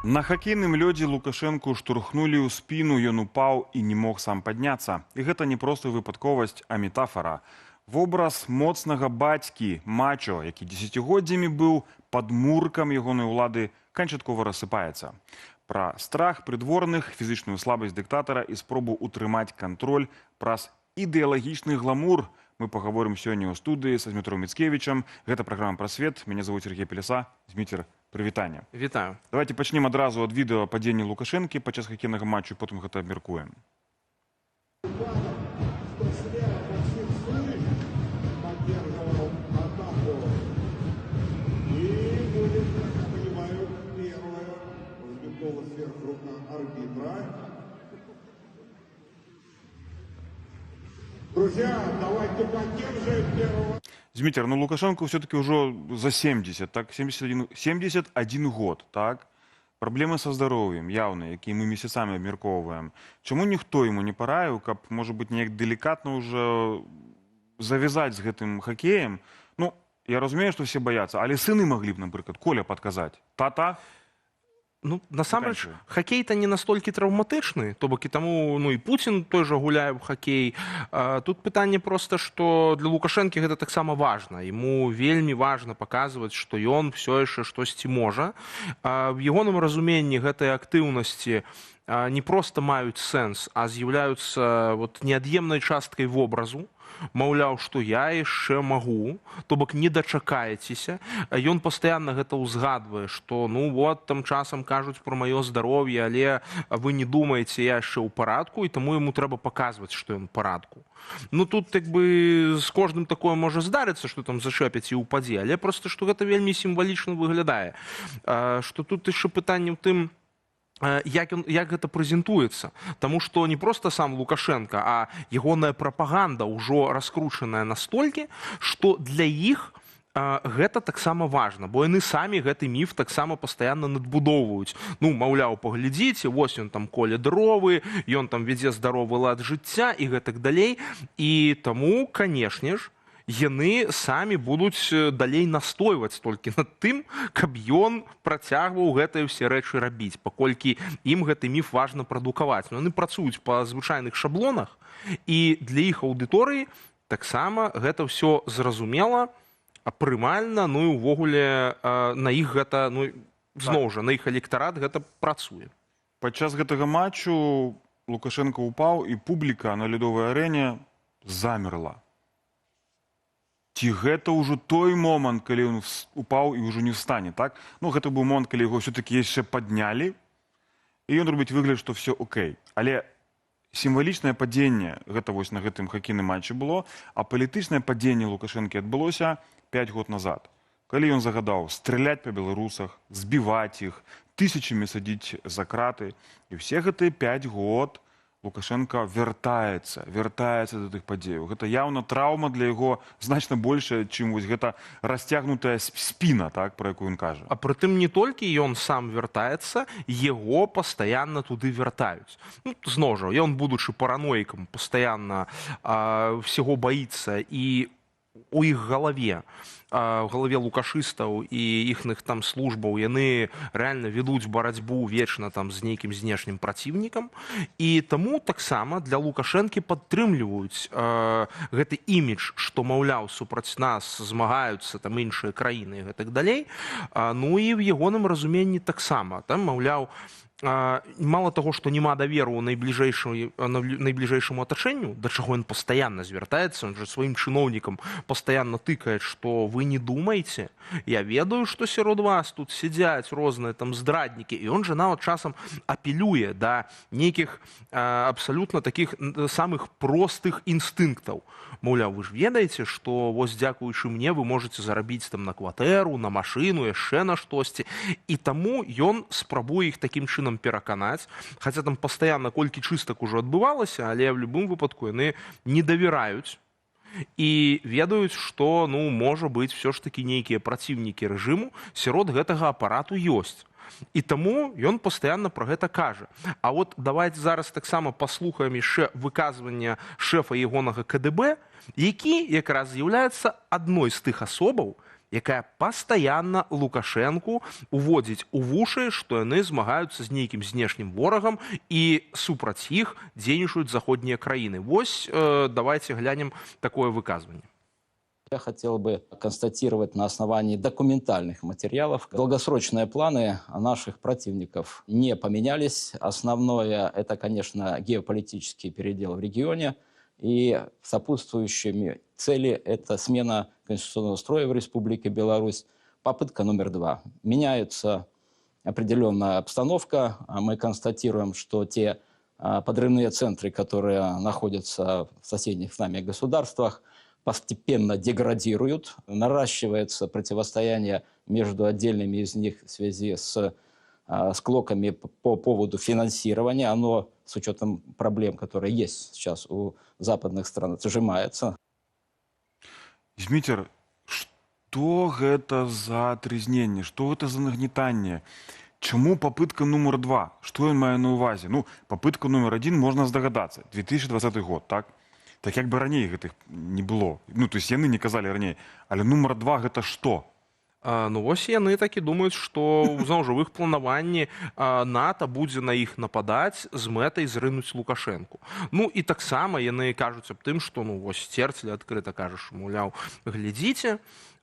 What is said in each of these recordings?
На хакейным лёдзе Лукашэнку штурхнулі ў спіну, ён упаў і не мог сам падняцца. І гэта не проста выпадковасць, а метафара. Вобраз моцнага бацькі, мачо, які дзесяцігоддзямі быў падмуркам ягонай улады, канчаткова рассыпаецца. Пра страх прыдворных, фізычную слабасць дыктатара і спробу ўтрымаць кантроль праз ідэалагічны гламур мы пагаворым сёння ў студыі са Змітром Міцкевічам. Гэта праграма «Пра свет». Мяне зовут Сергей Пелеса. Змітер, прывітанне. Вітаю. Давайте пачнем адразу ад відэа падзення Лукашэнкі падчас хакейнага матчу, потым гэта абмеркуем. Друзья, давайте поддержим первого. Змітер, ну Лукашенко все-таки уже за 70, так, 71 год, так? Проблемы со здоровьем явные, які мы месяцами обмерковываем. Чому ніхто йому не пораїв, каб, може бути, неяк делікатно уже завязать з гэтым хоккеем? Ну, я разумею, что все боятся, але сыны могли бы, например, Коля подказать. Тата? Ну, насамрэч, хоккей-то не настолькі траўматычны, то бок і таму, ну, і Путін той жа гуляе ў хоккей. Тут пытанне проста, што для Лукашэнкі гэта таксама важна. Яму вельмі важна паказваць, што ён всё яшчэ штосьці можа. В ягоным разуменні гэтыя актыўнасці не проста маюць сэнс, а з'яўляюцца неад'емнай часткай вобразу. Маўляў, што я яшчэ магу, то бок не дачакаецеся. Ён пастаянна гэта ўзгадвае, што ну вот там часам кажуць пра маё здароўе, але вы не думаеце, я яшчэ ў парадку, і таму яму трэба паказваць, што ён у парадку. Ну тут як бы з кожным такое можа здарыцца, што там зачэпяць і ўпадзе, але проста што гэта вельмі сімвалічна выглядае. Што тут яшчэ пытанне ў тым, як гэта прэзентуецца. Таму што не проста сам Лукашенко, а ягоная прапаганда ўжо раскручаная настолькі, што для іх гэта таксама важна, бо яны самі гэты міф таксама пастаянна надбудоўваюць. Ну, маўляў, паглядзіце, вось ён там коле дровы, ён там вядзе здаровы лад жыцця і гэтак далей. І таму, канешне ж, яны самі будуць далей настойваць толькі над тым, каб ён працягваў гэтыя ўсе рэчы рабіць, паколькі ім гэты міф важна прадукаваць. Яны працуюць па звычайных шаблонах, і для іх аўдыторыі таксама гэта ўсё зразумела, прымальна, ну і ўвогуле на іх гэта, ну, зноў жа, на іх электарат гэта працуе. Падчас гэтага матчу Лукашенко упаў, і публіка на лёдовай арэне замерла. Ці гэта ўжо той момант, калі ён упаў і ўжо не встане, так? Ну, гэта быў момант, калі яго все-таки яшчэ паднялі, і ён робіць выгляд, што все окей. Але сімвалічнае падзенне, гэта вось на гэтым хакейным матчы было, а палітычнае падзенне Лукашэнкі адбылося 5 год назад, калі ён загадаў страляць па беларусах, збіваць іх, тысячамі садзіць за краты. І ўсе гэтыя 5 год Лукашенко вяртаецца да тых падзеяў. Гэта яўна траўма для яго значна большая, чым вось гэта расцягнутая спіна, так, пра якую ён кажа. А прытым не толькі ён сам вяртаецца, яго пастаянна туды вяртаюць. Ну, зноў жа, ён, будучы параноікам, пастаянна ўсяго баіцца, і у іх галаве, в галаве лукашыстаў і іхных там службаў, яны рэальна ведуць барацьбу вечна там з нейкім знешнім праціўнікам, і таму таксама для Лукашэнкі падтрымліваюць гэты імідж, што, маўляў, супраць нас змагаюцца там іншыя краіны і гэтак далей. Ну і в ягоным разуменні таксама, там, маўляў, мало таго, што няма даверу найбліжэйшаму атачэнню, да чаго ён пастаянна звяртаецца, он жа сваім чыноўнікам пастаянна тыкае, што вы не думаеце, я ведаю, што сярод вас тут сядзяць розныя там здраднікі, і он жа нават часам апелюе да нейкіх абсалютна такіх самых простых інстынктаў. Маўляў, вы ж ведаеце, што вось дзякуючы мне вы можаце зарабіць там на кватэру, на машыну, яшчэ на штосьці, і таму ён спрабуе іх такім чынам пераканаць, хаця там пастаянна колькі чыстак ужо адбывалася, але в любым выпадку яны не давераюць і ведаюць, што, ну, можа быць, все ж такі нейкія праціўнікі рэжыму сярод гэтага апарату ёсць. І таму ён пастаянна пра гэта кажа. А от давайте зараз таксама паслухаем яшчэ выказванне шэфа ягонага КДБ, які якраз з'яўляецца адной з тых асобаў, якая пастаянна Лукашэнку уводзіць у вушы, што яны змагаюцца з нейкім знешнім ворагам і супраць іх дзейнічаюць заходнія краіны. Вось давайте глянем такое выказванне. Я хотел бы констатировать на основании документальных материалов. Долгосрочные планы наших противников не поменялись. Основное – это, конечно, геополитический передел в регионе. И сопутствующими цели – это смена конституционного строя в Республике Беларусь. Попытка номер 2. Меняется определенная обстановка. Мы констатируем, что те подрывные центры, которые находятся в соседних с нами государствах, постепенно деградируют, наращивается противостояние между отдельными из них в связи с склоками по поводу финансирования. Оно, с учетом проблем, которые есть сейчас у западных стран, зажимается. Зміцер, што гэта за трызненне, што гэта за нагнетанне? Чаму попытка нумар 2? Што ён мае на ўвазе? Ну, попытка нумар 1 можна здагадацца. 2020 год, так? Так як бы раней гэтых не было. Ну, то есть яны не казалі раней. Але нумар 2 гэта што? Ну вось яны такі думаюць, што зноў жа ў іх планаванні НАТО будзе на іх нападаць з мэтай зрынуць Лукашэнку. Ну і таксама яны кажуць аб тым, што ну вось Церцель адкрыта кажа, што маўляў, глядзіце,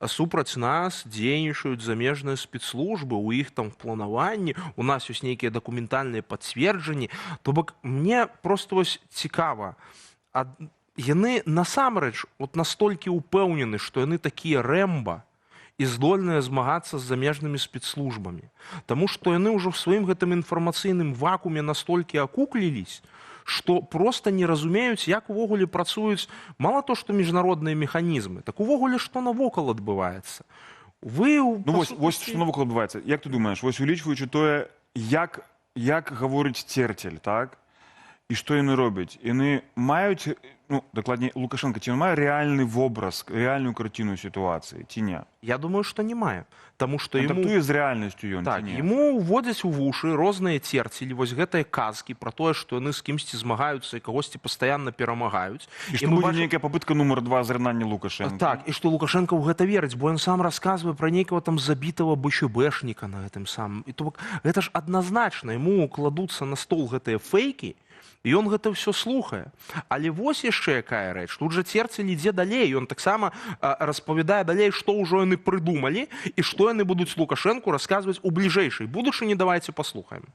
супраць нас дзейнічаюць замежныя спецслужбы, у іх там планаванні, у нас ёсць нейкія дакументальныя пацверджанні. То бок мне проста вось цікава, яны насамрэч вот настолькі ўпэўнены, што яны такія Рэмба і здольныя змагацца з замежнымі спецслужбамі. Таму што яны ўжо ў сваім гэтым інфармацыйным вакууме настолькі акуклілись, што проста не разумеюць, як увогуле працуюць мала то, што міжнародныя механізмы, так увогуле што навокал адбываецца. Ну вось што навокал адбываецца. Як ты думаеш, вось улічваючы тое, як гаворыць Церцель, так? І што яны робяць? Яны маюць, ну, дакладней, Лукашенко, ці ён мае рэальны вобраз, рэальную карціну сітуацыі, ці не? Я думаю, што не мае. Таму што Кантактуе з рэальнасцю ён, так, ці не? Яму уводзяць у вушы розныя Церцелі, вось гэтыя казкі пра тое, што яны з кімсьці змагаюцца і кагосьці пастаянна перамагаюць. І што будзе нейкая попытка нумар 2 зрынання Лукашенко. Так, і што Лукашенко ў гэта верыць, бо ён сам расказвае пра нейкага там забітага БЧБшніка на гэтым самым. І то бок гэта ж адназначна, яму кладуцца на стол гэтыя фейкі, і ён гэта ўсё слухае. Але вось яшчэ якая рэч. Тут жа Церцель ідзе далей. Ён таксама распавядае далей, што ўжо яны прыдумалі і што яны будуць Лукашэнку расказваць у бліжэйшай будучыні. Давайте паслухаем.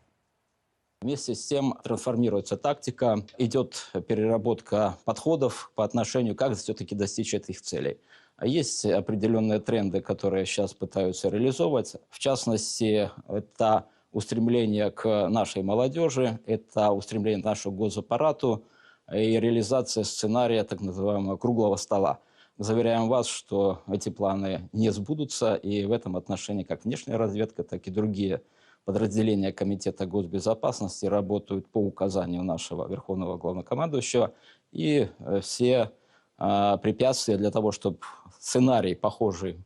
Вместе с тем трансформируется тактика, идет переработка подходов по отношению, как все-таки достичь этих целей. Есть определенные тренды, которые сейчас пытаются реализовывать. В частности, это устремление к нашей молодежи, это устремление к нашему госаппарату и реализация сценария так называемого круглого стола. Заверяем вас, что эти планы не сбудутся, и в этом отношении как внешняя разведка, так и другие подразделения Комитета госбезопасности работают по указанию нашего Верховного Главнокомандующего, и все препятствия для того, чтобы сценарий, похожий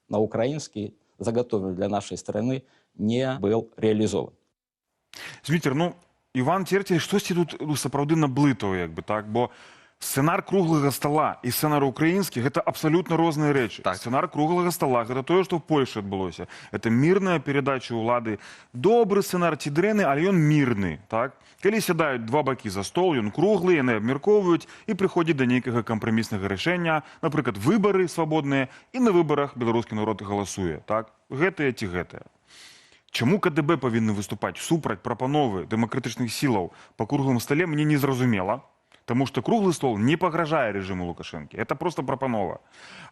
на украинский, заготовленный для нашей страны, не был реализован. Зміцер, ну, Іван Церцель штосьці тут сапраўды наблытаў, як бы, так, бо сцэнар круглага стола і сцэнар украінскі – гэта абсалютна розныя рэчы. Так. Сцэнар круглага стола – гэта тое, што ў Польшы адбылося. Гэта мірная перадача ўлады. Добры сцэнар ці дрэнны, але ён мірны, так? Калі сядаюць два бакі за стол, ён круглы, яны абмяркоўваюць і прыходзіць да нейкага кампраміснага рашэння, напрыклад, выбары свабодныя, і на выбарах беларускі народ галасуе, так? Гэтыя ці гэтыя. Чаму КДБ павінны выступаць супраць прапановы дэмакратычных сілаў па круглым стале, мне не зразумела. Таму што круглы стол не пагражае рэжыму Лукашэнкі. Это проста прапанова.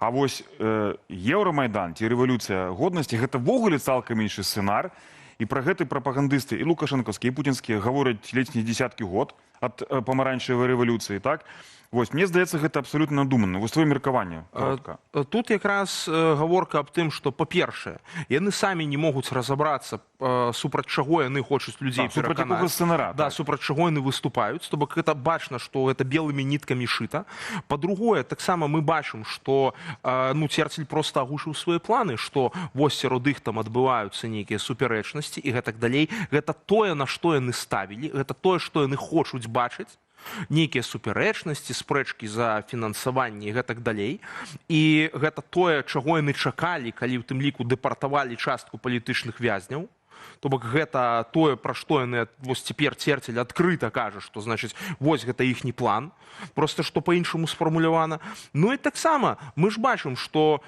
А вось Еўрамайдан ці рэвалюцыя годнасці – гэта ввогуле цалкам іншы сцэнар. І пра гэты прапагандысты і лукашэнкаўскія, і пуцінскія гавораць ледзь не дзесяткі год ад памаранчавай рэвалюцыі, так? Вось, мне здаецца, гэта абсалютна надумана. Вось твоё меркаванне, коротка. Тут якраз гаворка аб тым, што, па-першае, яны самі не могуць разабрацца, супраць чаго яны хочуць людзей пераканаць. Супраць якога сцэнара. Да, супраць чаго яны выступаюць. То бок гэта бачна, што гэта белымі ніткамі шыта. Па-другое, таксама мы бачым, што Церцель проста агучыў свае планы, што вось сярод іх там адбываюцца нейкія супярэчнасці і гэтак далей. Гэта тое, на што яны ставілі, гэта тое, што яны хочуць бачыць. нейкія супярэчнасці, спрэчкі за фінансаванне і гэтак далей. І гэта тое, чаго яны чакалі, калі ў тым ліку дэпартавалі частку палітычных вязняў. То бок гэта тое, пра што яны вось цяпер Церцель адкрыта кажа, што значыць вось гэта іхні план, просто што па-іншаму сфармулявана. Ну і таксама мы ж бачым, што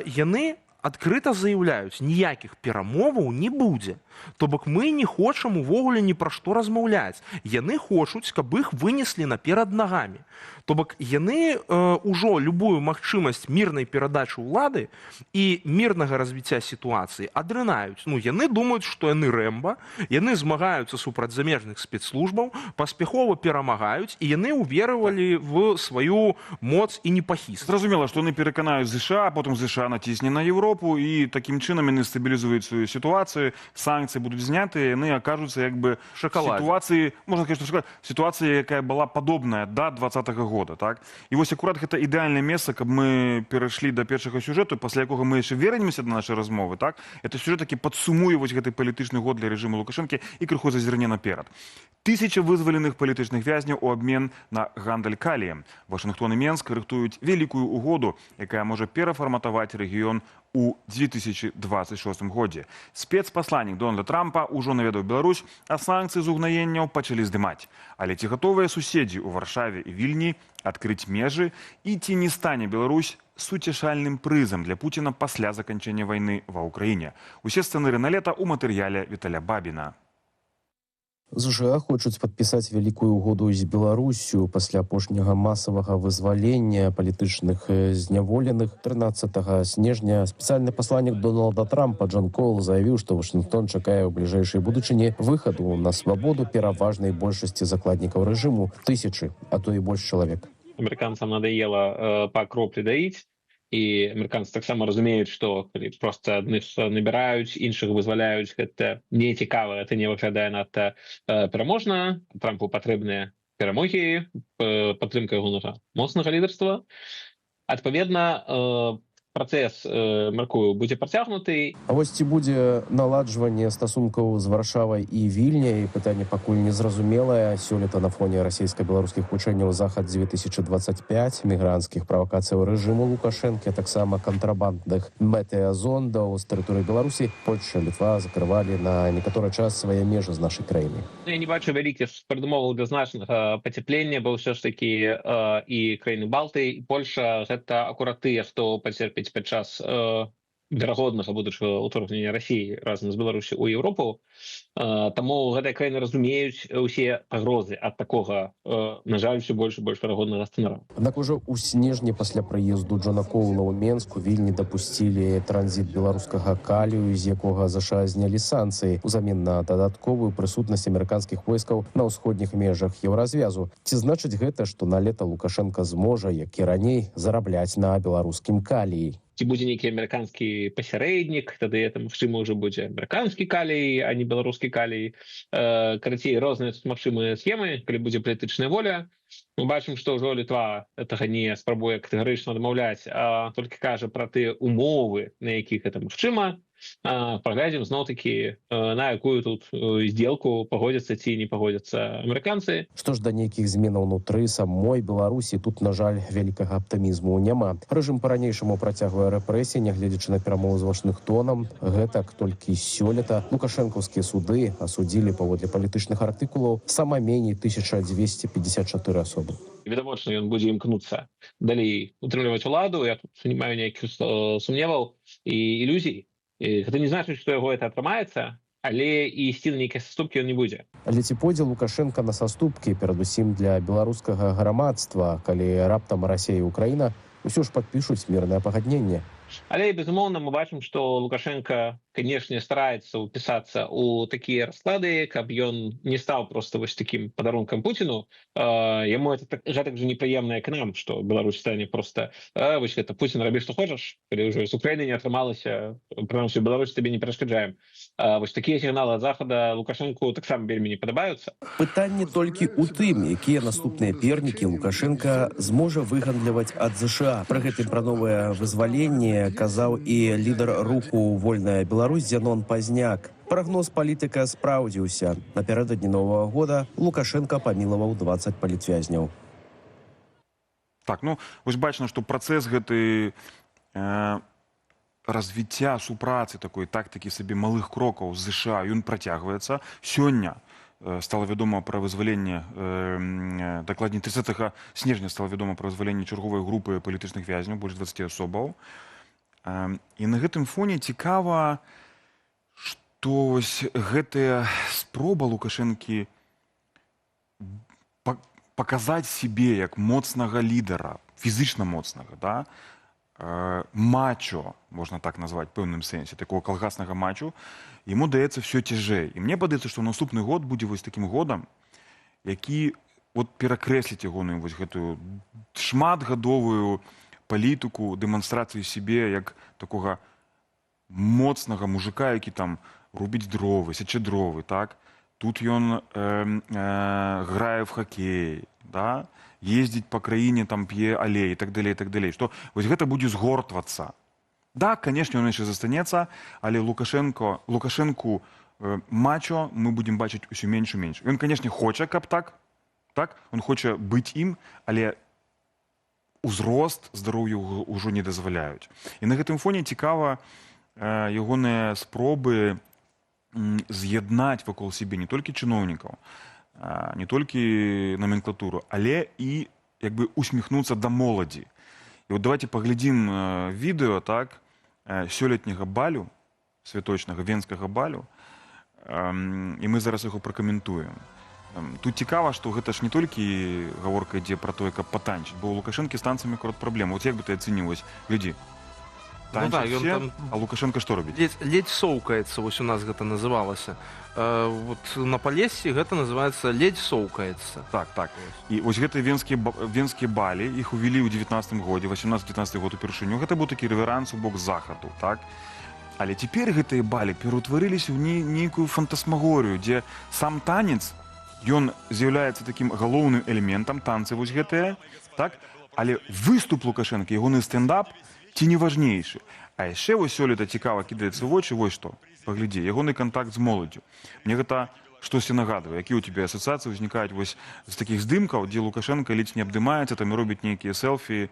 яны адкрыта заяўляюць, ніякіх перамоваў не будзе. То бок мы не хочам увогуле ні пра што размаўляць. Яны хочуць, каб іх вынеслі наперад нагамі. То бок яны ўжо любую магчымасць мірнай перадачы ўлады і мірнага развіцця сітуацыі адрынаюць. Ну, яны думаюць, што яны Рэмба, яны змагаюцца супраць замежных спецслужбаў, паспяхова перамагаюць, і яны ўверывалі в сваю моц і непахіст. Зразумела, што яны пераканаюць ЗША, а потым ЗША націсне на Еўропу, і такім чынам яны стабілізуюць сваю сітуацыю, санкцыі будуць знятыя, яны акажуцца як бы сітуацыі, можна сказаць, што сітуацыя, якая была падобная да 2020 года, так? І вось акурат гэта ідэальнае месца, каб мы перайшлі да першага сюжэту, пасля якога мы яшчэ вернемся да нашай размовы, так? Это сюжэт, які падсумуе вось гэты палітычны год для рэжыму Лукашэнкі і крыху зазірне наперад. 1000 вызваленых палітычных вязняў у абмен на гандаль каліем. Вашынгтон і Менск рыхтуюць вялікую угоду, якая можа перафарматаваць рэгіён у 2026 годзе. Спецпасланнік Дональда Трампа ўжо наведаў Беларусь, а санкцыі з угнаенняў пачалі здымаць. Але ці гатовыя суседзі ў Варшаве і Вільні адкрыць межы, і ці не стане Беларусь суцешальным прызам для Пуціна пасля заканчэння вайны ва ўкраіне? Усе сцэнары на лета ў матэрыяле Віталя Бабіна. ЗША хочуць падпісаць вялікую угоду з Беларусю пасля апошняга масавага вызвалення палітычных зняволеных. 13 снежня спецыяльны пасланнік Дональда Трампа Джон Коул заявіў, што Вашынгтон чакае ў бліжэйшай будучыні выхаду на свабоду пераважнай большасці закладнікаў рэжыму, 1000, а то і больш чалавек. Американцам надоело по кроплі даіць, і амерыканцы таксама разумеюць, што проста адных набіраюць, іншых вызваляюць, гэта не цікава, это не выглядае надта пераможна. Трампу патрэбныя перамогі, падтрымка ягонага моцнага лідарства. Адпаведна, працэс, мяркую, будзе працягнуты. А вось ці будзе наладжванне стасункаў з Варшавай і Вільняй, пытанне пакуль незразумелае. Сёлета на фоне расійска-беларускіх вучэнняў Захад-2025, мігранцкіх правакацыяў рэжыму Лукашэнкі, таксама кантрабандных метэазондаў з тэрыторыі Беларусі, Польшча, Літва закрывалі на некаторы час свае межы з нашай краіны. Я не бачу вялікіх прадумоваў для значнага пацяплення, бо ўсё ж такі і краіны Балты, і Польша гэта акурат тыя, хто пацерпіць падчас верагоднага будучага ўторгнення Расіі разам з Беларусі ў Еўропу. Таму гэтыя краіны разумеюць усе пагрозы ад такога, на жаль, усё больш і больш верагоднага сцэнара. Аднак ужо ў снежні пасля прыезду Джона Коула ў Менску Вільні дапусцілі транзіт беларускага калію, з якога ЗША знялі санкцыі узамен на дадатковую прысутнасць амерыканскіх войскаў на ўсходніх межах Еўразвязу. Ці значыць гэта, што на лета Лукашенка зможа, як і раней, зарабляць на беларускім каліі? Ці будзе нейкі амерыканскі пасярэднік, тады это, магчыма, ўжо будзе амерыканскі калій, а не беларускі калій. Карацей, розныя тут магчымыя схемы, калі будзе палітычная воля. Мы бачым, што ўжо Літва гэтага не спрабуе катэгарычна адмаўляць, а толькі кажа пра тыя умовы, на якіх гэта магчыма. Паглядзім зноў-такі, на якую тут здзелку пагодзяцца ці не пагодзяцца амерыканцы. Што ж да нейкіх зменаў унутры самой Беларусі, тут, на жаль, вялікага аптымізму няма. Рэжым па-ранейшаму працягвае рэпрэсіі, нягледзячы на перамовы з Вашынгтонам. Гэтак толькі сёлета лукашэнкаўскія суды асудзілі паводле палітычных артыкулаў сама меней 1254 асобы. Відавочна, ён будзе імкнуцца далей утрымліваць уладу. Я тут не маю ніякіх сумневаў і ілюзій. Гэта не значыць, што яго это атрымаецца, але і ісці на нейкія саступкі ён не будзе. Але ці пойдзе Лукашенка на саступкі, перадусім для беларускага грамадства, калі раптам Расія і Украіна ўсё ж падпішуць мірнае пагадненне? Але, безумоўна, мы бачым, што Лукашенка, канешне, стараецца ўпісацца ў такія расклады, каб ён не стаў проста вось такім падарункам Пуціну. Яму гэтак жа непрыемна, як нам, што Беларусь стане проста вось гэта Пуцін, рабі, што хочаш, калі ўжо з Украіны не атрымалася, прынамсі, Беларусь табе не перашкаджаем. Вось такія сігналы ад Захада Лукашэнку таксама вельмі не падабаюцца. Пытанне толькі ў тым, якія наступныя пернікі Лукашенка зможа выгандліваць ад ЗША. Пра гэтым пра новае вызваленне казаў і лідар руху «Вольная Беларусь» Зянон Пазняк. Прагноз палітыка спраўдзіўся. Напярэдадні Новага года Лукашенко памілаваў 20 палітвязняў. Так, ну, вось бачна, што працэс гэты развіцця супрацы такой тактыкі сабе малых крокаў з ЗША, ён працягваецца. Сёння стала вядома пра вызваленне, дакладней 30 снежня стала вядома пра вызваленне чарговай групы палітычных вязняў, больш 20 асобаў. І на гэтым фоне цікава, што вось гэтая спроба Лукашэнкі паказаць сябе як моцнага лідара, фізычна моцнага, да? Мачо, можна так назваць, в пэўным сэнсе, такого калгаснага мачо, яму даецца все цяжэй. І мне падаецца, што наступны год будзе вось такім годам, які от перакрэсліць ягоную вось гэтую шматгадовую палітыку, дэманстрацыю сябе як такога моцнага мужика, які там рубіць дровы, сячэ дровы, так? Тут ён грае в хоккей, да? Ездзіць па краіне, там п'е алей і так далей, што вось гэта будзе згортвацца. Да, канешне, ён яшчэ застанецца, але Лукашэнку мачо мы будзем бачыць усё менш і менш. Ён, канешне, хоча, каб так, ён хоча быць ім, але узрост, здароўе ўжо не дазваляюць. І на гэтым фоне цікава ягоныя спробы з'яднаць вакол сябе не толькі чыноўнікаў, не толькі номенклатуру, але і як бы усміхнуцца да моладзі. І от давайте паглядзім відэо, так, сёлетняга балю, святочнага венскага балю, і мы зараз яго пракаментуем. Тут цікава, што гэта ж не толькі гаворка ідзе пра тое, каб патанчыць, бо ў Лукашэнкі з танцамі акурат праблема. От як бы ты ацэніў, вось, глядзі, танчаць все, а Лукашенко што робіць? Ледзь соўкаецца, вось у нас гэта называлася. Вот на Палесе гэта называецца ледзь соўкаецца. Так. І вось гэтыя венскія балі, іх увялі ў 19 годзе, 18-19 год упершыню. Гэта быў такі рэверанс у бок захаду, так? Але цяпер гэтыя балі пераўтварыліся ў нейкую фантасмагорыю, дзе сам танец, ён з'яўляецца такім галоўным элементам, танцы вось гэтыя, так? Але выступ Лукашэнка, ягоны стендап, ці не важнейшы. А яшчэ вось сёлета цікава кідаецца ў вочы, вось што, паглядзі, ягоны кантакт з моладдзю. Мне гэта штосьці нагадвае, якія ў цябе асацыяцыі ўзнікаюць вось з такіх здымкаў, дзе Лукашенко ледзь не абдымаецца, там і робіць нейкія селфі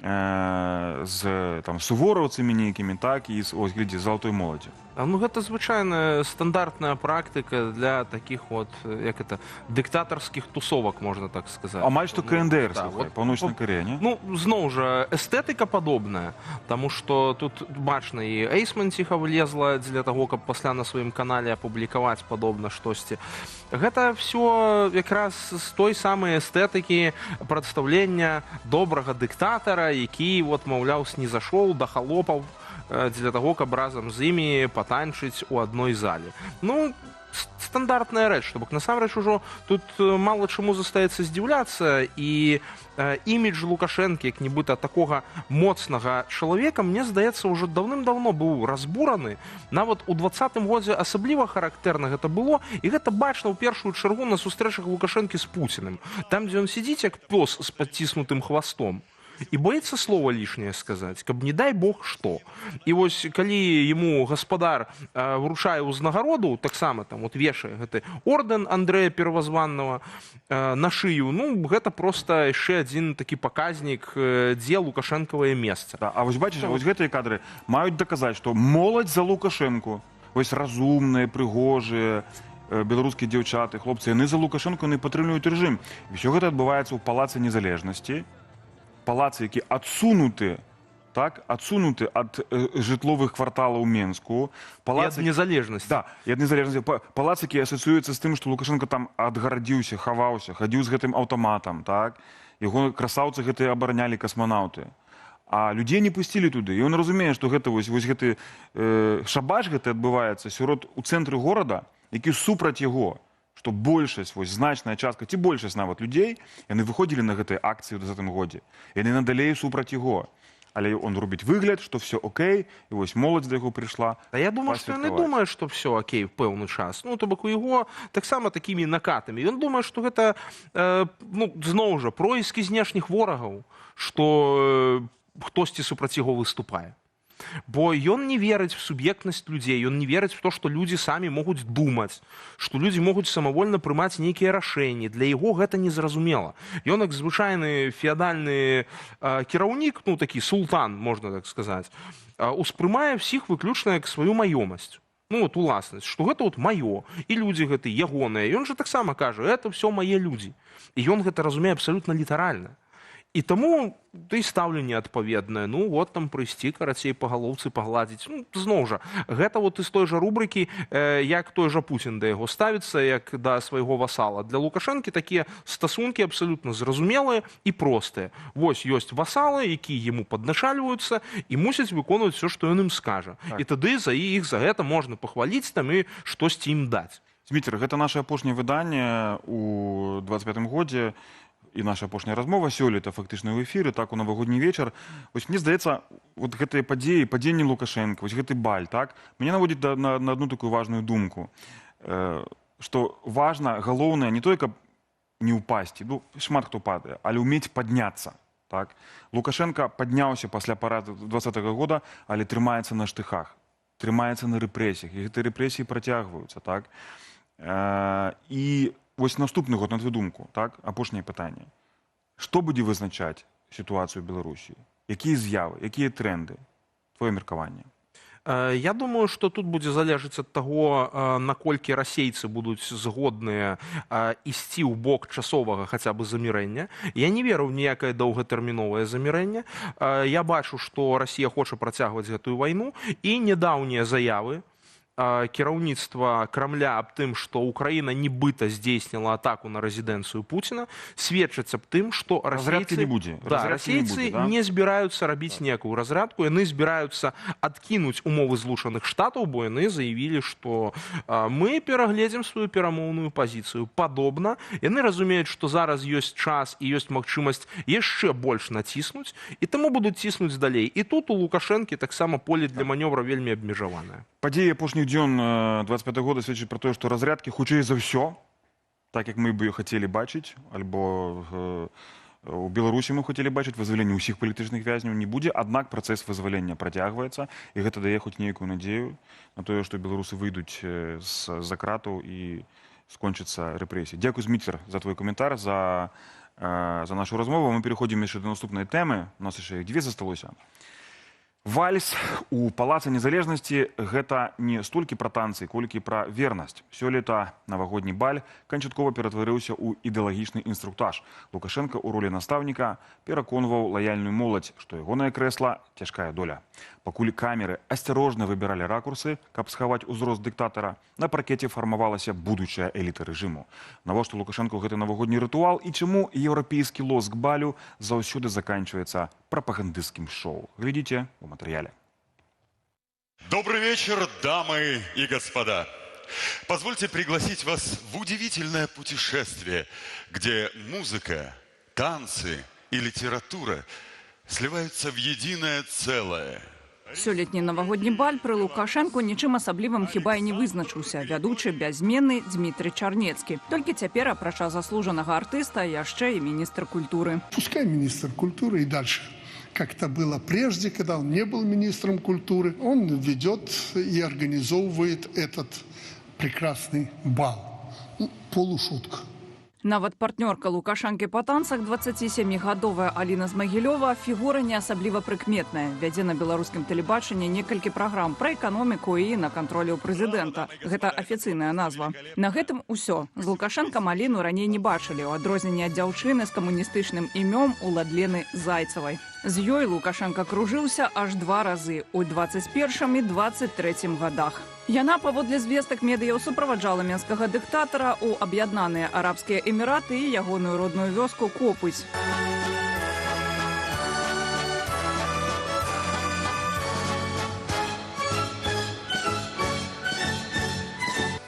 з сувораўцамі нейкімі, так, і ось, глядзі, залатой моладдзю. Ну, гэта звычайная стандартная практыка для такіх от, як это, дыктатарскіх тусовак, можна так сказаць. Амаль што КНДР, да, слухай, Паўночная Карэя, не? Ну, зноў жа, эстэтыка падобная, таму што тут бачна і Эйсманціха влезла для таго, каб пасля на сваім канале апублікаваць падобна штосьці. Гэта ўсё якраз з той самай эстэтыкі прадстаўлення добрага дыктатара, які, вот, маўляў, снізашоў да халопаў, для таго, каб разам з імі патанчыць у адной зале. Ну, стандартная рэч, то бок насамрэч ужо тут мала чаму застаецца здзіўляцца, і імідж Лукашэнкі, як нібыта такога моцнага чалавека, мне здаецца, ўжо даўным-даўно быў разбураны. Нават у 20-м годзе асабліва характэрна гэта было, і гэта бачна ў першую чаргу на сустрэчах Лукашэнкі з Пуціным. Там, дзе ён сидзіць, як пёс з падціснутым хвастом. І боіцца слова лішняе сказаць, каб не дай Бог што. І вось калі яму гаспадар вручае ўзнагароду, таксама там вот вешае гэты ордэн Андрэя Первазваннага на шыю, ну гэта проста яшчэ адзін такі паказнік, дзе лукашэнкавае месца. А вось бачыш, вось гэтыя кадры маюць даказаць, што моладзь за Лукашэнку, вось разумныя, прыгожыя, беларускія дзяўчаты, хлопцы, яны за Лукашэнку не падтрымліваюць рэжым. І ўсё гэта адбываецца ў Палацы Незалежнасці, палацы, які адсунуты, так, адсунуты ад жытловых кварталаў Менску. Палац... І ад незалежнасці. Да, і ад незалежнасці. Палац, які асацыюецца з тым, што Лукашенко там адгарадзіўся, хаваўся, хадзіў з гэтым аўтаматам, так. Яго красаўцы гэтыя абаранялі касманаўты. А людзей не пусцілі туды. І ён разумее, што гэта вось гэты шабаш гэты адбываецца сярод у цэнтры горада, які супраць яго. Што большасць, вось значная частка, ці большасць нават людзей, яны выходзілі на гэтыя акцыі ў 20-м годзе. Яны надалей супраць яго. Але он робіць выгляд, што все окей, і вось моладзь да яго прыйшла. А я думаю, што ён не думае, што все окей в пэўны час. Ну, то бок у яго таксама такімі накатамі. Ён думае, што гэта, ну, зноў жа, проіскі знешніх ворагаў, што хтосьці супраць яго выступае. Бо ён не верыць в суб'ектнасць людзей, ён не верыць в то, што людзі самі могуць думаць, што людзі могуць самавольна прымаць нейкія рашэнні. Для яго гэта незразумела. Ён, як звычайны феадальны кіраўнік, ну такі султан, можна так сказаць, успрымае всіх выключна як сваю маёмасць. Ну, вот уласнасць, што гэта вот маё, і людзі гэты ягоныя. Ён жа таксама кажа, это все мае людзі. І ён гэта разумее абсалютна літаральна. І таму і стаўленне адпаведнае. Ну, вот там прыйсці, карацей, па галоўцы пагладзіць. Ну, зноў жа, гэта вот з той жа рубрыкі, як той жа Пуцін да яго ставіцца, як да свайго васала. Для Лукашэнкі такія стасункі абсалютна зразумелыя і простыя. Вось ёсць васалы, якія яму падначальваюцца і мусяць выконваць все, што ён ім скажа. Так. І тады за іх за гэта можна пахваліць там і штосьці ім даць. Зміцер, гэта наше апошняе выданне у 25-м годзе. І наша апошняя размова сёлета фактычна ў эфіры, так у навагодні вечар. Вось мне здаецца, вот гэтыя падзеі, падзенне Лукашэнка, вось гэты баль, так, мяне наводзіць на одну такую важную думку, што важна, галоўнае не тое, каб не ўпасці, ну, шмат хто падае, але ўмець падняцца, так. Лукашенко падняўся пасля параду 20-го года, але трымаецца на штыхах, трымаецца на рэпрэсіях, і гэтыя рэпрэсіі працягваюцца, так. І вось наступны год, на твою думку, так, апошняе пытанне. Што будзе вызначаць сітуацыю ў Беларусі? Якія з'явы, якія тренды? Твоё меркаванне. Я думаю, што тут будзе залежаць ад таго, наколькі расейцы будуць згодныя ісці ў бок часовага хаця бы замірэння. Я не веру ў ніякае доўгатэрміновае замірэнне. Я бачу, што Расія хоча працягваць гэтую вайну, і нядаўнія заявы кіраўніцтва Крамля аб тым, што Украіна нібыта здзейсніла атаку на рэзідэнцыю Пуціна, сведчаць аб тым, што расейцы не збіраюцца рабіць ніякую разрядку, яны збіраюцца адкінуць умовы Злучаных Штатаў, бо яны заявілі, што мы перагледзім сваю перамоўную пазіцыю. Падобна, яны разумеюць, што зараз ёсць час і ёсць магчымасць яшчэ больш націснуць, і таму будуць ціснуць далей. І тут у Лукашэнкі таксама поле для манёвра вельмі абмежаванае. Падзеі апошніх дзён 25 года сведчаць пра тое, што разрядкі хутчэй за ўсё, так як мы бы хацелі бачыць, альбо у Беларусі мы хацелі бачыць вызваленне ўсіх палітычных вязняў не будзе, аднак працэс вызвалення працягваецца, і гэта дае хоць нейкую надзею на тое, што беларусы выйдуць з-за кратаў і скончыцца рэпрэсіі. Дзякуй, Зміцер, за твой каментар, за нашу размову. Мы пераходзім яшчэ да наступнай тэмы. У нас яшчэ іх дзве засталося. Вальс у Палацы Незалежнасці – гэта не столькі пра танцы, колькі пра вернасць. Сёлета навагодні баль канчаткова ператварыўся ў ідэалагічны інструктаж. Лукашенко ў ролі настаўніка пераконваў лаяльную моладзь, што ягонае крэсла – цяжкая доля. Пакуль камеры асцярожна выбіралі ракурсы, каб схаваць узрост дыктатара, на паркеце фармавалася будучая эліта рэжыму. Навошта Лукашенко гэты навагодні рытуал і чаму еўрапейскі лоск балю заўсёды заканчивается пропагандистским шоу? Глядите в материале. Добрый вечер, дамы и господа. Позвольте пригласить вас в удивительное путешествие, где музыка, танцы и литература сливаются в единое целое. Сёлетні навагодні баль пры Лукашэнку нічым асаблівым хіба і не вызначыўся. Вядучы бязменны Дмітрий Чарнецкі. Толькі цяпер, апрача заслужанага артыста, яшчэ і міністр культуры. Пускай министр культуры и дальше, как это было прежде, когда он не был министром культуры, он ведет и организовывает этот прекрасный бал. Полушутка. Нават партнёрка Лукашэнкі па танцах, 27-гадовая Аліна Змагілёва, фігура не асабліва прыкметная. Вядзе на беларускім тэлебачанні некалькі праграм пра эканоміку і на кантролі ў прэзідэнта. Гэта афіцыйная назва. На гэтым усё. З Лукашэнкам Аліну раней не бачылі, у адрозненне ад дзяўчыны з камуністычным імём Уладлены Зайцавай. З ёй Лукашенко кружыўся аж 2 разы – у 21 і 23 годах. Яна, паводле звестак медыяў, суправаджала менскага дыктатара ў Аб'яднаныя Арабскія Эміраты і ягоную родную вёску Копыць.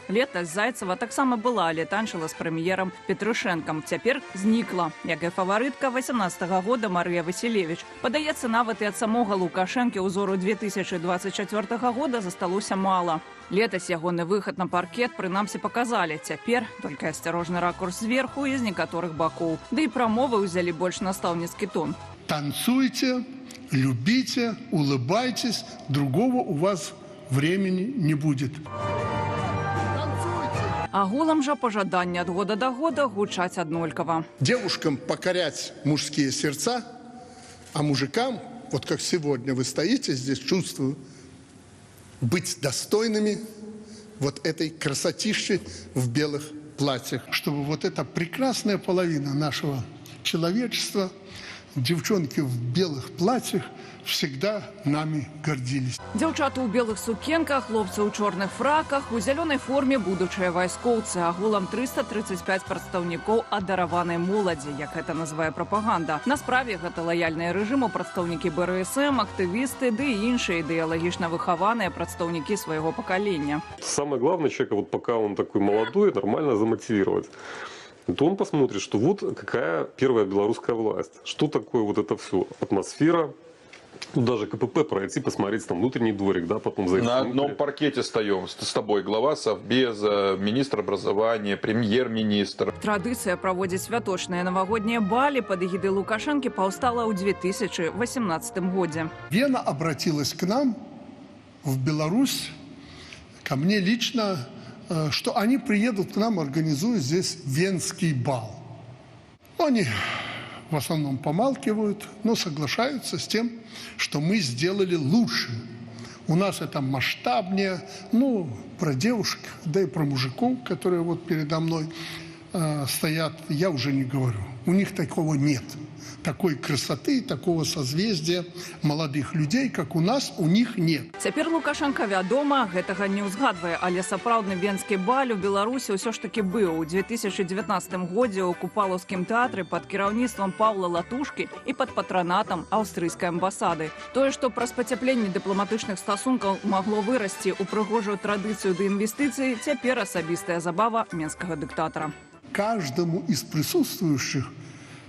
Летась Зайцева таксама была, але танчыла з прэм'ерам Петрушэнкам. Цяпер знікла, як і фаварытка 18-го года Марыя Васілевіч. Падаецца, нават і ад самога Лукашэнкі ўзору 2024 года засталося мала. Летась ягоны выхад на паркет прынамсі паказалі. Цяпер толькі асцярожны ракурс зверху і з некаторых бакоў. Ды і прамовы ўзялі больш настаўніцкі тон. Танцуйте, любите, улыбайтесь, другого у вас времени не будет. Агулам жа пажаданні ад года да года гучаць аднолькава. Девушкам покорять мужские сердца, а мужикам, вот как сегодня вы стоите здесь, чувствую, быть достойными вот этой красотищи в белых платьях. Чтобы вот эта прекрасная половина нашего человечества, девчонки в белых платьях, всегда нами гордились. Дзяўчаты ў белых сукенках, хлопцы ў чорных фраках, у зялёнай форме будучыя вайскоўцы, агулам 335 прадстаўнікоў адараванай моладзі, як гэта называе прапаганда. На справе гэта лаяльныя рэжыму прадстаўнікі БРСМ, актывісты ды і іншыя ідэалагічна выхаваныя прадстаўнікі свайго пакалення. Самое главное, человека, вот пока он такой молодой, нормально замотивировать. То он посмотрит, что вот какая первая белорусская власть, что такое вот это все, атмосфера. Тут даже КПП пройти, посмотреть там внутренний дворик, да, потом зайти. На одном паркете стоим с тобой. Глава Совбеза, министр образования, премьер-министр. Традыцыя праводзіць святочныя навагоднія балі пад эгідай Лукашэнкі паўстала ў 2018 годзе. Вена обратилась к нам, в Беларусь, ко мне лично, что они приедут к нам, организуют здесь венский бал. Они в основном помалкивают, но соглашаются с тем, что мы сделали лучше. У нас это масштабнее, ну, про девушек, да и про мужиков, которые вот передо мной стоят, я уже не говорю. У них такого нет. Такой красоты, такого созвездия молодых людей, как у нас, у них нет. Цяпер Лукашенко, вядома, гэтага не ўзгадвае, але сапраўдны венскі баль у Беларусі ўсё ж таки быў. У 2019 годзе ў Купалаўскім тэатры пад кіраўніцтвам Паўла Латушкі і пад патранатам аўстрыйскай амбасады. Тое, што праз пацяпленне дыпламатычных стасункаў магло вырасці ў прыгожую традыцыю ды інвестыцыі, цяпер асабістая забава менскага дыктатара. Каждому из присутствующих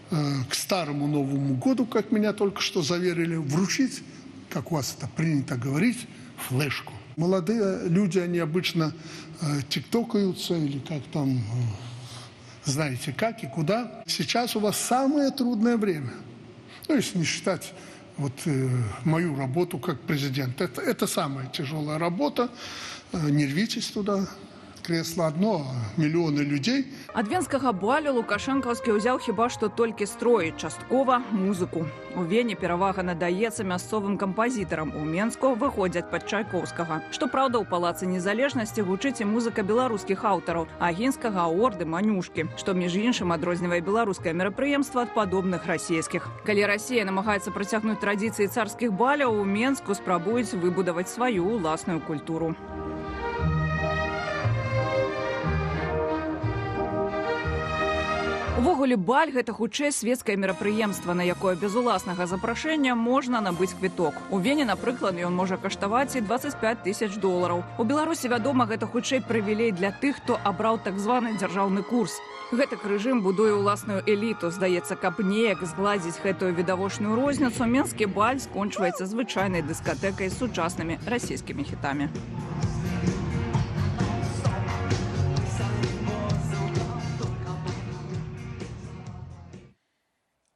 к Старому Новому году, как меня только что заверили, вручить, как у вас это принято говорить, флешку. Молодые люди, они обычно тиктокаются или как там, знаете как и куда. Сейчас у вас самое трудное время. Ну, если не считать вот мою работу как президент. Это самая тяжелая работа. Не рвитесь туда. Кресло одно, а миллионы людей. Ад венскага балю Лукашэнкаўскі ўзяў хіба што толькі строі, часткова музыку. У Вене перавага надаецца мясцовым кампазітарам. У Менску выходзяць пад Чайковскага. Што праўда, у Палацы Незалежнасці гучыць і музыка беларускіх аўтараў Агінскага, Орды, Манюшкі, што між іншым адрознівае беларускае мерапрыемства ад падобных расійскіх. Калі Расія намагаецца працягнуць традыцыі царскіх баляў, у Менску спрабуюць выбудаваць сваю ўласную культуру. Увогуле, баль – гэта хутчэй светскае мерапрыемства, на якое без уласнага запрашэння можна набыць квіток. У Вене, напрыклад, ён можа каштаваць і $25 000. У Беларусі, вядома, гэта хутчэй прывілей для тых, хто абраў так званы дзяржаўны курс. Гэтак рэжым будуе ўласную эліту. Здаецца, каб неяк згладзіць гэтую відавочную розніцу, менскі баль скончваецца звычайнай дыскатэкай з сучаснымі расійскімі хітамі.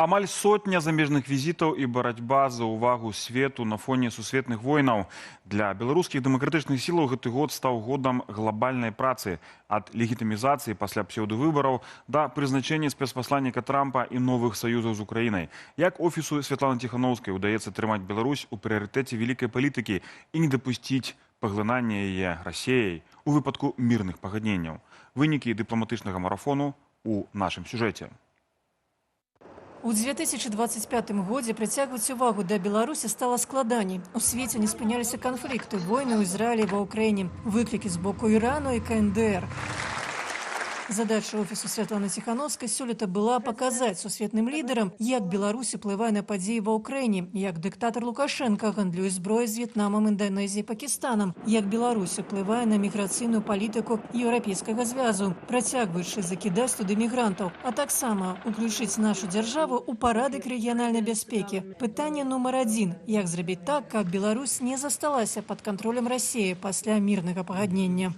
Амаль сотня замежных візітаў і барацьба за ўвагу свету на фоне сусветных войнаў. Для беларускіх дэмакратычных сілаў гэты год стаў годам глобальнай працы. Ад легітымізацыі пасля псеўдавыбараў да прызначэння спецпасланніка Трампа і новых саюзаў з Украінай. Як офісу Святланы Ціханаўскай удаецца трымаць Беларусь у прыярытэце вялікай палітыкі і не дапусціць паглынання яе Расіяй у выпадку мірных пагадненняў. Вынікі дыпламатычнага марафону у нашым сюжэце. У 2025 годзе прыцягваць увагу да Беларусі стала складаней. У свеце не спыняліся канфлікты, войны ў Ізраілі ва Ўкраіне, выклікі з боку Ірану і КНДР. Задача офісу Святланы Ціханаўскай сёлета была паказаць сусветным лідарам, як Беларусь уплывае на падзеі ва Ўкраіне, як дыктатар Лукашенка гандлюе зброяй з В'етнамам, Інданезіяй, Пакістанам, як Беларусь уплывае на міграцыйную палітыку Еўрапейскага звязу, працягваючы закідаць туды мігрантаў, а таксама уключыць нашу дзяржаву ў парадак рэгіянальнай бяспекі. Пытанне нумар 1. Як зрабіць так, каб Беларусь не засталася пад кантролем Расіі пасля мірнага пагаднення?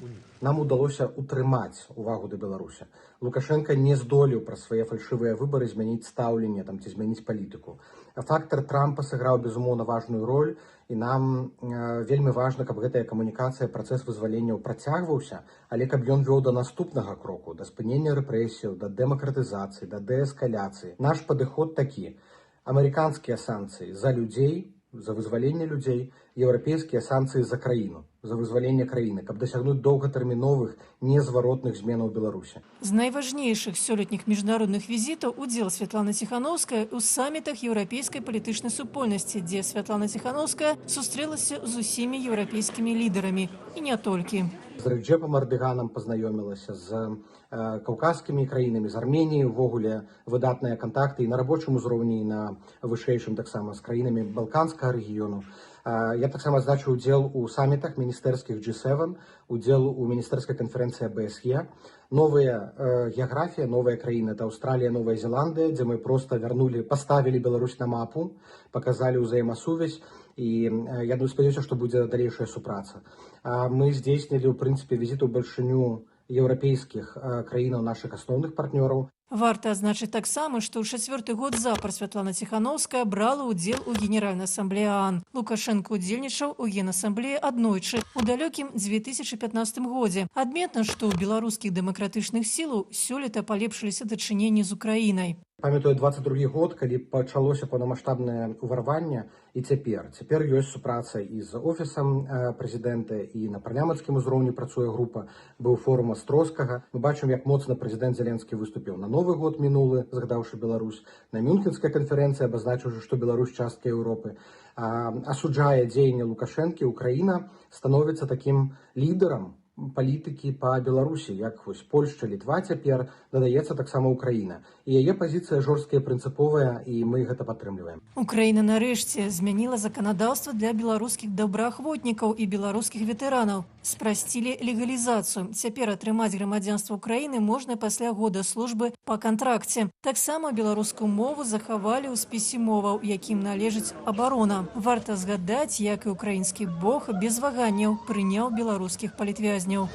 нам удалося утрымаць увагу да Беларусі. Лукашенко не здолеў праз свае фальшывыя выбары змяніць стаўленне ці змяніць палітыку. Фактор Трампа сыграў, безумоўна, важную роль, і нам вельмі важна, каб гэтая камунікацыя, працэс вызваленняў працягваўся, але каб ён вёў да наступнага кроку, да спынення рэпрэсіяў, да дэмакратызацыі, да дээскаляцыі. Наш падыход такі: амерыканскія санкцыі за людзей, за вызваленне людзей, еўрапейскія санкцыі за краіну, за вызваленне краіны, каб дасягнуць доўгатэрміновых, незваротных зменаў Беларусі. З найважнейшых сёлетніх міжнародных візітаў удзел Святланы Ціханаўскай у самітах еўрапейскай палітычнай супольнасці, дзе Святлана Ціханаўская сустрэлася з усімі еўрапейскімі лідарамі, і не толькі. З Рэджэпам Эрдоганом пазнаёмілася, з каўказскімі краінамі, з Арменіяй увогуле выдатныя кантакты і на рабочым узроўні, і на вышэйшым таксама з краінамі Балканскага рэгіёну. Я таксама адзначыў удзел у самітах міністэрскіх G7, удзел у міністэрскай канферэнцыі АБСЕ. Новая геаграфія, новая краіны — это Аўстралія, Новая Зеландыя, дзе мы проста паставілі Беларусь на мапу, паказалі ўзаемасувязь, і я спадзяюся, што будзе далейшая супраца. Мы здзейснілі, ў прынцыпе, візіт упершыню еўрапейскіх краінаў, нашых асноўных партнёраў. Варта адзначыць таксама, што ў 4-й год запар Святлана Ціханаўская брала ўдзел у Генеральнай асамблеі ААН. Лукашенко ўдзельнічаў у Генасамблеі аднойчы у далёкім 2015 годзе. Адметна, што ў беларускіх дэмакратычных сілаў сёлета палепшыліся дачыненні з Украінай. Памятаю 22-й год, калі пачалося паўнамаштабнае ўварванне, і цяпер ёсць супраца і з офісам прэзідэнта, і на парламенцкім узроўні працуе група, быў форум Астроскага. Мы бачым, як моцна прэзідэнт Зеленскі выступіў на Новы год мінулы, згадаўшы Беларусь, на Мюнхенскай канферэнцыі, абазначыўшы, што Беларусь частка Еўропы. Асуджае дзеянне Лукашэнкі, Украіна становіцца такім лідарам палітыкі па Беларусі, як вось Польшча, Літва цяпер, дадаецца таксама Украіна. І яе пазіцыя жорсткая, прынцыповая, і мы гэта падтрымліваем. Украіна нарэшце змяніла заканадаўства для беларускіх добраахвотнікаў і беларускіх ветэранаў. Спрасцілі легалізацыю. Цяпер атрымаць грамадзянства Украіны можна пасля года службы па кантракце. Таксама беларускую мову захавалі ў спісе моваў, якім належыць абарона. Варта згадаць, як і украінскі бок без ваганняў прыняў беларускіх палітвязняў.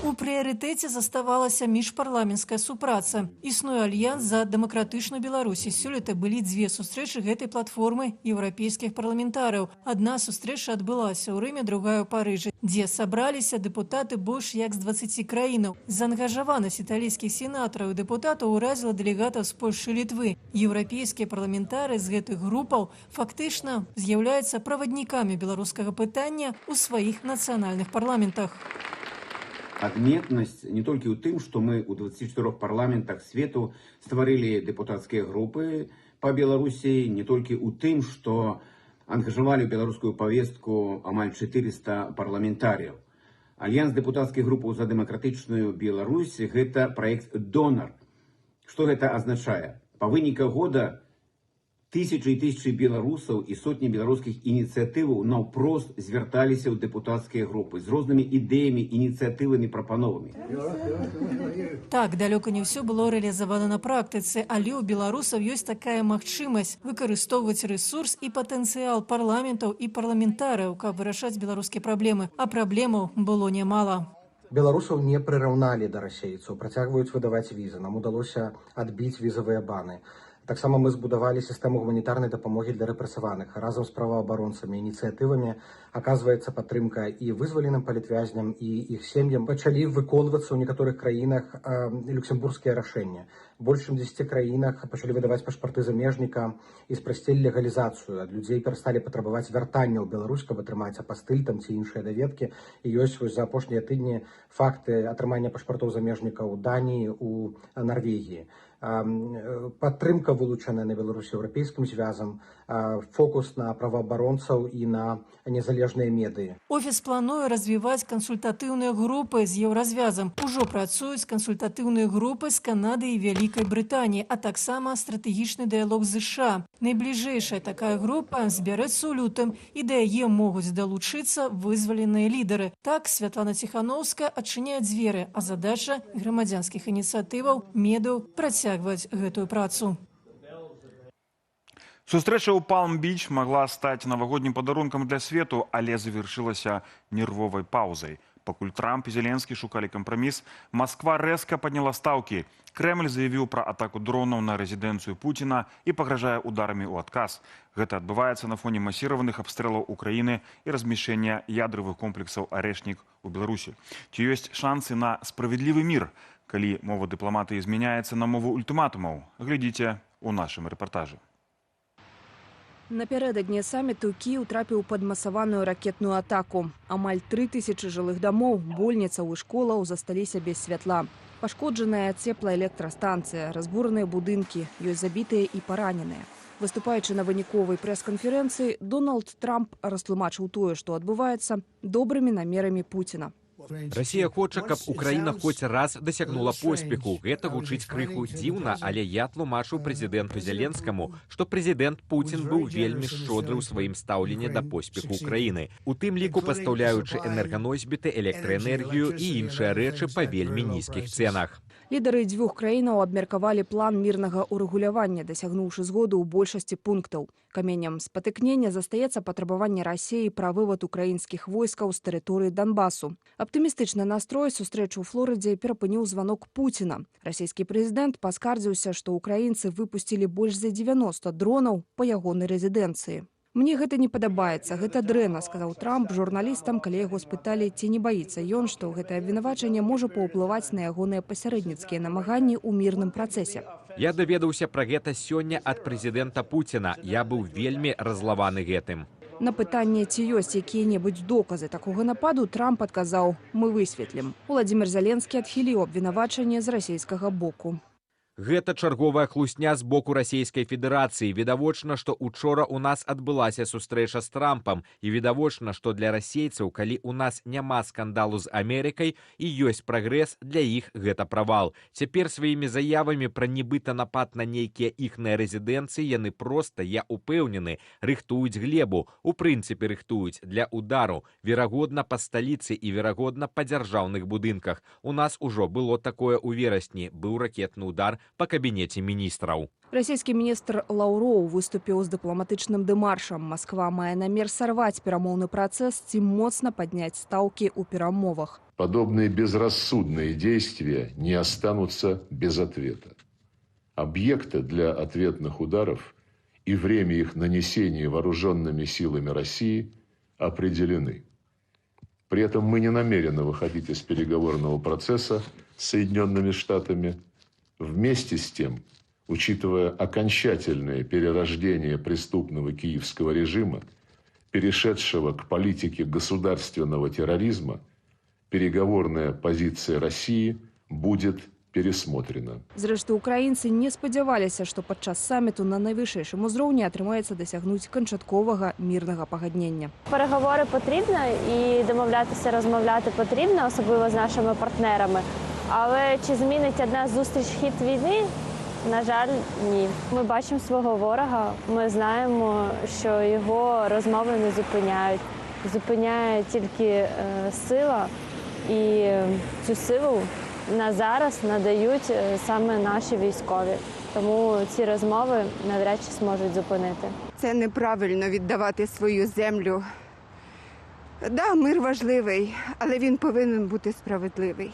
У прыярытэце заставалася міжпарламенцкая супраца. Існуе альянс за дэмакратычную Беларусь. Сёлета былі дзве сустрэчы гэтай платформы еўрапейскіх парламентарыў. Адна сустрэча адбылася ў Рыме, другая ў Парыжы, дзе сабраліся дэпутаты больш як з 20 краінаў. Заангажаванасць італійскіх сенатараў і дэпутатаў уразіла дэлегатаў з Польшчы і Літвы. Еўрапейскія парламентары з гэтых групаў фактычна з'яўляюцца праваднікамі беларускага пытання ў сваіх нацыянальных парламентах. Адметнасць не толькі ў тым, што мы ў 24 парламентах свету стварылі дэпутацкія групы па Беларусі, не толькі ў тым, што ангажавалі ў беларускую павестку амаль 400 парламентарыяў. Альянс дэпутацкіх групаў за дэмакратычную Беларусь — гэта праект «Донар». Што гэта азначае? Па выніках года тысячы і тысячы беларусаў і сотні беларускіх ініцыятываў наўпрост звярталіся ў дэпутацкія групы з рознымі ідэямі, ініцыятывамі, прапановамі. Так, далёка не ўсё было рэалізавана на практыцы, але ў беларусаў ёсць такая магчымасць выкарыстоўваць рэсурс і патэнцыял парламентаў і парламентарыяў, каб вырашаць беларускія праблемы. А праблемаў было нямала. Беларусаў не прыраўналі да расейцаў, працягваюць выдаваць візы. Нам удалося адбіць візавыя баны. Таксама мы збудавалі сістэму гуманітарнай дапамогі для рэпрэсаваных. Разам з праваабаронцамі, ініцыятывамі аказваецца падтрымка і вызваленым палітвязням, і іх сем'ям. Пачалі выконвацца ў некаторых краінах люксембургскія рашэння. Больш чым 10 краінах пачалі выдаваць пашпарты замежніка і спрасцілі легалізацыю. Ад людзей перасталі патрабаваць вяртання ў Беларусь, каб атрымаць апастыль ці іншыя даведкі. І ёсць вось за апошнія тыдні факты атрымання пашпартоў замежніка ў Даніі, у Нарвегіі. Падтрымка вылучаная на Беларусі еўрапейскім звязам, фокус на праваабаронцаў і на незалежныя медыі. Офіс плануе развіваць кансультатыўныя групы з еўразвязам. Ужо працуюць кансультатыўныя групы з Канады і Вялікай Брытаніі, а таксама стратэгічны дыялог з США. Найбліжэйшая такая група збярэцца ў лютым, і да яе могуць далучыцца вызваленыя лідары. Так, Святлана Ціханаўская адчыняе дзверы, а задача грамадзянскіх ініцыятываў, медыяў працягваць гэтую працу. Сустрэча ў Палм-Біч магла стаць навагоднім падарункам для свету, але завяршылася нервовай паўзай. Пакуль Трамп і Зеленскі шукалі кампраміс, Масква рэзка падняла стаўкі. Крэмль заявіў пра атаку дронаў на рэзідэнцыю Пуціна і пагражае ударамі ў адказ. Гэта адбываецца на фоне масіраваных абстрэлаў Украіны і размяшчэння ядравых комплексаў «Арэшнік» у Беларусі. Ці ёсць шансы на справядлівы мір, калі мова дыпламатыі змяняецца на мову ультыматумаў? Глядзіце ў нашым рэпартажы. Напярэдадні саміту Кіеў трапіў пад масаваную ракетную атаку. Амаль 3000 жылых дамоў, больніцаў і школаў засталіся без святла. Пашкоджаная цеплаэлектрастанцыя, разбураныя будынкі, ёсць забітыя і параненыя. Выступаючы на выніковай прэс-канферэнцыі, Дональд Трамп растлумачыў тое, што адбываецца, добрымі намерамі Пуціна. Расія хоча, каб Украіна хоць раз дасягнула поспеху. Гэта гучыць крыху дзіўна, але я тлумачыў прэзідэнту Зеленскаму, што прэзідэнт Пуцін быў вельмі шчодры ў сваім стаўленні да поспеху Украіны. У тым ліку пастаўляючы энерганосьбіты, электраэнергію і іншыя рэчы па вельмі нізкіх цэнах. Лідары дзвюх краінаў абмеркавалі план мірнага ўрэгулявання, дасягнуўшы згоду ў большасці пунктаў. Каменем спатыкнення застаецца патрабаванне Расіі пра вывад украінскіх войскаў з тэрыторыі Донбасу. Аптымістычны настрой сустрэчу ў Флорыдзе перапыніў званок Пуціна. Расійскі прэзідэнт паскардзіўся, што ўкраінцы выпусцілі больш за 90 дронаў па ягонай рэзідэнцыі. «Мне гэта не падабаецца, гэта дрэнна», – сказаў Трамп журналістам, калі яго спыталі, ці не баіцца ён, што гэтае абвінавачанне можа паўплываць на ягоныя пасярэдніцкія намаганні ў мірным працэсе. Я даведаўся пра гэта сёння ад прэзідэнта Пуціна. Я быў вельмі раззлаваны гэтым. На пытанне, ці ёсць якія-небудзь доказы такога нападу, Трамп адказаў: «Мы высветлім». Уладзімір Зеленскі адхіліў абвінавачанне з расійскага боку. Гэта чарговая хлусня з боку Расійскай Федэрацыі. Відавочна, што учора ў нас адбылася сустрэча з Трампам. І відавочна, што для расейцаў, калі ў нас няма скандалу з Амерыкай і ёсць прагрэс, для іх гэта правал. Цяпер сваімі заявамі пра нібыта напад на нейкія іхныя рэзідэнцыі яны проста, я упэўнены, рыхтуюць глебу. У прынцыпе рыхтуюць для удару. Верагодна, па сталіцы і верагодна, па дзяржаўных будынках. У нас ужо было такое ў верасні. Быў ракетны удар па кабінеце міністраў. Расійскі міністр Лаўроў выступіў з дыпламатычным дэмаршам. Масква мае намер сарваць перамоўны працэс ці моцна падняць стаўкі ў перамовах. Подобные безрассудные действия не останутся без ответа. Объекты для ответных ударов и время их нанесения вооруженными силами России определены. При этом мы не намерены выходить из переговорного процесса с Соединенными Штатами. Вместе с тем, учитывая окончательное перерождение преступного киевского режима, перешедшего к политике государственного терроризма, переговорная позиция России будет пересмотрена. Зрэшты, украінцы не спадзяваліся, што падчас саміту на найвышэйшым узроўні атрымаецца дасягнуць канчатковага мірнага пагаднення. Переговори потрібно і домовлятися, розмовляти потрібно, особливо з нашими партнерами. Але чи змінить одна зустріч хід війни? На жаль, ні. Ми бачимо свого ворога, ми знаємо, що його розмови не зупиняють. Зупиняє тільки сила, і цю силу на зараз надають саме наші військові. Тому ці розмови навряд чи зможуть зупинити. Це неправильно віддавати свою землю. Да, мир важливий, але він повинен бути справедливий.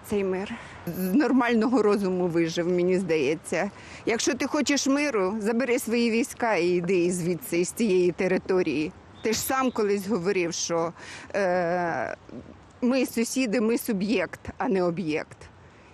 Цей мир. З нормального розуму вижив, мені здається. Якщо ти хочеш миру, забери свої війська і йди звідси, з цієї території. Ти ж сам колись говорив, що ми сусіди, ми суб'єкт, а не об'єкт.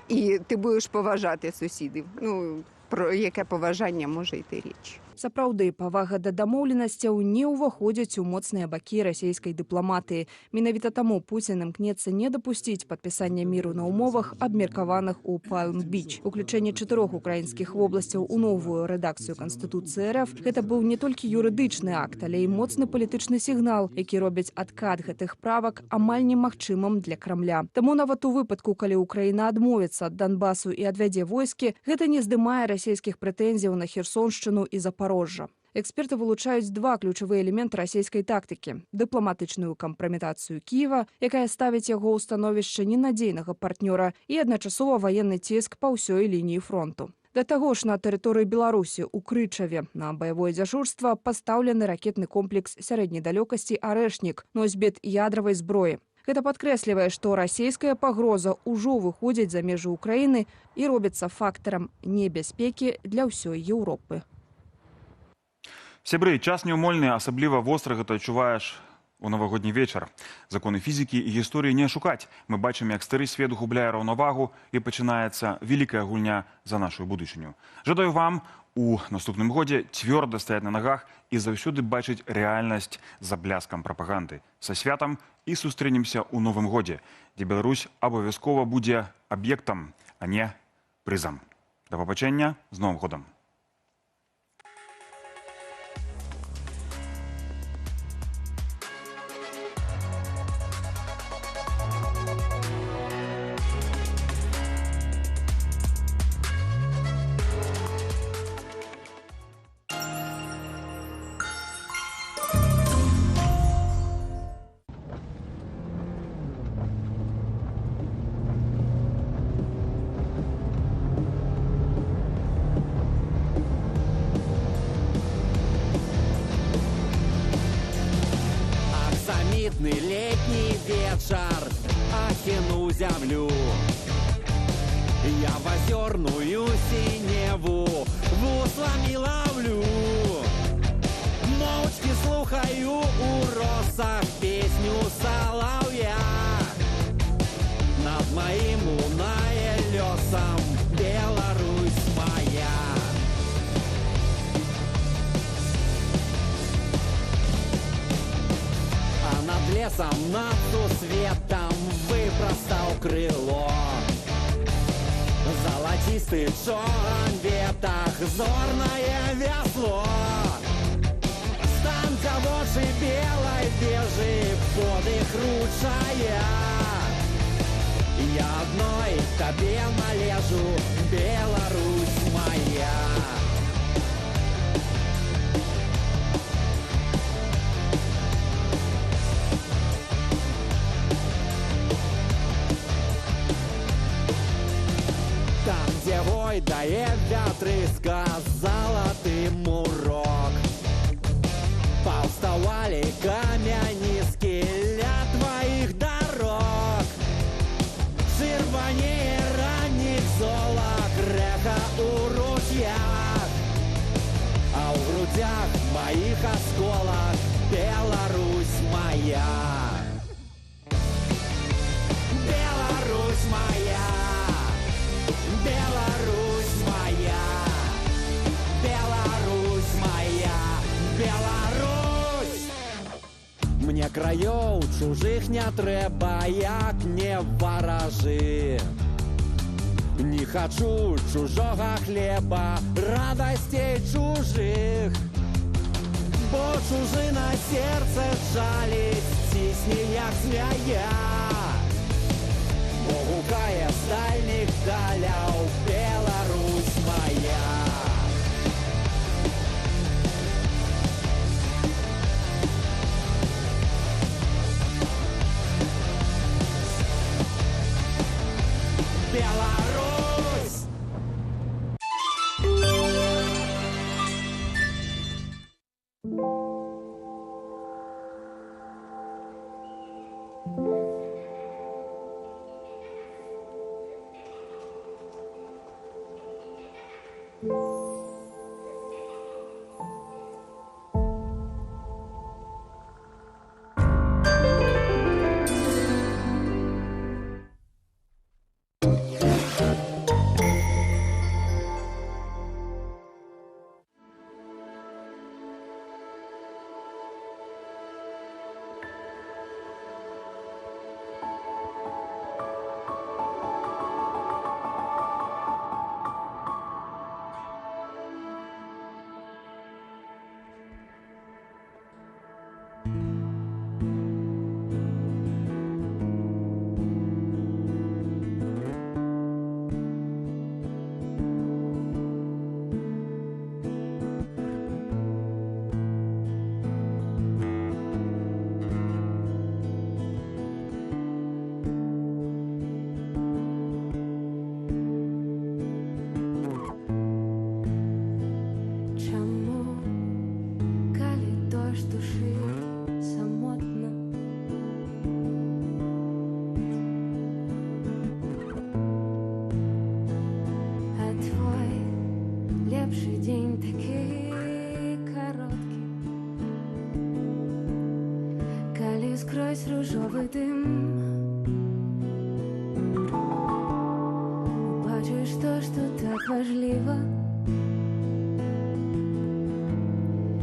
І ти будеш поважати сусідів. Ну, про яке поважання може йти річ. Сапраўды, павага да дамоўленасцяў не ўваходзяць у моцныя бакі расійскай дыпламатыі. Менавіта таму Пуцін імкнецца не дапусціць падпісання міру на ўмовах, абмеркаваных у Палм-Біч. Уключэнне 4 украінскіх вобласцяў у новую рэдакцыю Канстытуцыі РФ – гэта быў не толькі юрыдычны акт, але і моцны палітычны сігнал, які робіць адкат гэтых правак амаль немагчымым для Крамля. Таму нават у выпадку, калі Украіна адмовіцца ад Донбасу і адвядзе войскі, гэта не здымае расійскіх прэтэнзіяў на Херсоншчыну і Запорожжа. Эксперты вылучаюць два ключавыя элементы расійскай тактыкі – дыпламатычную кампраметацыю Кіева, якая ставіць яго ў становішча ненадзейнага партнёра, і адначасова ваенны ціск па ўсёй лініі фронту. Да таго ж на тэрыторыі Беларусі ў Крычаве на баявое дзяжурства пастаўлены ракетны комплекс сярэдняй далёкасці «Арэшнік», носьбіт ядравай зброі. Гэта падкрэслівае, што расійская пагроза ўжо выходзіць за межы Украіны і робіцца фактарам небяспекі для ўсёй Еўропы. Сябры, час няўмольны, асабліва востра гэта адчуваеш у навагодні вечар. Законы фізікі і гісторыі не ашукаць. Мы бачым, як стары свет губляе раўнавагу і пачынаецца вялікая гульня за нашу будучыню. Жадаю вам у наступным годзе цвёрда стаяць на нагах і заўсёды бачыць рэальнасць за бляскам прапаганды. Са святам і сустрэнемся ў новым годзе, дзе Беларусь абавязкова будзе аб'ектам, а не прызам. Да пабачэння, з Новым годам! Летний вечер ахину землю. Я в озерную синеву вуслами ловлю. Мовчки слухаю у росах песню соловья. Над моим лунае лесом Беларусь моя. Над лесом, над сусветом выпростал крыло. Золотистый чорн ветах зорное весло. Станция воши белой бежи подых ручая. Я одной тебе належу, Беларусь моя. Там, где войдае вятрыска, золотым урок. Повставали камянискі ля твоих дорог. Червонее ранних золок река у ручьях, а у грудях моих осколок Беларусь моя. Беларусь моя. Беларусь моя, Беларусь моя, Беларусь. Мне краёў чужих не трэба, як не варажы. Не хочу чужого хлеба, радостей чужих. Бо чужина сердце жалить, тисни як змея. Гукае з дальніх даляў Беларусь моя. Беларусь! душы самотна. А твой лепшы дзень такі кароткі, калі скрозь ружовы дым убачыш то, што так важліва.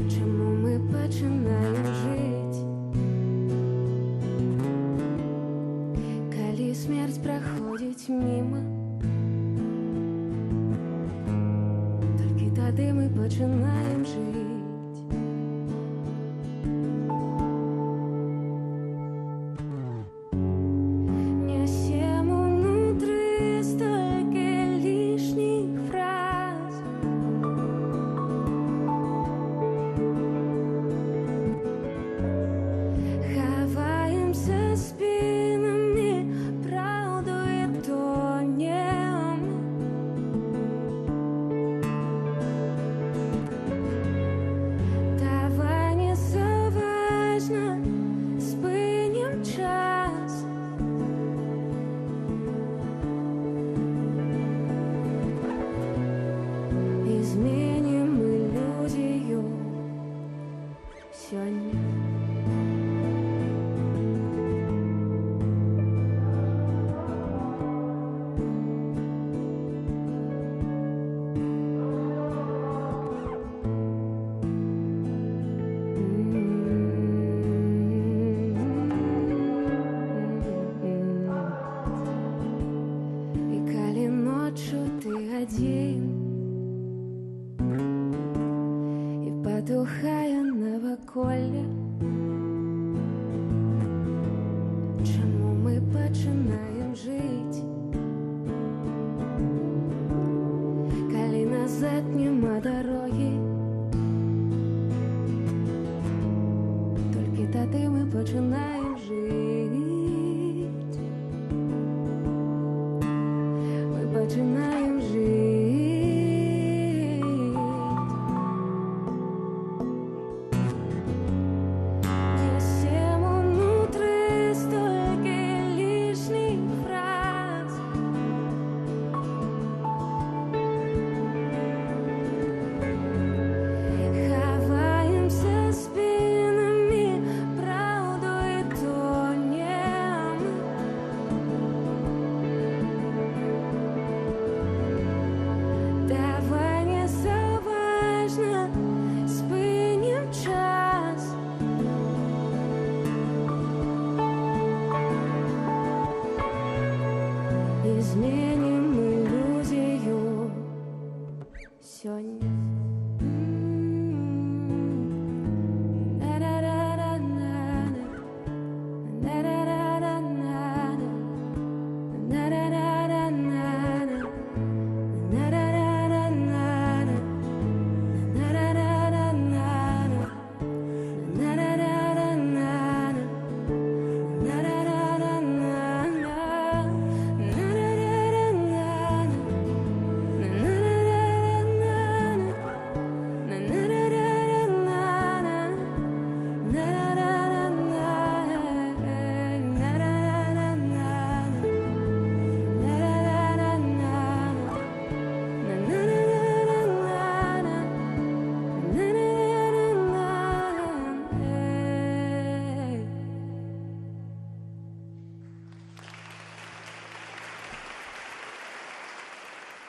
Чаму мы пачынаем жыць, калі смерць праходзіць міма? Толькі тады мы пачынаем жыць. Нясем унутры столькі лішніх фраз, хаваемся спінамі, праўду і тонем. Давай не заважна, спынім час. І зменім мы ілюзію сёння. І калі ноччу ты адзін і патухае наваколле, чаму мы пачынаем жыць, калі назад няма дарогі? Толькі тады мы пачынаем жыць. Мы пачынаем жыць. Нясем унутры столькі лішніх фраз, хаваемся спінамі, праўду і тонем. Давай не заважна, спынім час. І зменім мы ілюзію сёння.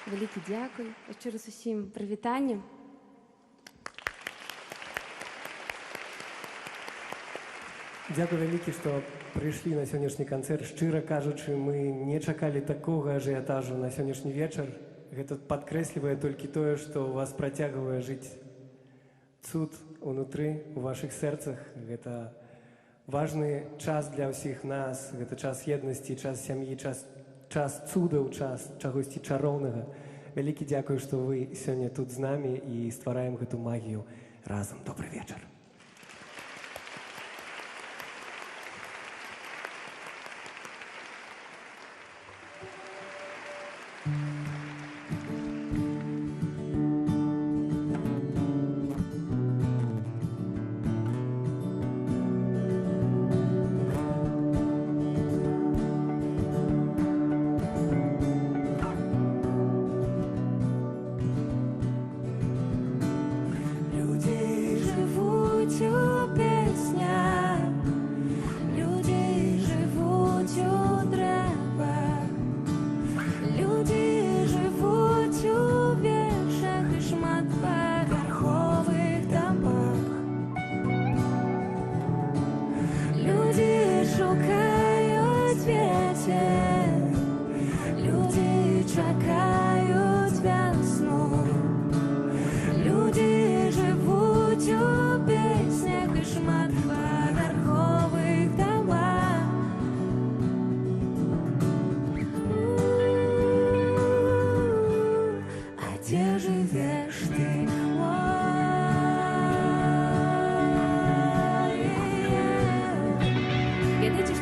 Вялікі дзякуй, яшчэ раз усім прывітанне. Дзякуй вялікі, што прыйшлі на сённяшні канцэрт. Шчыра кажучы, мы не чакалі такога ажыятажу на сённяшні вечар. Гэта падкрэслівае толькі тое, што ў вас працягвае жыць цуд унутры, у вашых сэрцах. Гэта важны час для ўсіх нас. Гэта час еднасці, час сям'і, час цудаў, час чагосьці чароўнага. Вялікі дзякуй, што вы сёння тут з намі і ствараем гэту магію разам. Добры вечар.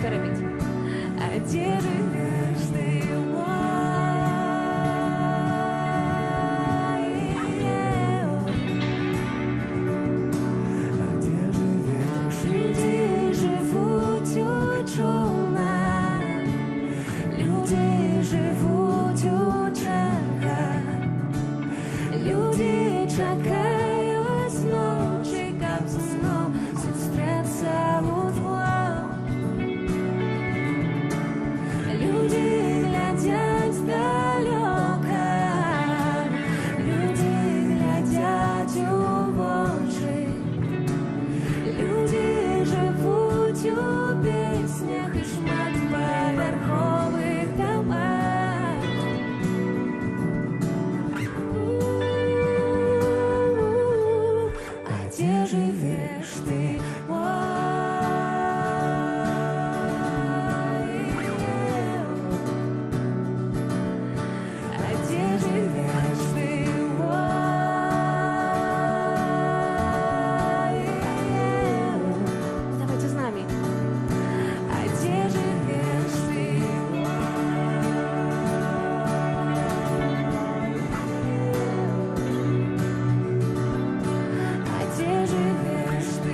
робіть. А де живеш ти? Люди живуть у човнах, люди живуть у чахах, люди чекають знов, чекав знов зустріться удвох. Люди глядять здалека, люди глядять у очі. Люди живуть у піснях і шматповерхових домах. А де живеш ти? А де живеш ти? Давайте з нами. А де живеш ти? А де живеш ти?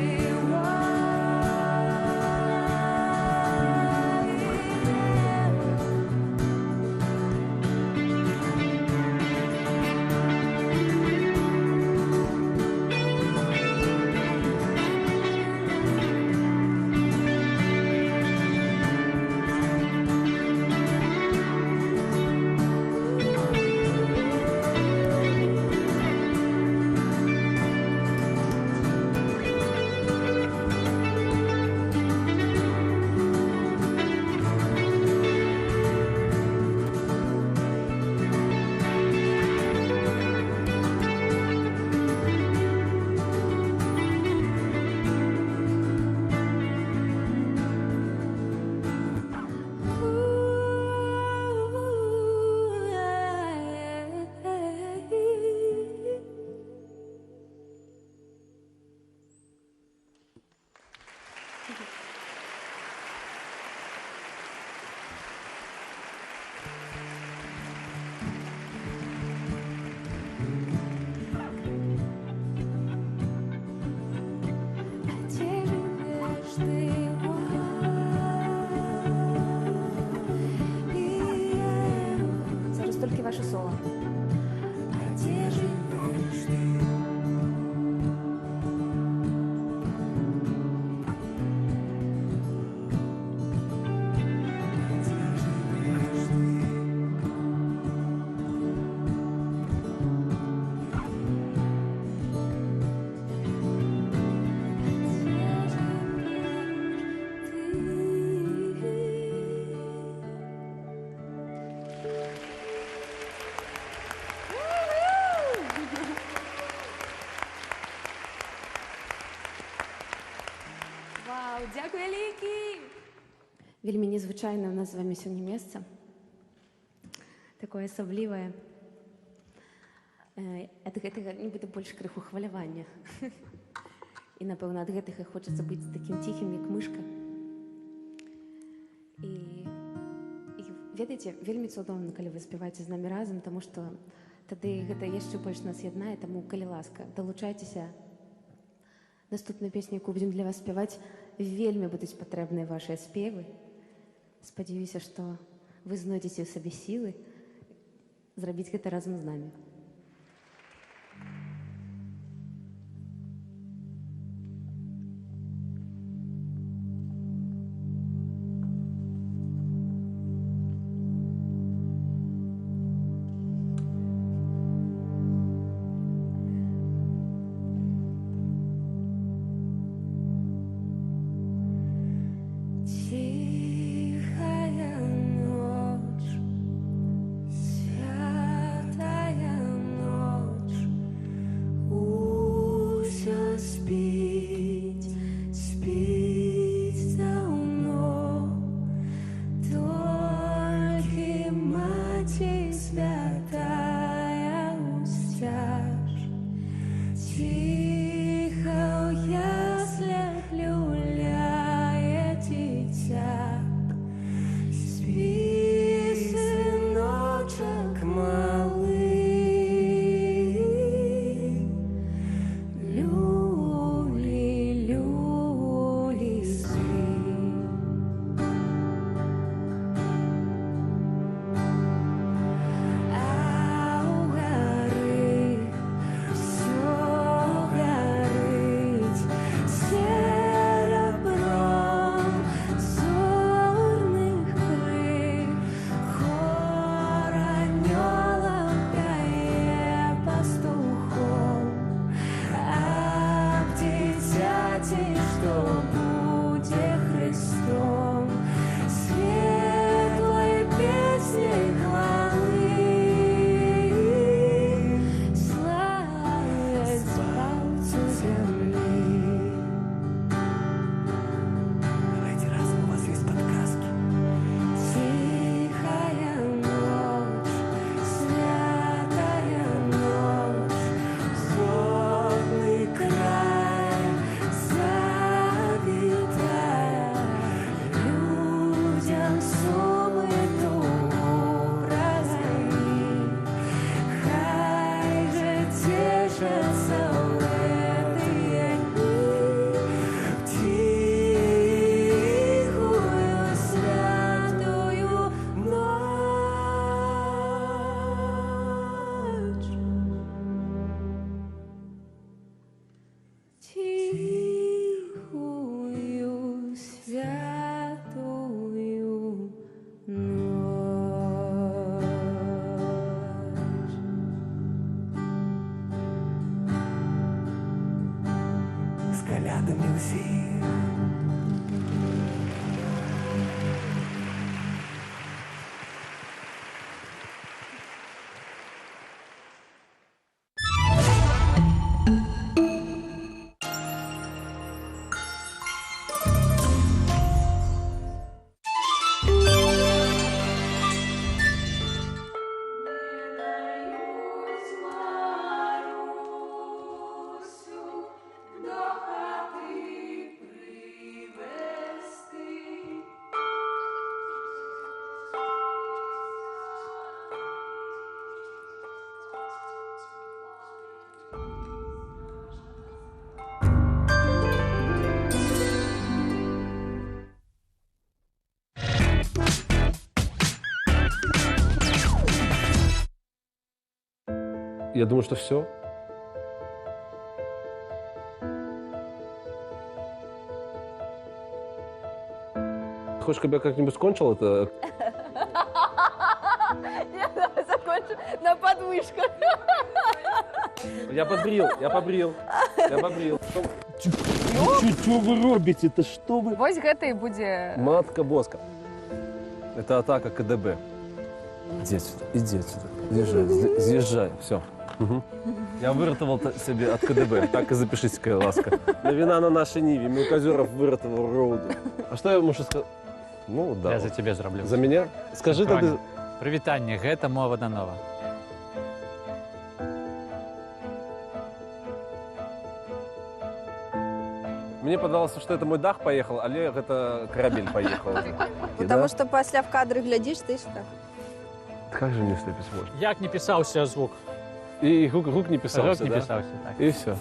Зараз тільки ваше соло. А де живеш ти? Вау, дякую, Лікі! Вельмі незвычайне у нас з вами сёння месца. Такое асаблівае. Ад гэтага нібыта больш крыху хвалявання. І, напэўна, ад гэтага хочацца быць такім ціхім, як мышка. І ведаеце, вельмі цудоўна, калі вы спяваеце з намі разам, таму што тады гэта яшчэ больш нас яднае, таму, калі ласка, далучайцеся. Наступную песню, якую будзем для вас спяваць, вельмі будуць патрэбныя вашыя спевы. Спадзяюся, што вы знойдзеце ў сабе сілы зрабіць гэта разам з намі. Тихая ночь, святая усіх. Я думаю, что все. Хочешь, чтобы я как-нибудь скончил это? Я закончу на подмышках. Я побрил. Что вы робите? Это что вы? Вось гэта і будзе... Матка Боска. Это атака КДБ. Иди отсюда. Съезжай, все. Угу. Я выратовал себе от КДБ. Так и запишите, какая ласка. Но вина на нашей Ниве. Мелкозеров выратовал роуду. А что я мушу сказать? Ну, да. Я за тебе зраблю. За меня? Скажи тогда... Привітання, гэта мова Данова. Мне подалось, что это мой дах поехал, а это корабель поехал. Потому что пасля в кадры глядишь, ты что? Как же мне слепить можно? Як не писался звук? И рук не писался, Звук не да? писался, так. И все.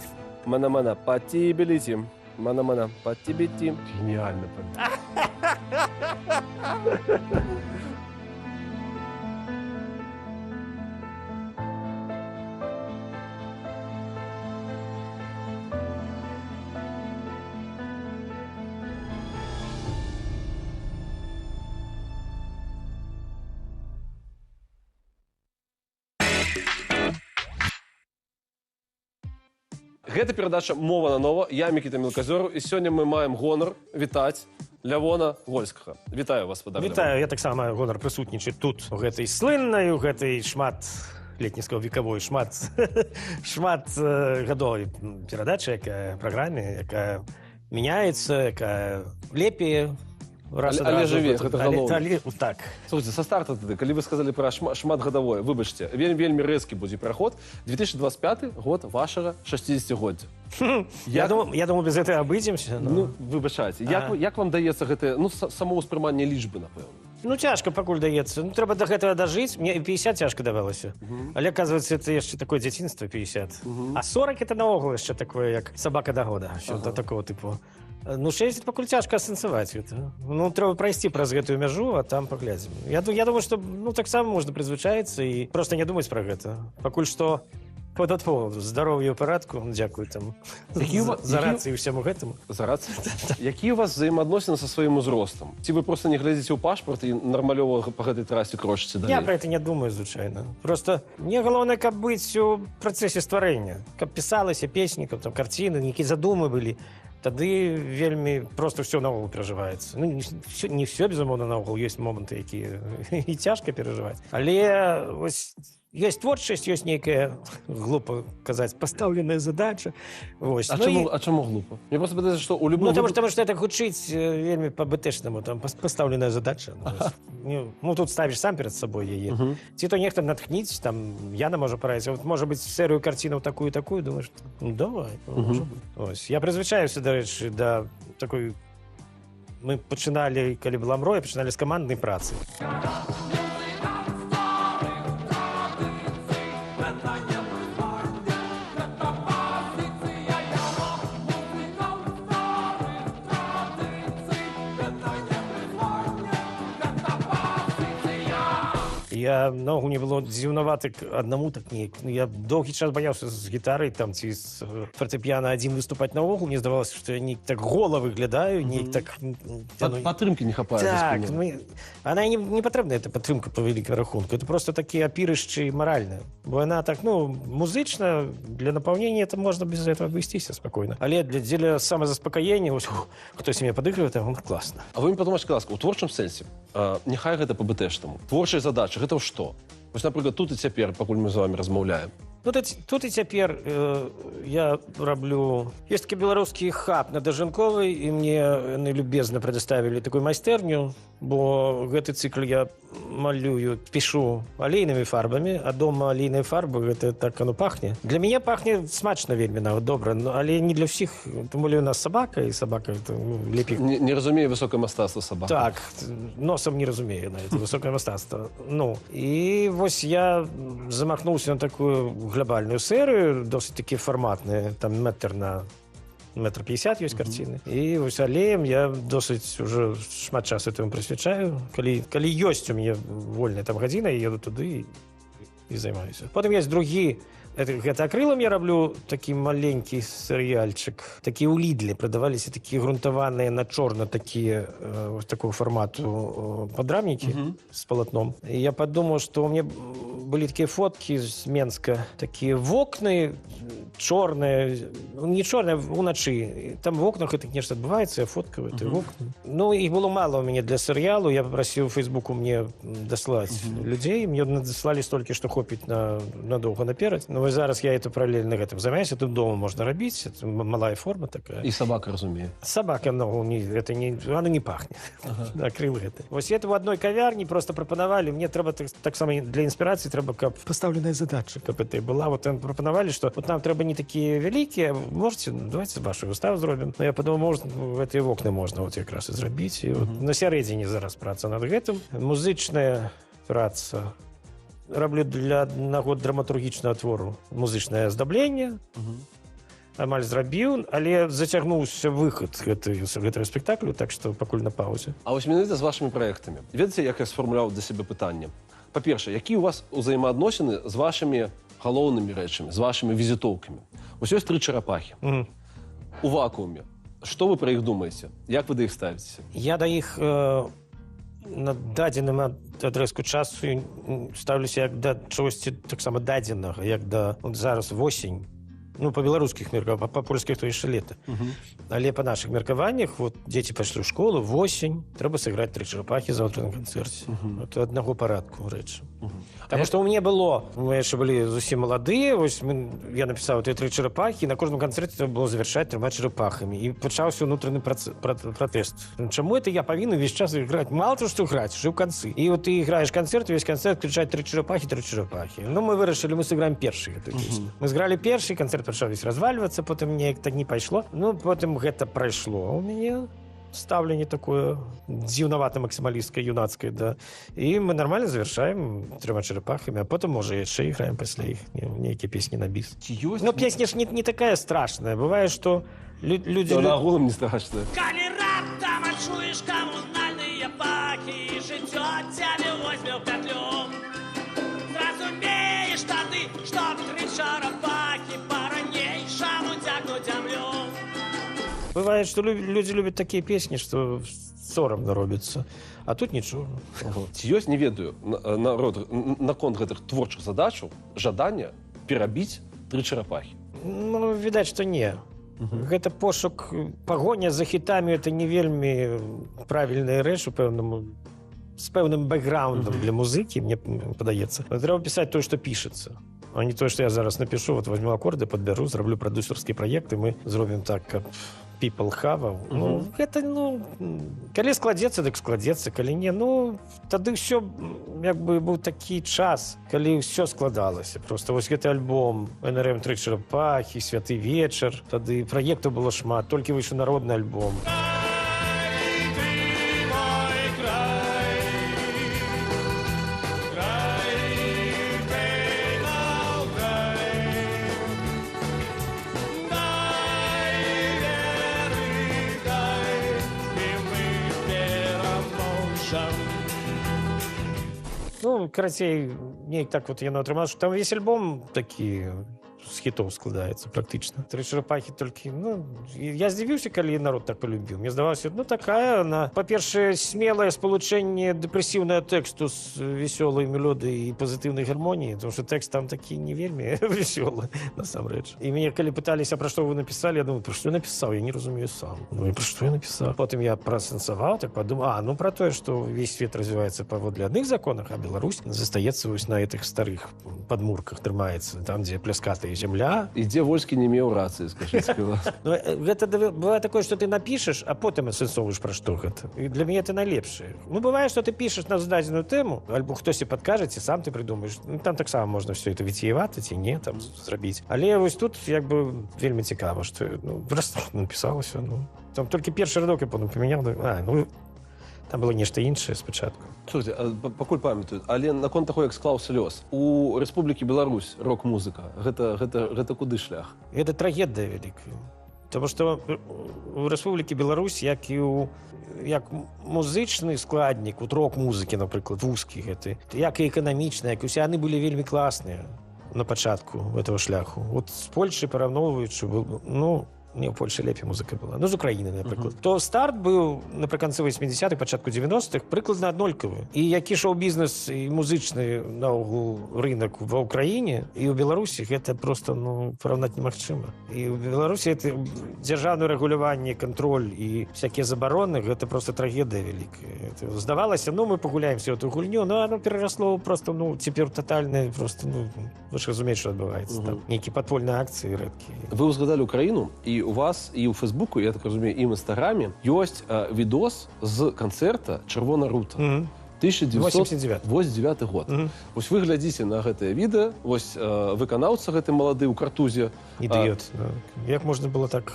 Мана-мана, по тебе летим. Мана-мана, по тебе летим. Гениально. Гэта перадача «Мова на нова». Я Мікіта Мелказёраў. І сёння мы маем гонар вітаць Лявона Вольскага. Вітаю вас, спадар. Вітаю, я таксама маю гонар прысутнічаць тут, у гэтай слыннай, у гэтай шматлетніцкай векавой, шматгадовай перадачы, якая праграме, якая мяняецца, якая лепее. Але жыве, гэта галоўна. Так. Слушайте, со старта тады, калі вы сказали пра шматгадавое, выбачце, вельмі рэзкі будзе пераход. 2025 год вашага 60-годдзя. Я думаю, без гэтага абыдземся. Ну, выбачайце. Як вам даецца гэтае, ну, самаўспрыманне лічбы, напэўна? Ну, цяжка пакуль даецца. Ну, трэба да гэтага дажыць. Мне 50 цяжка давалася. Але, оказывается, это яшчэ такое дзяцінства 50. А 40 это наогул яшчэ такое, як сабака да года. Що-то такого типу. Ну, 60 пакуль цяжка асэнсаваць гэта. Ну, трэба прайсці праз гэтую мяжу, а там паглядзім. Я думаю, што ну, таксама можна прызвычаіцца і проста не думаць пра гэта. Пакуль што здароўе ў парадку, дзякую там за рацыю ўсяму гэтаму. За рацыю? Якія у вас взаимоадносіны са сваім узростам? Ці вы проста не глядзіце ў пашпарт і нармалёва па гэтай трасе крошыце далей? Я пра гэта не думаю, звычайна. Просто мне галоўнае, каб быць у працэсе стварэння. Каб пісалася песні, каб там карціны, нейкія задумы былі. Тады вельмі проста ўсё наогул перажываецца. Ну, не ўсё, безумоўна, наогул. Ёсць моманты, якія і цяжка перажываць. Але вось ёсць творчасць, ёсць нейкая, глупа казаць, пастаўленая задача. Вось. А чаму глупа? Мне просто падаецца, што ў любым... Ну, таму што это гучыць вельмі па-бэтэчнаму, там, пастаўленая задача. Ну, тут ставіш сам перад сабой яе. Ці то нехта натхніць, там, Яна можа параіць. Можа быць, серыю карцінаў такую-такую, думаеш, ну, давай, можа быць. Ось. Я прызвычаюся, дарэчы, да такой... Мы пачыналі, калі была Мроя, пачыналі з каманднай працы. Я ногу не было дзіўнаваты аднаму так неяк. Я доўгі час баяўся з гітарай там ці з фартэпіяна адзін выступаць наогул. Мне здавалася, што я неяк так гола выглядаю, неяк так... Падтрымкі не хапае. Так, она не патрэбна, эта падтрымка по вялікай рахунку. Это просто такія апірышчы маральныя. Бо яна так, музычна, для напаўнення это можна без этого абысціся спакойна. Але дзеля самазаспакаення, хтось мне падыгрывае, там класна. А вы мне падумайце, ласка, у творчым сэнсе, няхай гэта па-бэтэшнаму. Творчая задача, гэта што? Вось, напрыклад, тут і цяпер, пакуль мы з вами размаўляем. Тут і цяпер я раблю... Есть такі беларускі хаб на Дажынковай, і мне яны любезна прадоставілі такую майстэрню, бо гэты цыкл я малюю, пішу алейнымі фарбамі, а дома алейныя фарбы, гэта так оно пахне. Для мяне пахне смачна вельмі нават добра, але не для ўсіх. Тым болей у нас сабака, і сабака лепей... Не разумее высокае мастацтва сабака. Так, носам не разумее нават высокае мастацтва. І вось я замахнуўся на такую глобальную серию, досить таки форматные, там метр на 1,50 м есть картины. И вось алеем я досить уже шмат часу этому присвячаю. Калі ёсць у меня вольная там гадзіна, я еду туды і займаюся. Потым есть другі. Гэта акрылам я раблю такі маленькі серыяльчык. Такія ў Лідле прадаваліся такія грунтаваныя на чорна такія такого формату падрамнікі з палатном. І я падумаў, што у мяне былі такія фоткі з Менска, такія вокны чорныя, не чорныя, уначы. Там в окнах это нешта адбываецца, я фоткаю эти вокны. Іх было мало у мяне для серыялу. Я попросил Фейсбуку мне даслаць людзей. Мне даслалі столькі, што хопіць надоўга наперад. Вось зараз я это параллельна гэтым займаюся. Тут дома можна рабіць. Это малая форма такая. І сабака разумее. Сабака, она не пахне. Акрыл гэта. Вось это в одной кавярні просто прапанавалі. Мне трэба так само для інспірацыі трэба, каб пастаўленая задача, каб это была. Вот прапанавалі, што вот нам трэба не такія вялікія. Можете, давайте вашу выставу зробім. Но я подумал, может, гэтыя вокны можна вот якраз і зрабіць. І вот на сярэдзіне зараз праца над гэтым. Музычная праца. Раблю для аднаго драматургічнага твору музычнае аздабленне. Амаль зрабіў, але зацягнуўся выхад гэтага спектаклю, так што пакуль на паузе. А вось менавіта з вашымі праектамі. Ведаеце, як я сфармуляваў для сябе пытанне? Па-першае, якія у вас узаемаадносіны з вашымі галоўнымі рэчамі, з вашымі візітоўкамі? Вось ёсць 3 чарапахі. У вакууме. Што вы пра іх думаеце? Як вы да іх ставіцеся? Я да іх на дадзеным адрэзку часу ставлюся як да чагосьці таксама дадзенага, як да зараз восень. По беларускіх меркаваннях, па польскіх то яшчэ лета. Але па нашых меркаваннях, вот дзеці пайшлі ў школу, восень, трэба сыграць 3 чарапахі заўтра на канцэрце. Это аднаго парадку рэч. Таму што ў мяне было, мы яшчэ былі зусім маладыя, вось я напісаў тыя 3 чарапахі, і на кожным канцэрце трэба было завяршаць 3 чарапахамі. І пачаўся ўнутраны пратэст. Чаму это я павінен увесь час іграць? Мала то, што граць, уже ў канцы. І вот ты іграеш канцэрт, увесь канцэрт крычаць 3 чарапахі. Мы вырашылі, мы сыграем першы гэту песню. Мы згралі першы, канцэрт пачаў весь развальвацца, потым неяк так не пайшло. Потым гэта прайшло. У мяне стаўленне такое дзіўнавата максімалісцкае, юнацкае, да. І мы нормально завяршаем 3 чарапахамі, а потым, можа, яшчэ іграем пасля іх нейкія песні на біс. Песня ж не такая страшная. Бывае, што людзі... На агулам не страшная. Калі раптам адчуеш камунальныя пахі, жыццё цябе возьме ў пятлю. Зразумееш тады, што 3 чарапахі па-ранейшаму цягнуць зямлю. Бывает, что люди любят такие песни, что соромно робится. А тут ничего. Ці ёсць, не ведаю, народ, наконт гэтых творчых задачаў, жаданне перабіць 3 чарапахі? Відаць, што не. Гэта пошук, пагоня за хітамі, это не вельмі правільная рэч з пэўным бэкграундам для музыкі, мне падаецца. Трэба пісаць тое, што пішацца. А не то, что я зараз напишу, вот возьму аккорды, подберу, зроблю продюсерский проект, и мы зробим так, как people have. Это, калі складецца, так складецца, калі не, тады все, як бы, быў такі час, калі все складалася. Просто вось гэты альбом, НРМ 3 чарапахі, Святы вечар, тады праектаў было шмат, толькі выйшаў народны альбом. Ну, карацей, неяк так вот яно атрымалася, што там увесь альбом такі з хітоў складаецца практычна. Тры чарапахі толькі, ну, я здзівіўся, калі народ так полюбіў. Мне здавалася, ну, такая она, па-першае, смелае спалучэнне дэпрэсіўнага тэксту з весёлай мелодыяй і пазітыўнай гармоніі, тому што тэкст там такі не вельмі весёлы, насамрэч. І мяне, калі пыталіся, пра што вы напісалі, я думаю, пра што я напісаў, я не разумею сам. Ну, і пра што я напісаў? Потым я прасэнсаваў, так падумаў, ну, пра тое, што ўвесь свет развіваецца паводле адных законах, а Беларусь застаецца вось на гэтых старых падмурках, трымаецца, там, дзе пляскатая земля. І дзе Вольскі не меў рацыі, скажыце, ласка. Ну, гэта бывае такое, што ты напішаш, а потым асэнсоўваеш, пра што гэта. І для мяне это найлепшае. Ну, бывае, што ты пішаш на здадзеную тэму, альбо хтосьці падкажа, ці сам ты прыдумаеш. Ну, там таксама можна все это віціяваты, ці не, там, зрабіць. Але вось тут, як бы, вельмі цікава, што, ну, проста напісалася, ну. Там толькі першы радок я памяняў, ну, там было нешта іншае спачатку. Слухайте, пакуль памятаю, але наконт таго, як склаўся лёс, у Рэспублікі Беларусь рок-музыка, гэта куды шлях? Гэта трагедыя вялікая. Таму што у Рэспублікі Беларусь, як музычны складнік, вот рок-музыкі, напрыклад, вузкі гэты, як і эканамічны, як усе яны былі вельмі класныя на пачатку этого шляху. Вот з Польшай параўноўваючы, ну, не ў Польшы лепей музыка была. Ну, з Украіны, напрыклад. То старт быў напрыканцы 80-х, пачатку 90-х, прыкладна аднолькавы. І які шоу-бізнес і музычны наогул рынок ва ўкраіне і ў Беларусі гэта проста, ну, параўнаць немагчыма. І ў Беларусі это дзяржаўнае рэгуляванне, кантроль і всякія забароны, гэта проста трагедыя вялікая. Здавалася, ну, мы пагуляемся ў эту гульню, но оно перарасло просто, ну, цяпер татальна, просто, ну, вы ж разумееце, што адбываецца. Там нейкія падпольныя акцыі рэдкія. Вы ўзгадалі Украіну, і у вас і ў Фейсбуку, я так разумею, і ў Інстаграме ёсць відос з канцэрта «Чырвона рута». 1989 год. Вось вы глядзіце на гэтае відэа, вось выканаўца гэты малады ў картузе. Ідыёт. Як можна было так...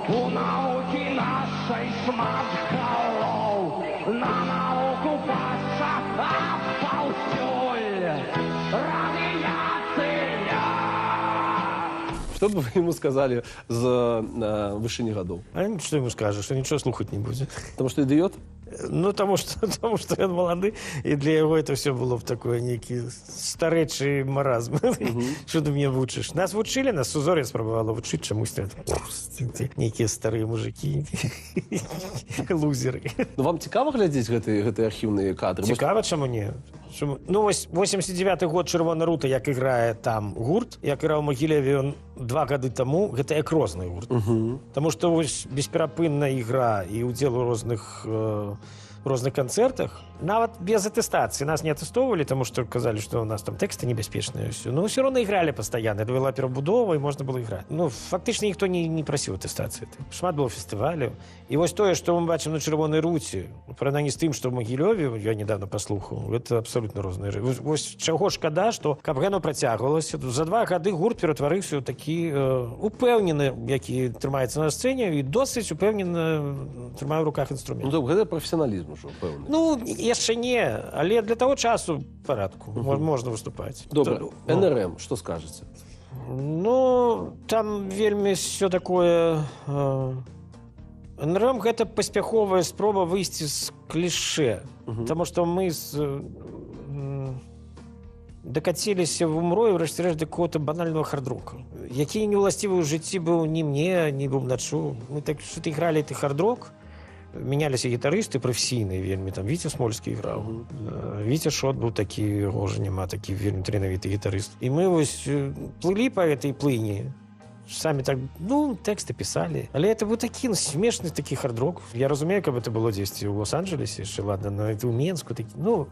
У наукі нашай шмат галоў, на науку паша, а паўсюль радыяцыя. Што б вы ему сказалі з вышыні гадоў? А што ему скажа, што нічого слухаць не будзе. Таму што ідыёт? Ну, таму што ён малады, і для яго это все было б такое нейкі старэчы маразм. Што ты мне вучыш? Нас вучылі, нас Сузор'я спрабавала вучыць чамусьці. Нейкія старыя мужыкі, лузеры. Ну, вам цікава глядзець гэтыя архіўныя кадры? Цікава, чаму не? Ну, вось 89-й год «Чырвона рута», як іграе там гурт, як іграў у Магілеве ён 2 гады таму, гэта як розны гурт. Таму што вось бесперапынная ігра і ўдзел у розных канцэртах, нават без атэстацыі нас не атэстоўвалі, таму што казалі, што у нас там тэксты небяспечныя ўсё. Ну, ўсё роўна ігралі пастаянна, это была перабудова, і можна было іграць. Ну, фактычна ніхто не прасіў атэстацыі. Шмат было фестываляў. І вось тое, што мы бачым на «Чырвонай руце», параўнанні з тым, што ў Магілёве, я недавно паслухаў, гэта абсалютна розныя рэчы. Вось чаго шкада, што каб яно працягвалася, за 2 гады гурт ператварыўся ў такі упэўнены, які трымаецца на сцэне, і досыць упэўнена трымае ў руках інструмент. Ну, гэта прафесіяналізм ужо, пэўна. Ну, яшчэ не, але для таго часу парадку можна выступаць. Добра, НРМ, што скажаце? Ну, там вельмі все такое... НРМ – гэта паспяховая спроба выйсці з клішэ, таму што мы дакаціліся в умро і ўрэшце-рэшт да какого-то банального хард-рока, які не ўласцівы ў жыцці быў ні мне, ні бубначу. Мы так што-то ігралі ты хард-рок, меняліся гітарысты прафесійныя вельмі, там Віця Смольскі іграў, Віця Шот быў такі, яго ўжо няма, такі вельмі таленавіты гітарыст. І мы вось плылі па гэтай плыні, самі так, ну, тэксты пісалі. Але это быў такі смешны такі хард-рок. Я разумею, каб это было дзесьці ў Лос-Анджелесе, яшчэ, ладно, но это ў Менску такі, ну...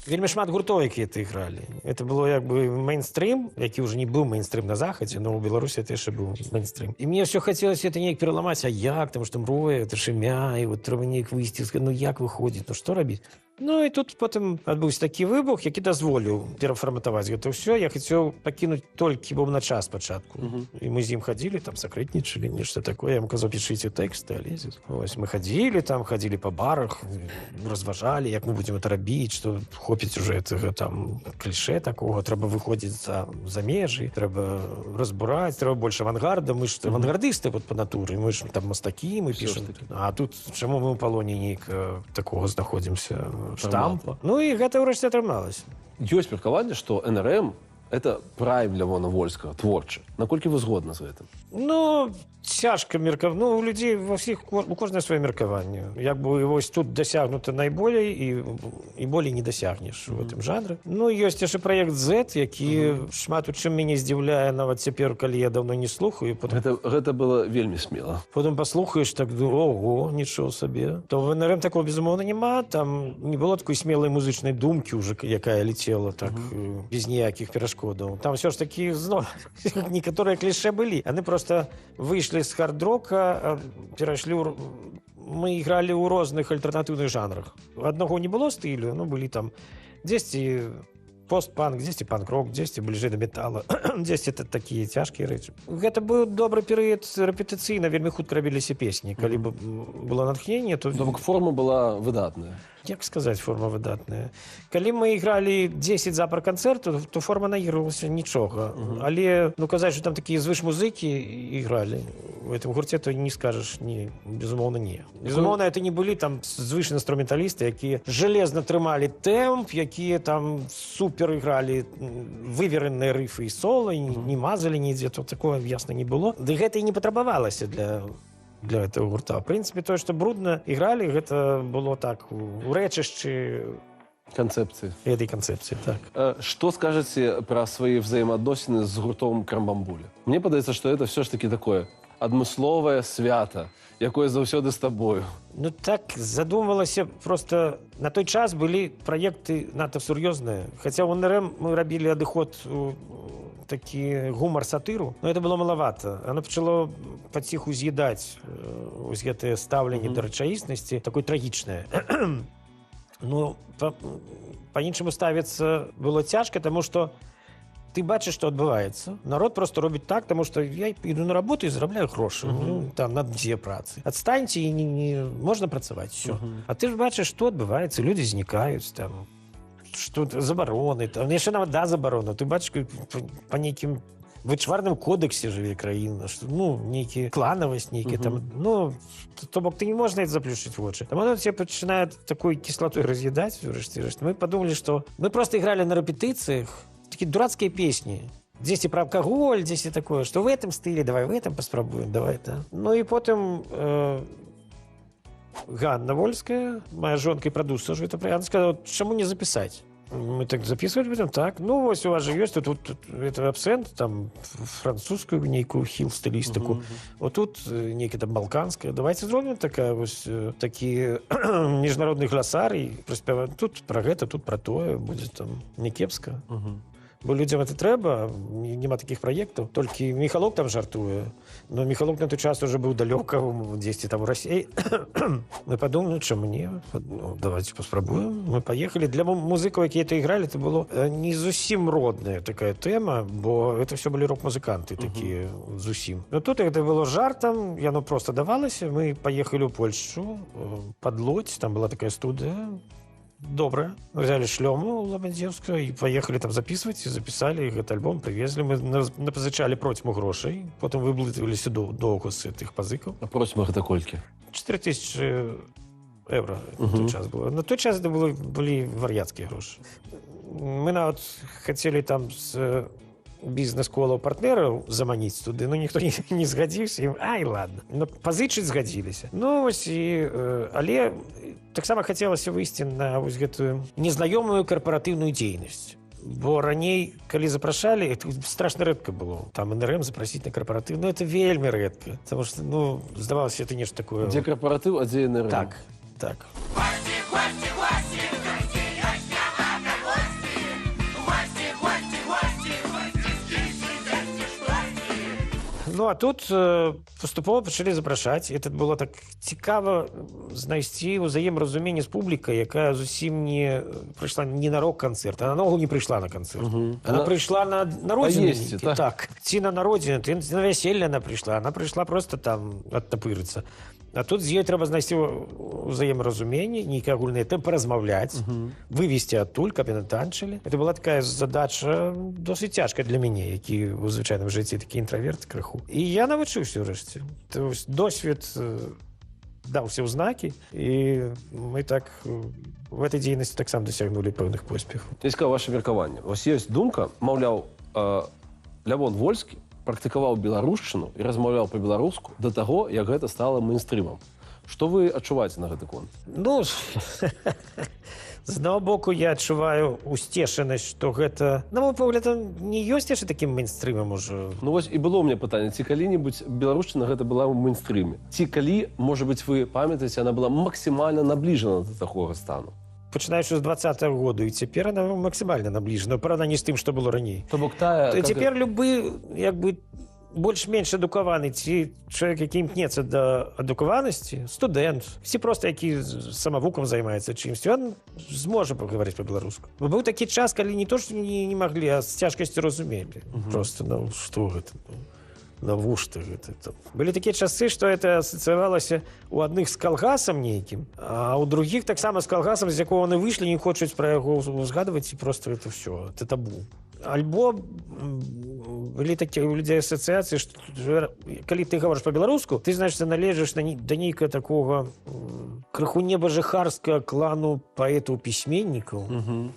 Вельмі шмат гуртоў, якія ты ігралі. Это было як бы мейнстрим, які ўжо не быў мейнстрим на Захадзе, но ў Беларусі это яшчэ быў мейнстрим. І мне ўсё хацелася это неяк пераламаць, а як, там што мроя, это ж імя, і вот трэба неяк выйсці, ну як выходзіць, ну што рабіць? Ну і тут потым адбыўся такі выбух, які дазволіў перафарматаваць гэта ўсё. Я хацеў пакінуць толькі бубнача спачатку. І мы з ім хадзілі, там сакрэтнічалі, нешта такое. Я ему казаў, пішыце тэксты, а лезет. Вось мы хадзілі там, хадзілі па барах, разважалі, як мы будзем это рабіць, што хобі хопіць уже гэтага там кліше такого, трэба выходзіць за межы, трэба разбураць, трэба больш авангарда, мы ж авангардысты вот, па натуры, мы ж там мастакі, мы пішем. А тут чаму мы ў палоне нейк такого знаходзімся штампа? Ну і гэта ўрэшце атрымалася. Ёсць меркаванне, што НРМ это прайм Лявона Вольскага, творчы. Наколькі вы згодны з гэтым? Ну, цяжка меркаваць. Ну, у людзей у кожнае сваё меркаванне. Як бы вось тут дасягнута найболей і болей не дасягнеш у гэтым жанры. Ну, ёсць яшчэ праект Z, які шмат у чым мяне здзіўляе нават цяпер, калі я даўно не слухаю. Гэта было вельмі смела. Потым паслухаеш, так, ого, нічого сабе. То в НРМ такого, безумоўна, няма. Там не было такой смелай музычнай думкі уже, якая летела так, без ніякіх перашкодаў. Там все ж таки, некоторые клише были. Они просто вышли с хард-рока, перешли... Мы играли у розных альтернативных жанрах. Одного не было стилю, но были там 10 постпанк, 10 панк-рок, 10 ближе до металла, 10 это такие цяжкія рэчы. Гэта быў добры перыяд рэпетыцыйна, вельмі хутка рабіліся песні. Калі б было натхненне, то... Бок форма была выдатная. Як сказаць, форма выдатная. Калі мы ігралі 10 запар канцэрту, то форма наігрывалася нічога. Але, ну, казаць, што там такія звыш-музыкі ігралі в этом гурце, то не скажаш, не, безумоўна, не. Безумоўна, это не былі там звыш-інструменталісты, якія жалезна трымалі тэмп, якія там супер ігралі вывереныя рыфы і соло, не мазалі нідзе, то такое, ясна, не было. Ды гэта і не патрабавалася для этого гурта. В принципе, то, что брудно играли, это было так, у рэчышчы концепции. Этой концепции, так. Что скажете про свои взаимоотносины с гуртом Крамбамбуля? Мне падаецца, что это все ж таки такое адмысловае свята, якое заўсёды з табою. Ну так, задумывалася, просто на той час были проекты надто сур'ёзныя. Хотя в НРМ мы рабілі адыход такі гумар-сатыру, но это было маловато. Оно пачало паціху з'едаць вось гэтае стаўленне да рэчаіснасці, такое трагічнае. Ну, па-іншаму ставіцца было цяжка, таму што ты бачыш, што адбываецца. Народ просто робіць так, таму што я іду на работу і зарабляю грошы. Ну, там, на дзе працы. Адстаньце і можна працаваць, всё. А ты ж бачыш, што адбываецца, людзі знікаюць, там, что забароны, там яшчэ нават да забарона. Ты бачыш, па нейкім вычварным кодексе жыве краіна, што, ну, нейкі кланавасць, нейкі там, ну, то бок ты не можна это заплюшчыць вочы. Там оно тебе пачынае такой кіслатой разъедаць, урэшце-рэшт. Мы подумали, что мы просто играли на репетициях такие дурацкие песни. Здесь и про алкоголь, здесь и такое, что в этом стиле, давай в этом попробуем, давай, да. Ну и потом Ганна Вольская, моя жонка и продюсер, она сказала, чему не записать? Мы так записывали будем, так. Ну, вот у вас же есть тут это абсент, там французскую нейкую хил-стилистику. Вот тут некая там балканская. Давайте зробим такая вот такие международные глоссарии. Тут про это, тут про то, будет там не кепска. Бо людям это трэба, нема таких проектов. Только Михалок там жартуе. Но Михалок на той час уже был далеко, десь там в России. Мы подумали, ну, чему не? Ну, давайте попробуем. Мы поехали. Для музыков, які это играли, это было не зусім родная такая тема, бо это все были рок-музыканты такие зусім. Но тут это было жартом, и оно просто давалось. Мы поехали в Польшу, под Лодзь, там была такая студия. Добрая. Мы взяли шлему Лободзевскую и поехали там записывать. И записали этот альбом, привезли. Мы напозичали процьму грошей. Потом выблытывалися доўга з тых пазыкаў. А процьма гэта колькі? 4000 евро на той час было. На той час это были вар'яцкія грошы. Мы нават хотели там с бізнес-колаў партнераў заманіць туды, но ніхто не згадзіўся. І, ай, ладно. Но пазычыць згадзіліся. Ну, вось і... Але таксама хацелася выйсці на вось гэтую незнаёмую карпаратыўную дзейнасць. Бо раней, калі запрашалі, это страшна рэдка было. Там НРМ запрасіць на карпаратыў, но это вельмі рэдка. Потому что, ну, здавалася, это нешта такое... Дзе карпаратыў, а дзе НРМ? Так, так. Ну, а тут поступова пачалі запрашаць. І тут было так цікава знайсці ўзаемразуменне з публікай, якая зусім не прыйшла не на рок-канцэрт, а наогул не прыйшла на канцэрт. Она прыйшла на народзіны. Так. Ці на народзіны, ці на вяселле она прыйшла. Она прыйшла просто там адтапырыцца. А тут з ёй трэба знайсці ўзаемаразуменне, нейкія агульныя тэмы, паразмаўляць, вывесці адтуль, каб яны танчылі. Это была такая задача досыць цяжкая для мяне, які ў звычайным жыцці такі інтраверт крыху. І я навучыўся ўрэшце. Досвед даўся ў знакі, і мы так в этой дзейнасці таксама дасягнулі пэўных поспехаў. Цікава ваше меркаванне. Вось ёсць думка, маўляў, Лявон Вольскі практыкаваў беларушчыну і размаўляў па-беларуску да таго, як гэта стала мейнстрымам. Што вы адчуваеце на гэты конт? Ну, з аднаго боку, я адчуваю усцешанасць, што гэта, на мой погляд, не ёсць яшчэ такім мейнстрымам ужо. Ну вось і было ў мяне пытанне, ці калі-небудзь беларушчына гэта была ў мейнстрыме? Ці калі, можа быць, вы памятаеце, она была максімальна набліжана да такога стану? Пачынаючы з 20-го году, і цяпер она максімальна набліжана, параўнанні з тым, што было раней. То бок тая... Цяпер любы, як бы, больш-менш адукаваны, ці чалавек, які імкнецца да адукаванасці, студэнт, ці проста які самавукам займаецца чымсьці, ён зможа пагаварыць па-беларуску. Бо быў такі час, калі не то, што не маглі, а з цяжкасцю разумелі. Просто, ну, што гэта? Навошта гэта? Былі такія часы, што это асацыявалася ў адных з калгасам нейкім, а ў другіх таксама з калгасам, з якога яны выйшлі, не хочуць пра яго узгадваць, і просто это ўсё, это табу. Альбо былі такія ў людзей асацыяцыі, што калі ты гаворыш па-беларуску, ты, значыць, належыш да нейкага такога крыху небажыхарскага клану паэтаў-пісьменнікаў,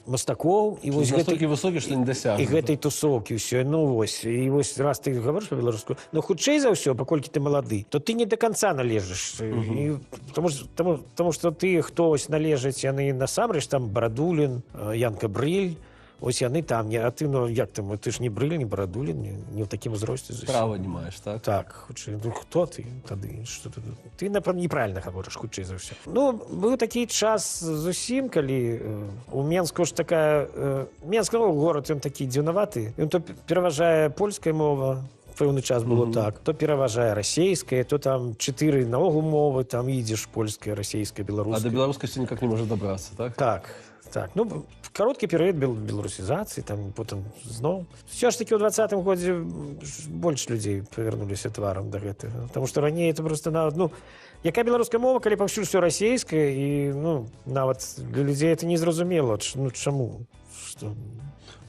мастакоў. Настолькі высокі, што не дасягнуць. І гэтай тусоўкі ўсё. Ну вось, і вось раз ты гаворыш па-беларуску, ну хутчэй за ўсё, паколькі ты малады, то ты не да канца належыш. Таму што ты, хто ось належыць, яны насамрэч, там Барадулін, Янка Брыль, ось яны там, а ты, ну, як там, ты ж не Брыль, не Барадулін, не ў такім узросце. Права не маеш, так? Так, хутчэй. Ну, хто ты тады? Ты, напэўна, неправільна гаворыш, хутчэй за ўсё. Ну, быў такі час зусім, калі у Менску ж такая... Менск, ну, горад, ён такі дзіўнаваты. Ён то пераважае польская мова, пэўны час было так, то пераважае расейская, то там 4 наогул мовы, там ідзеш польская, расейская, беларуская. А да беларускасці ніяк не можа дабрацца, так? Так. Ну, кароткі перыяд беларусізацыі, там потым зноў. Все ж такі ў 20-м годзе больш людзей павярнуліся тварам да гэтага. Таму што раней это просто нават, ну, якая беларуская мова, калі паўсюль усё расейская, і, ну, нават для людзей это незразумела. Ну, чаму?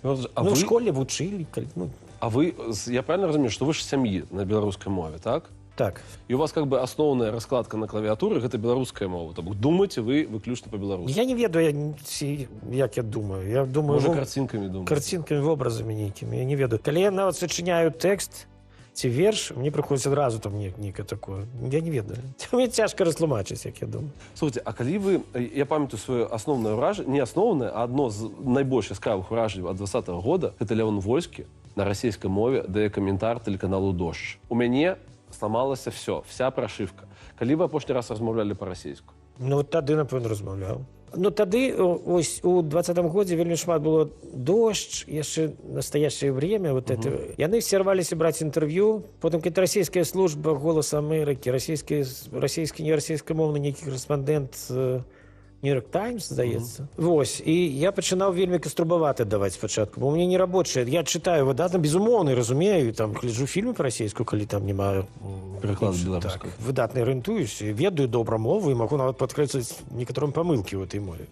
Ну, в школе вучылі, ну... А вы, я правильно разумею, што вы ж сям'і на беларускай мове, так? Так. І у вас как бы асноўная раскладка на клавіатуры гэта беларуская мова. То бок думаеце вы выключна па-беларуску. Я не ведаю, як я думаю. Я думаю, можа, карцінкамі думаеце? Карцінкамі, вобразамі нейкімі, я не ведаю. Калі я нават сачыняю тэкст ці верш, мне прыходзіць адразу там нейкае такое. Я не ведаю. Мне цяжка растлумачыць, як я думаю. Слухайте, а калі вы, я памятаю сваё асноўнае ўражанне, не асноўнае, а адно з найбольш яскравых ўражанняў ад 20-го года, гэта Лявон Вольскі на расійскай мове дае каментар тэлеканалу «Дождь». У мяне сломалася все, вся прошивка. Калі вы апошні раз размаўлялі па-расейску? Ну, тады, напэўна, размаўляў. Ну, тады, ось, у 20-м годзе вельмі шмат было «Дождь», яшчэ «Настоящее время», вот это. Яны все рваліся браць інтэрв'ю, потым какая-то расійская служба «Голас Амерыкі», расійскі, не расійскамоўны нейкі корэспандэнт «Нью-Йорк Таймс», здаецца. Вось, і я пачынаў вельмі каструбавата даваць спачатку, бо ў мяне не рабочае. Я чытаю выдатна, безумоўна, разумею, там, гляджу фільмы па-расейску, калі там няма... Пераклад беларускай. Так, выдатна арыентуюся, ведаю добра мову і магу нават падкрэсліць некаторым памылкі ў этой мове.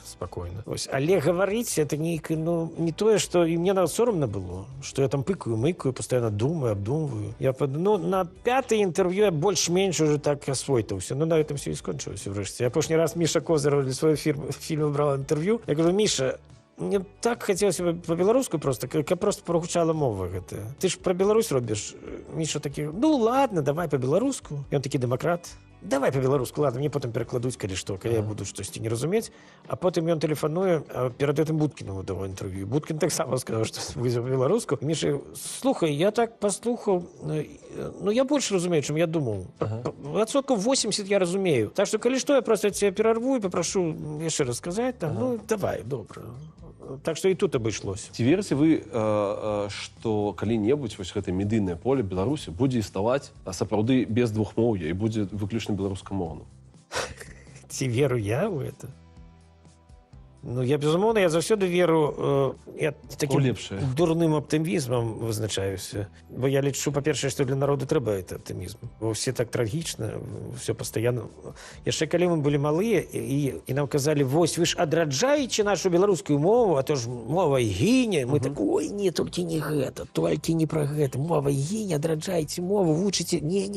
Спокойно. Ось. Але гаварыць это нейкае, ну, не тое, што і мне нават сорамна было, што я там пыкаю, мыкаю, пастаянна думаю, абдумваю. Ну, на 5-е інтэрв'ю я больш-менш уже так асвойтаўся. Ну, на гэтым все і скончылася врэшце. Я апошні раз Міша Козыраў для сваёй фільму браў інтэрв'ю. Я кажу: Міша, мне так хацелася па-беларуску просто, каб просто прагучала мова гэтая. Ты ж пра Беларусь робіш. Міша такі: ну, ладно, давай па-беларуску. Ён такі дэмакрат. Давай па-беларуску, ладно, мне потым перакладуць, калі што, калі я буду штосьці не разумець. А потым ён тэлефануе, а перад гэтым Будкінаму даў інтэрв'ю. Будкін таксама сказаў, што будзе па-беларуску. Міша: слухай, я так паслухаў, ну, я больш разумею, чым я думаў. Адсоткаў 80 я разумею. Так што, калі што, я проста цябе перарву і папрашу яшчэ раз сказаць там, ну, давай, добра. Так што і тут абышлося. Ці верыце вы, што калі-небудзь вось гэтае медыйнае поле Беларусі будзе існаваць сапраўды без двухмоўя і будзе выключна беларускамоўным? Ці веру я ў гэта? Ну, я, безумоўна, я заўсёды веру, я такім лепшае. дурным аптымізмам вызначаюся. Бо я лічу, па-першае, што для народу трэба гэты аптымізм. Бо ўсе так трагічна, ўсё пастаянна. Яшчэ калі мы былі малыя, і нам казалі, вось, вы ж адраджаеце нашу беларускую мову, а то ж мова гіне. Мы так, ой, не, толькі не гэта, толькі не пра гэта. Мова гіне, адраджаеце мову, вучыце. Не,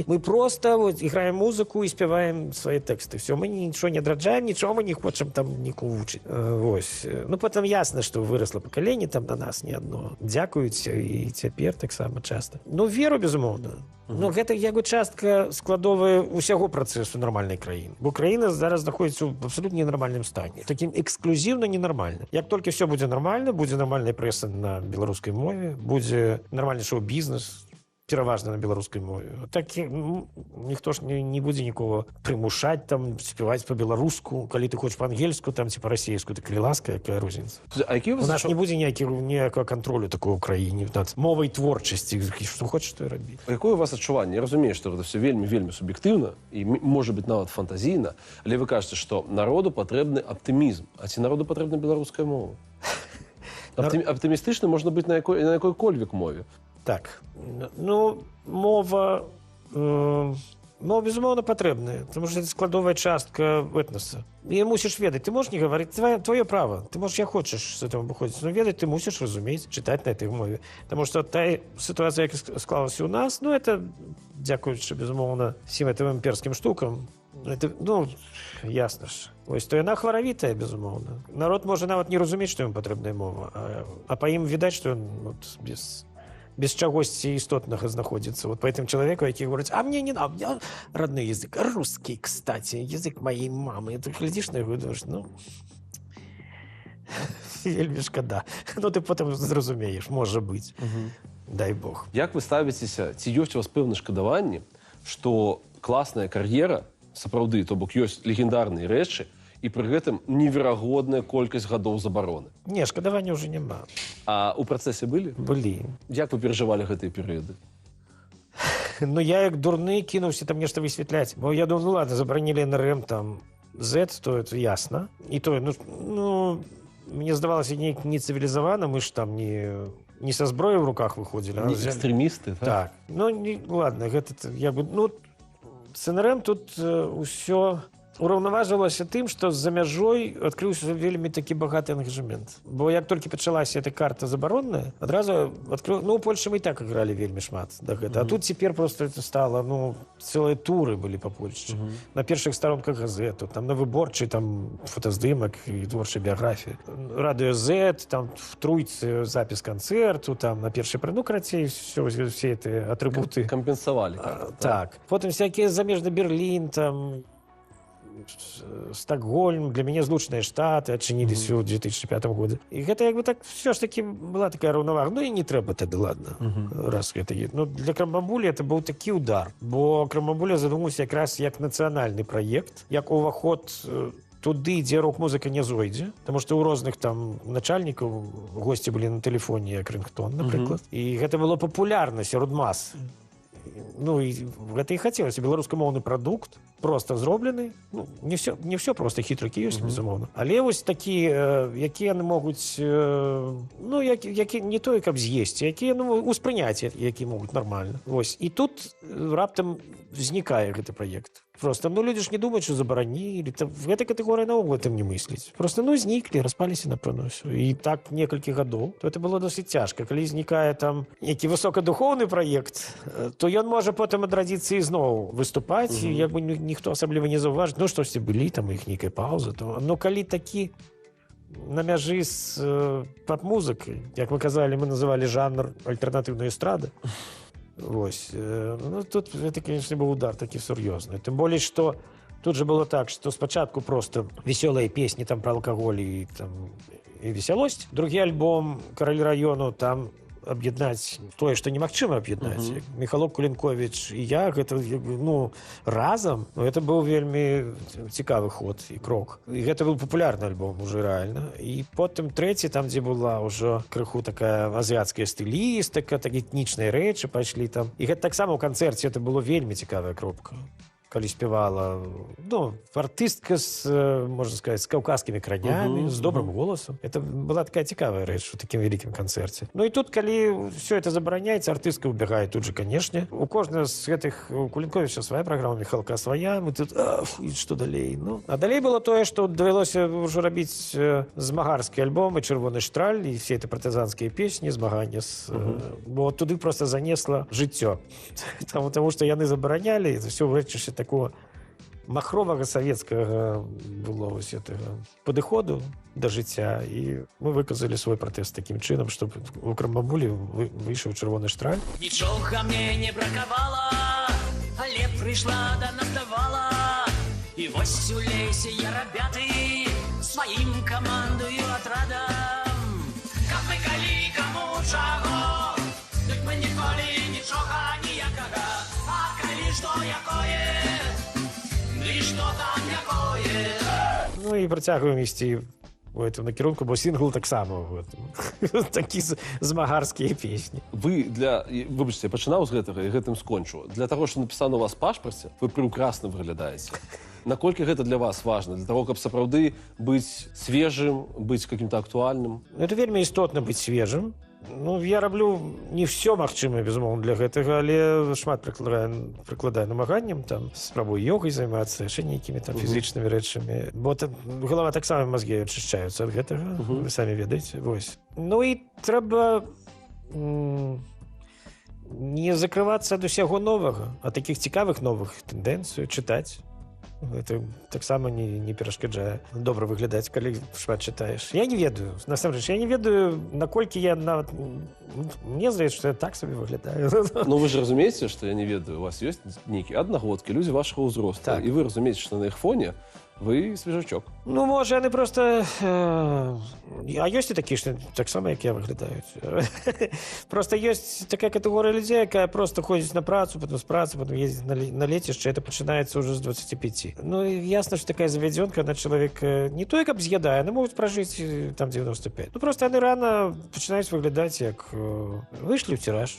мы просто вот, іграем музыку і спяваем свае тэксты. Все, мы нічого не адраджаем, нічого мы не хочам там нікому вучыць. Вось. Ну, потым ясна, што вырасла пакаленне там на нас не адно. Дзякуюць і цяпер таксама часта. Ну, веру, безумоўна. Ну, гэта як бы частка складовая ўсяго працэсу нармальнай краіны. Бо краіна зараз знаходзіцца ў абсалютна ненармальным стане. Такім эксклюзіўна ненармальным. Як толькі все будзе нармальна, будзе нармальная прэса на беларускай мове, будзе нармальны шоу-бізнес, пераважна на беларускай мове. Так ніхто ж не будзе нікого прымушаць там спяваць па-беларуску, калі ты хочаш па-ангельску там ці па-расейску, так калі ласка, якая розніца. У нас не будзе ніякага кантролю такого ў краіне над мовай творчасці, што хочаш, то і рабі. Якое у вас адчуванне? Я разумею, што гэта все вельмі суб'ектыўна і можа быць нават фантазійна, але вы кажаце, што народу патрэбны аптымізм, а ці народу патрэбна беларуская мова? Аптымістычна можна быць на якой-кольвек мове. Так, ну, мова, безумоўна, патрэбная, тому што це складовая частка этноса. І мусіш ведаць, ты можаш не гаварыць, твоё права, ты можаш, як хочаш з этого выходзіць, но ведаць ты мусіш разумець, чытаць на этой мове. Таму што тая сітуацыя, як склалася ў нас, ну, это, дзякуючы, безумоўна, всім гэтым імперскім штукам, это, ну, ясна ж. Ось, то яна хваравітая, безумоўна. Народ можа нават не разумець, што ім патрэбная мова, а па ім відаць, што ён без чагосьці істотнага знаходзіцца. Вот по этим человеку, які говорят, а мне не надо, у меня родной язык, русский, кстати, язык моей мамы. И ты глядишь на его и думаешь, ну, вельмі шкада. Ну, ты потом зразумееш, можа быць. Дай Бог. Як вы ставіцеся, ці ёсць у вас пэўнае шкадаванне, што класная кар'ера, сапраўды, то бок ёсць легендарныя рэчы, і пры гэтым неверагодная колькасць гадоў забароны? Не, шкадавання ўжо няма. А ў працэсе былі? Былі. Як вы перажывалі гэтыя перыяды? Ну, я як дурны кінуўся там нешта высвятляць. Бо я думаю, ну ладно, забаранілі НРМ там Z, то это ясна. І то, ну, мне здавалася неяк нецывілізавана, мы ж там не са зброяй в руках выходзілі. Не экстрэмісты, так? Так. Ну, ладно, гэта, я бы, ну, с НРМ тут ўсё ураўнаважвалася тым, што за мяжой адкрыўся вельмі такі багаты ангажэмент. Бо як толькі пачалася эта карта забаронная, адразу адкрыў... Ну, у Польшы мы і так ігралі вельмі шмат да гэта. А тут цяпер проста это стала, ну, цэлыя туры былі па Польшчы. На першых старонках газету, там на выборчай, там фотаздымак і творчай біяграфіі. Радыё Z, там в Труйцы запіс канцэрту, там на першай ну, карацей, все эти атрыбуты. Кампенсавалі. Так. Потым всякія замежны Берлін, там Стокгольм, для мяне злучаныя штаты адчыніліся ў 2005 годзе. І гэта як бы так все ж таки была такая раўнавага. Ну і не трэба тады, ладно, раз гэта є. Ну для Крамабулі это быў такі удар, бо Крамабуля задумаўся якраз як нацыянальны праект, як уваход туды, дзе рок-музыка не зойдзе, таму што ў розных там начальнікаў госці былі на тэлефоне, як рынгтон, напрыклад. І гэта было папулярна сярод мас. Ну, і гэта і хацелася. Беларускамоўны прадукт, проста зроблены. Ну, не все проста хітрыкі ёсць, безумоўна. Але вось такія, якія яны могуць, ну, які не тое, каб з'есці, якія, ну, успрыняць, які могуць нармальна. Вось. І тут раптам знікае гэты праект. Просто, ну, люди ж не думаюць, што забаранілі. В гэтай катэгорыі наогул тым не мысліць. Просто, ну, зніклі, распаліся на прыносу. І так некалькі гадоў. То это было досыць цяжка. Калі знікае там які высокадухоўны праект, то ён можа потым адрадзіцца і зноў выступаць, і як бы ніхто асабліва не заўважыць, ну, штосьці былі, там іх нейкая пауза. Но калі такі на мяжы з пап-музыкай, як вы казалі, мы называлі жанр альтэрнатыўнай эстрады, вось. Ну, тут это, конечно, быў удар такі сур'ёзны. Тым болей, што тут же было так, што спачатку просто весёлыя песні там пра алкаголь і весялосць. Другі альбом «Каролі району» там аб'яднаць тое, што немагчыма аб'яднаць. Міхалок Кулінковіч і я, гэта, ну, разам, ну, это быў вельмі цікавы ход і крок. І гэта быў папулярны альбом уже рэальна. І потым трэці, там, дзе была ўжо крыху такая азіяцкая стылістыка, так этнічныя рэчы пайшлі там. І гэта таксама ў канцэрце, это было вельмі цікавая кропка. калі спявала, ну, артыстка можна сказаць, з каўказскімі кранямі, з добрым голасам. Это была такая цікавая рэч у такім вялікім канцэрце. Ну і тут, калі все это забараняецца, артыстка убегае тут же, канешне. У кожнага з гэтых, у Кулінковіча свая праграма, Михалка свая, мы тут, і што далей? Ну, а далей было тое, што давялося ўжо рабіць змагарскі альбом і чырвоны штраль, і все это партызанскія песні, змагання з... Бо туды просто занесла жыццё. Таму што яны забаранялі, і ўсё вырачыся такого махровага савецкага было вось гэтага падыходу да жыцця, і мы выказалі свой пратэст такім чынам, што у Крамбамбулі выйшаў чырвоны штраль. Нічога мне не бракавала, але прыйшла да наставала. І вось у лесе я рабяты сваім камандую атрадам. Каб мы калі каму чаго, дык мы ніколі нічога ніякага. А калі што якое, ды што там якое. Ну і працягваем ісці у гэтым накірунку, бо сінгл таксама такі змагарскія песні. Вы для... Выбачце, я пачынаў з гэтага і гэтым скончу. Для таго, што напісана у вас пашпарце, вы прекрасна выглядаеце. Наколькі гэта для вас важна? Для таго, каб сапраўды быць свежым, быць каким-то актуальным? Это вельмі істотна быць свежым. Ну, я раблю не все магчымае, безумоўна, для гэтага, але шмат прыкладаю намаганням, там, спрабую йогай займацца, яшчэ нейкімі там фізічнымі рэчамі. Бо голова таксама, мазгі ачышчаюцца ад гэтага, вы самі ведаеце, вось. Ну і трэба не закрывацца ад усяго новага, а такіх цікавых новых тэндэнцый чытаць. Это таксама не перашкаджае добра выглядаць, калі шмат чытаеш. Я не ведаю, насамрэч, я не ведаю, наколькі я нават... Мне здаецца, што я так сабе выглядаю. Ну вы ж разумееце, што я не ведаю, у вас ёсць нейкія аднагодкі, людзі вашага ўзросту, і вы разумееце, што на іх фоне вы свежачок. Ну, можа, яны проста... А ёсць і такія, што таксама, як я, выглядаюць. Проста ёсць такая катэгорыя людзей, якая проста ходзіць на працу, потым з працы, потым ездзіць на лецішча, это пачынаецца ўжо з 25. Ну, ясна, што такая завядзёнка, на чалавек не тое, каб з'ядае, яны могуць пражыць там 95. Ну, проста яны рана пачынаюць выглядаць, як выйшлі ў тираж.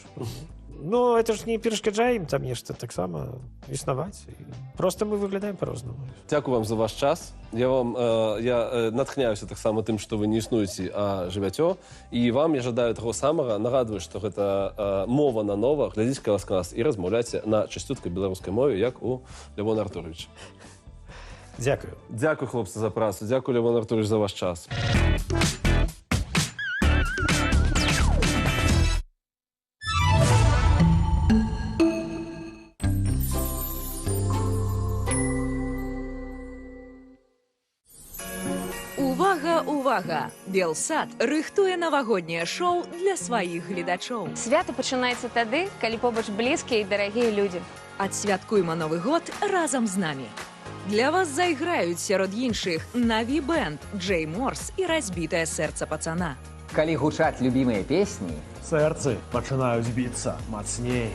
Ну, это ж не перашкаджае ім там нешта таксама існаваць. Просто мы выглядаем по-рознаму. Дзякую вам за ваш час. Я натхняюся таксама тым, што вы не існуеце, а жывяце. І вам я жадаю таго самага. Нагадваю, што гэта мова на нова. Глядзіце, калі ласка, нас і размаўляйце на чысцюткай беларускай мове, як у Лявона Артуровича. Дзякую. Дзякую, хлопцы, за працу. Дзякую, Лявон Артурович, за ваш час. Увага! Белсад рыхтуе навагодняе шоу для сваіх гледачоў. Свято пачынаецца тады, калі побач блізкія і дарагія людзі. Адсвяткуйма Новы год разам з намі. Для вас зайграюць сярод іншых Наві Бэнд, Джей Морс і разбітае сэрца пацана. Калі гучаць любімыя песні, сэрцы пачынаюць біцца мацней.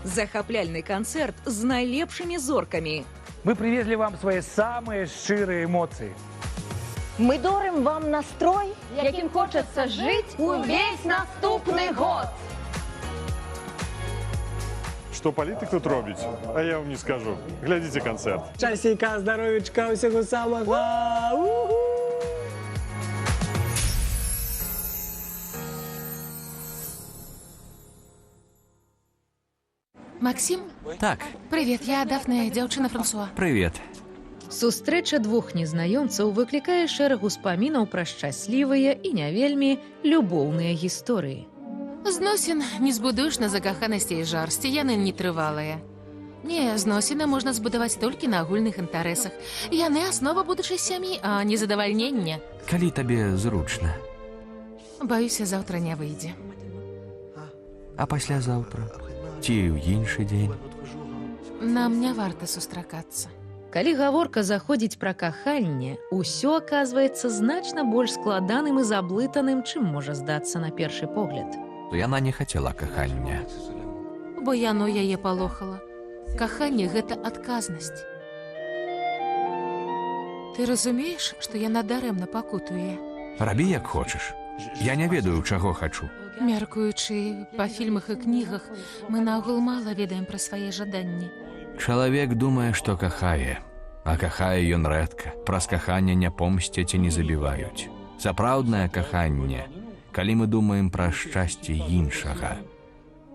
Захапляльны канцэрт з найлепшымі зоркамі. Мы привезли вам свои самые шчырыя эмоции. Мы дорым вам настрой, якім хочацца жыць увесь наступны год. Што палітык тут робіць? А я вам не скажу. Глядзіце канцэрт. Часейка, здаровічка, усяго самага. Максим? Так. Привет, я Дафна, дзяўчына Франсуа. Привет. Сустрэча двух незнайомцаў выклікае шэраг успамінаў пра шчаслівыя і не вельмі любоўныя гісторыі. Зносін не збудуеш на закаханасці і жарсці, яны нетрывалыя. Не, зносіны можна збудаваць толькі на агульных інтарэсах. Яны аснова будучай сям'і, а не задавальнення. Калі табе зручна? Баюся, заўтра не выйдзе. А паслязаўтра? Ці ў іншы дзень? Нам не варта сустракацца. Калі гаворка заходзіць пра каханне, усё аказваецца значна больш складаным і заблытаным, чым можа здацца на першы погляд. Яна не хацела кахання. Бо яно яе палохала. Каханне – гэта адказнасць. Ты разумееш, што яна дарэмна пакутуе? Рабі як хочаш. Я не ведаю, чаго хачу. Мяркуючы па фільмах і кнігах, мы наогул мала ведаем пра свае жаданні. Чалавек думае, што кахае, а кахае ён рэдка. Праз каханне не помсцяць і не забіваюць. Сапраўднае каханне, калі мы думаем пра шчасце іншага,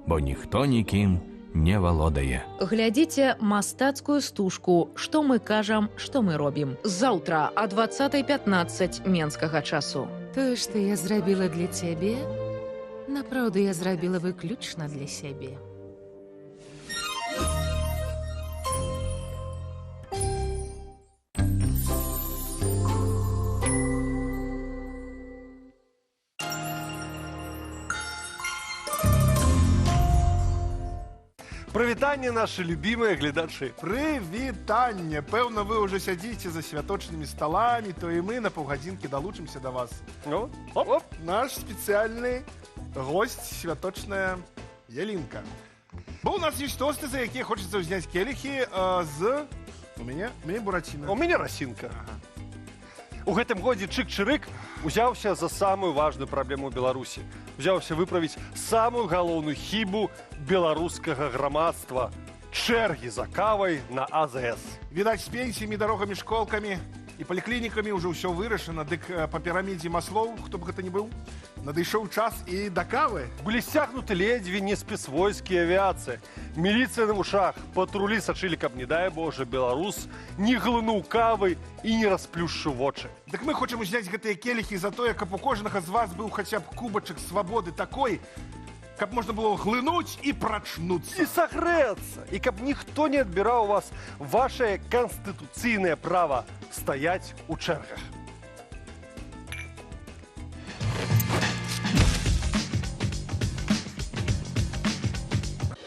бо ніхто нікім не валодае. Глядзіце мастацкую стужку «Што мы кажам, што мы робім». Заўтра о 20:15 менскага часу. Тое, што я зрабіла для цябе, напраўду я зрабіла выключна для сябе. Прывітанне, наши любимые гледачы. Прывітанне. Пэўна, вы уже сядзіце за святочнымі сталамі, то і мы на паўгадзінкі далучымся да вас. Ну, оп, наш спецыяльны госць, святочная ялінка. Бо у нас ёсць тосты, за якія хочацца ўзняць келіхі з... У мяне бураціна. У мяне расінка. У гэтым годзе чык-чырык узяўся за самую важную праблему Беларусі. Узяўся выправіць самую галоўную хібу беларускага грамадства – чэргі за кавай на АЗС. Відаць, з пенсіямі, дарогамі, школкамі і паліклінікамі ўжо ўсё вырашана, дык па пірамідзе Маслоў, хто б гэта не быў, надышоў час і да кавы. Былі сцягнуты ледзьве не спецвойскі авіяцыя. Міліцыя на вушах, патрулі сачылі, каб, не дай Божа, беларус не глынуў кавы і не расплюшчыў вочы. Дык мы хочам узняць гэтыя келіхі за тое, каб у кожнага з вас быў хаця б кубачак свабоды такой, каб можна было глынуць і прачнуцца. І сагрэцца, і каб ніхто не адбіраў у вас вашае канстытуцыйнае права стаяць у чэргах.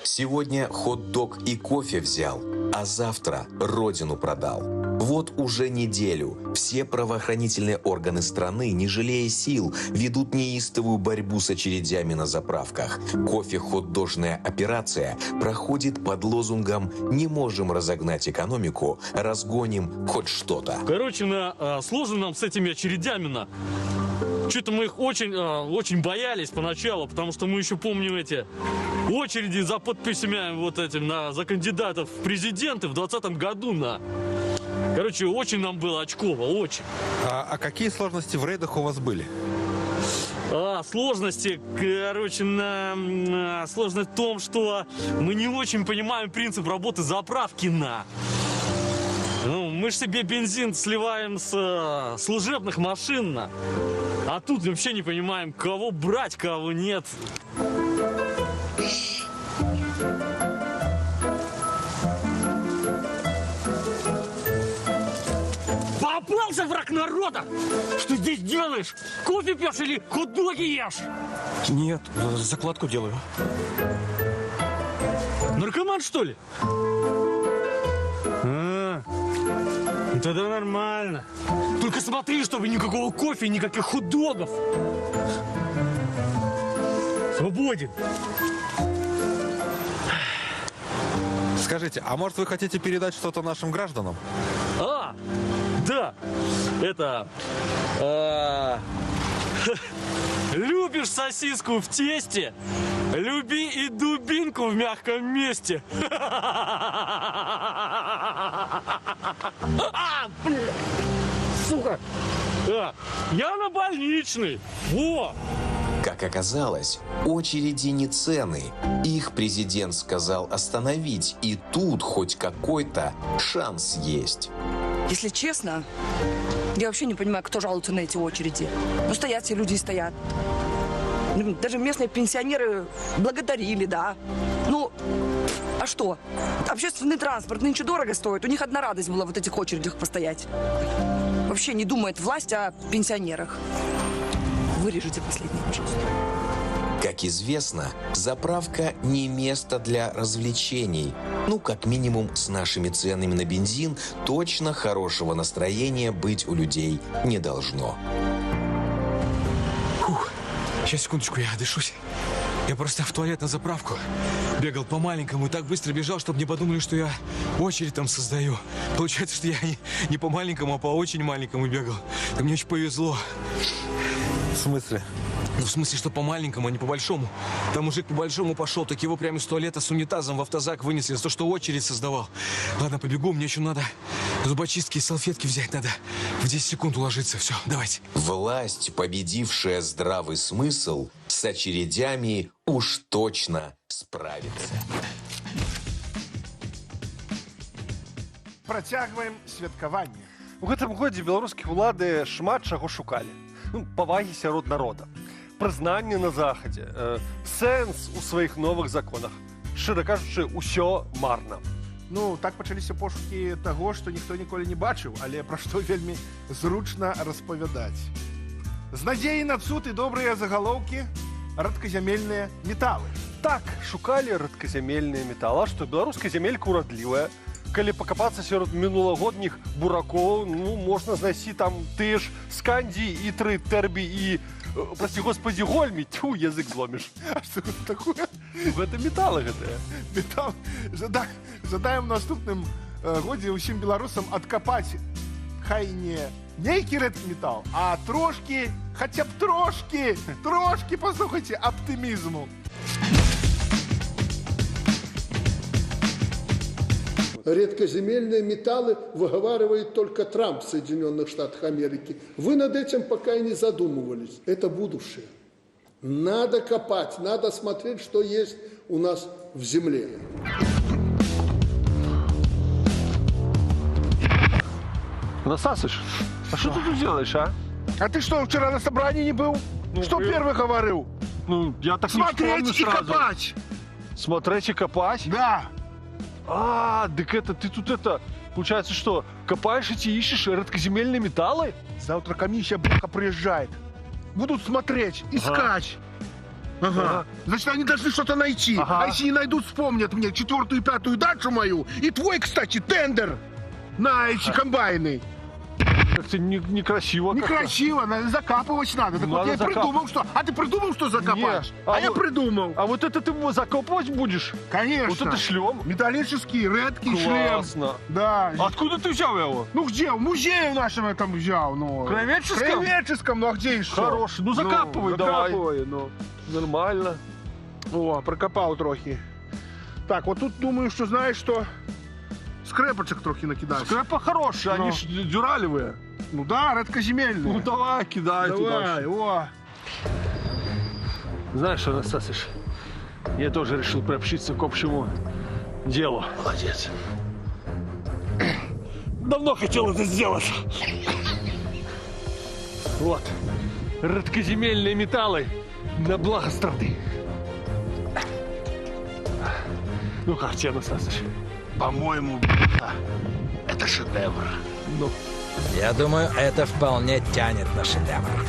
Сегодня хот-дог и кофе взял, а завтра родину продал. Вот уже неделю все правоохранительные органы страны, не жалея сил, ведут неистовую борьбу с очередями на заправках. Кофе-хот-дожная операция проходит под лозунгом «Не можем разогнать экономику, разгоним хоть что-то». Короче, сложно нам с этими очередями. Что-то мы их очень боялись поначалу, потому что мы еще помним эти очереди за подписями вот этим за кандидатов в президенты в 2020 году. Короче, очень нам было очково, очень. А какие сложности в рейдах у вас были? Сложности, короче, сложность в том, что мы не очень понимаем принцип работы заправки мы же себе бензин сливаем с служебных машин, а тут вообще не понимаем, кого брать, кого нет. Попался враг народа! Что здесь делаешь? Кофе пьешь или хот-доги ешь? Нет, закладку делаю. Наркоман, что ли? Тогда нормально. Только смотри, чтобы никакого кофе, никаких хот-догов. Свободен. Скажите, а может вы хотите передать что-то нашим гражданам? Да. Это... Любишь сосиску в тесте? Люби и дубинку в мягком месте. Сука! Я на больничный. Во! Как оказалось, очереди не цены. Их президент сказал остановить, и тут хоть какой-то шанс есть. Если честно, я вообще не понимаю, кто жалуется на эти очереди. Стоят все люди и стоят. Даже местные пенсионеры благодарили, да. А что? Общественный транспорт нынче дорого стоит. У них одна радость была в этих очередях постоять. Вообще не думает власть о пенсионерах. Вырежите последнее, пожалуйста. Как известно, заправка не место для развлечений. Как минимум, с нашими ценами на бензин точно хорошего настроения быть у людей не должно. Сейчас, секундочку, я отдышусь. Я просто в туалет на заправку бегал по-маленькому и так быстро бежал, чтобы не подумали, что я очередь там создаю. Получается, что я не по-маленькому, а по очень маленькому бегал. Мне очень повезло. В смысле? Ну, в смысле, что по-маленькому, а не по-большому. Там мужик по-большому пошел, так его прямо из туалета с унитазом в автозак вынесли за то, что очередь создавал. Ладно, побегу, мне еще надо зубочистки и салфетки взять надо. В 10 секунд уложиться, все, давайте. Власть, победившая здравый смысл, с очередями уж точно справится. Працягваем святкаванне. У гэтым годзе беларускія ўлады шмат чаго шукалі. Ну, павагі сярод народа, прызнанне на захадзе, сэнс у сваіх новых законах. Шчыра кажучы, усё марна. Ну, так пачаліся пошукі таго, што ніхто ніколі не бачыў, але пра што вельмі зручна распавядаць. З надзеяй на цуд і добрыя загалоўкі рэдказямельныя металы. Так, шукалі рэдказямельныя металы, а што беларуская зямелька урадлівая. Калі пакапацца сярод мінулагодніх буракоў, ну, можна знайсці там тыя ж скандзі і тэрбі і, прости господи, гольмі. Тьфу, язык зломіш. А што гэта такое? Гэта металы гэтыя. Метал. Жадаем наступным годзе ўсім беларусам адкапаць хай не нейкі рэдкі метал, а трошкі, хаця б трошкі, паслухайце, аптымізму. Редкоземельные металлы выговаривает только Трамп в Соединенных Штатах Америки. Вы над этим пока и не задумывались. Это будущее. Надо копать, надо смотреть, что есть у нас в земле. Насасыш, а что ты тут делаешь, а? А ты что, вчера на собрании не был? Ну, что первый говорил? Ну, я так смотреть не и копать. Смотреть и копать? Да. А, так это, ты тут это, получается, что, копаешь и ищешь редкоземельные металлы? Завтра комиссия приезжает. Будут смотреть, искать. Ага. Значит, они должны что-то найти. А если не найдут, вспомнят мне 4-ю и 5-ю дачу мою. И твой, кстати, тендер на эти комбайны. Как-то некрасиво. Некрасиво, закапывать надо. Так вот я придумал, что... А ты придумал, что закопаешь? Я придумал. А вот это ты закопывать будешь? Конечно. Вот это шлем? Металлический, редкий шлем. Классно. Да. Откуда ты взял его? Ну где? В музее нашем этом взял. Ну. Кровеческом? Кровеческом, ну а где еще? Хороший. Ну закапывай давай. Закапывай, ну. Нормально. О, прокопал трохи. Так, вот тут думаю, что знаешь, что... Скрепочек трохи накидать. Скрепа хорошие, они ж дюралевые. Ну да, редкоземельные. Ну давай, кидай туда. Давай, о. Знаешь, Анастасыш, я тоже решил приобщиться к общему делу. Молодец. Давно хотел это сделать. Вот. Редкоземельные металлы на благо страны. Ну как тебе, Анастасыш? По-моему, это шедевр. Ну. Я думаю, это вполне тянет на шедевр.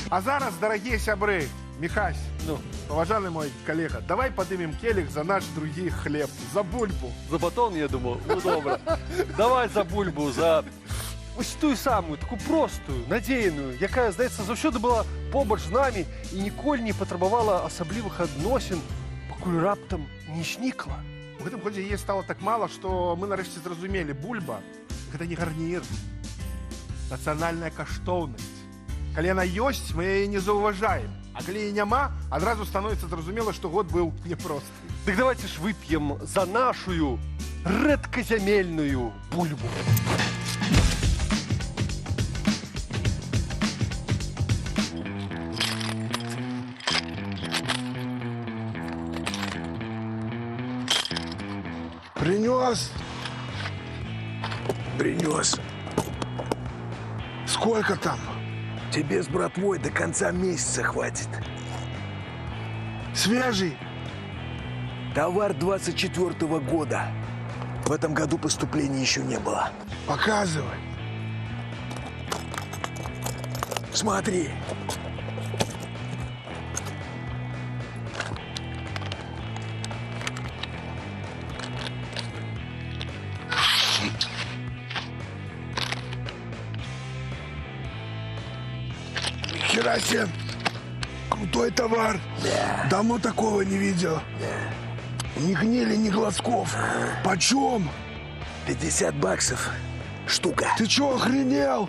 А зараз, дорогие сябры, Михась, уважаемый мой коллега, давай поднимем келих за наш другий хлеб, за бульбу. За батон, я думал? Ну, добре. Давай за бульбу, за ось ту самую, таку простую, надзейную, якая, здаецца, заўсёды была побач з намі і ніколі не патрабавала асаблівых адносін, пакуль раптам не знікла. У гэтым годзе яе стало так мало, што мы нарэшце зразумелі, бульба гэта не гарнір, нацыянальная каштоўнасць. Калі яна ёсць, мы яе не заўважаем, а калі яе няма, адразу становіцца зразумела, што год быў непросты. Дык давайте ж вып'ем за нашую рэдказямельную бульбу. Принес. Принес. Сколько там? Тебе с братвой до конца месяца хватит. Свежий? Товар 24-го года. В этом году поступлений еще не было. Показывай. Смотри. Нихера себе. Крутой товар. Да. Давно такого не видел. Да. Ни гнили, ни глазков. Почем? 50 баксов штука. Ты чё, охренел?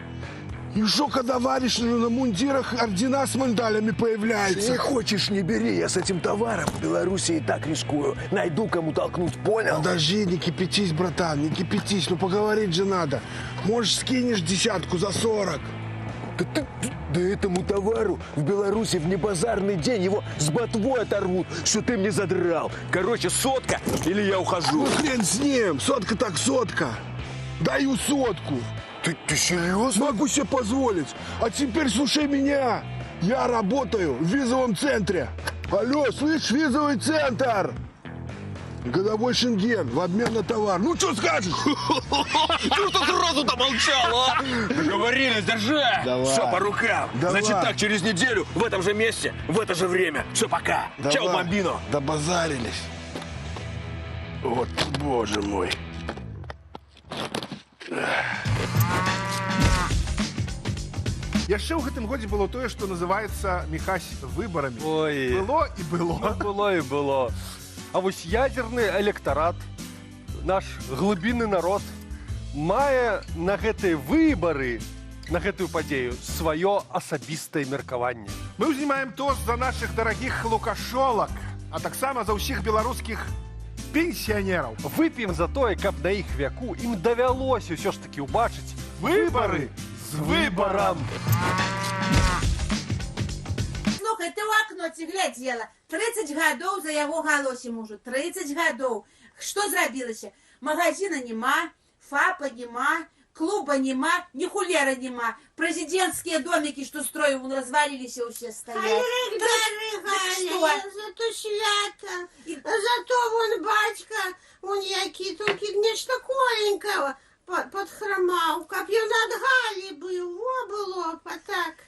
И что, когда варишь на мундирах, ордена с медалями появляются? Не хочешь, не бери. Я с этим товаром в Беларуси и так рискую. Найду, кому толкнуть, понял? Подожди, не кипятись, братан, не кипятись. Ну поговорить же надо. Может, скинешь десятку за 40? Да этому товару в Беларуси в небазарный день его с ботвой оторвут, что ты мне задрал. Короче, 100 или я ухожу. Ну хрен с ним, 100 так 100. Даю 100. Ты серьезно? Могу себе позволить. А теперь слушай меня. Я работаю в визовом центре. Алло, слышь, визовый центр. Годовой шенген в обмен на товар. Ну, что скажешь? Ты что сразу-то молчал, а? Договорились, держи. Давай. Все по рукам. Давай. Значит так, через неделю, в этом же месте, в это же время. Все, пока. Давай. Чао, бомбино. Добазарились. Вот, боже мой. Яшчэ ў гэтым годзе было тое, што называецца, Міхась, выбарамі. Ой. Было і было. Было і было. А вось ядерны электарат, наш глыбінны народ, мае на гэтыя выбары, на гэтую падзею сваё асабістае меркаванне. Мы ўзнімаем тост за нашых дарагіх лукашолак, а таксама за ўсіх беларускіх пенсіянераў. Вып'ем за тое, каб на іх вяку ім давялося ўсё ж такі ўбачыць выбары з выбарам. Слухай, ты ў акно ці глядзела. 30 гадоў за яго галосе мужу. 30 гадоў. Што зрабілася? Магазина нема, ФАПа нема, клуба нема, ні хулера нема. Прэзідэнцкія домікі, што строіў, разваліліся ўсе стаяць. Галя, зато свята, зато вон батька, он які, толькі нешта коленького подхромаў, каб ён ад Галі быў, во было б так.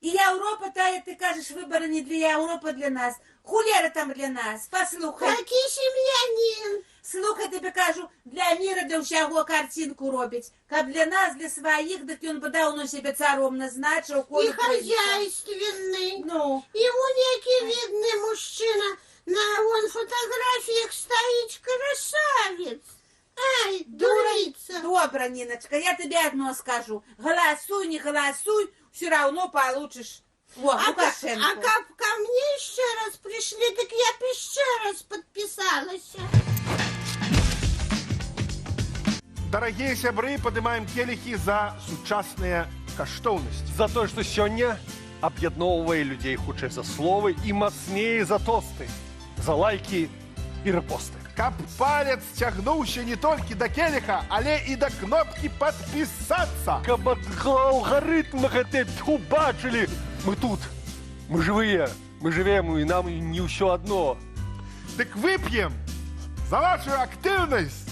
І Европа тая, ты кажаш, выборы не для Европы, для нас. Хулера там для нас, послухай. Такі сем'янін. Слухай, тебе кажу, для мира, для ўсяго картинку робіць. Каб для нас, для сваіх, дык ён бы даўно себе царом назначыў. І хозяйственный. Ну. І вон які видный мужчина, на вон фотографиях стоит красавец. Ай, дурица. Добра, Ниночка, я тебе одно скажу. Голосуй, не голосуй, все равно получишь. Во, Лукашенко. А как ко мне еще раз пришли, так я бы еще раз подписалась. Дарагія сябры, падымаем келіхі за сучасныя каштоўнасці. За тое, што сёння аб'ядноўвае людзей хутчэй за словы і мацней за тосты, за лайкі і рэпосты. Каб палец цягнуўся не толькі да келіха, але і да кнопкі падпісацца. Каб алгарытмы гэты убачылі. Мы тут, мы жывыя, мы жывем, і нам не ўсё адно. Дык вып'ем за вашу актыўнасць,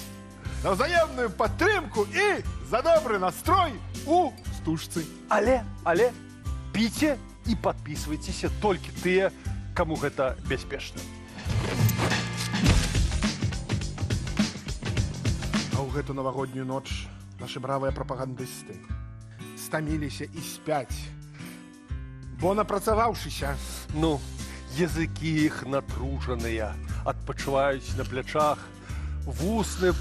за ўзаемную падтрымку і за добры настрой у стужцы. Але, піце і падпісвайцеся толькі тыя, каму гэта бяспечна. А ў гэту навагоднюю ноч нашы бравыя прапагандысты стаміліся і спяць, бо напрацаваўшыся. Ну, языкі іх натружаныя, адпачываюць на плячах, вусны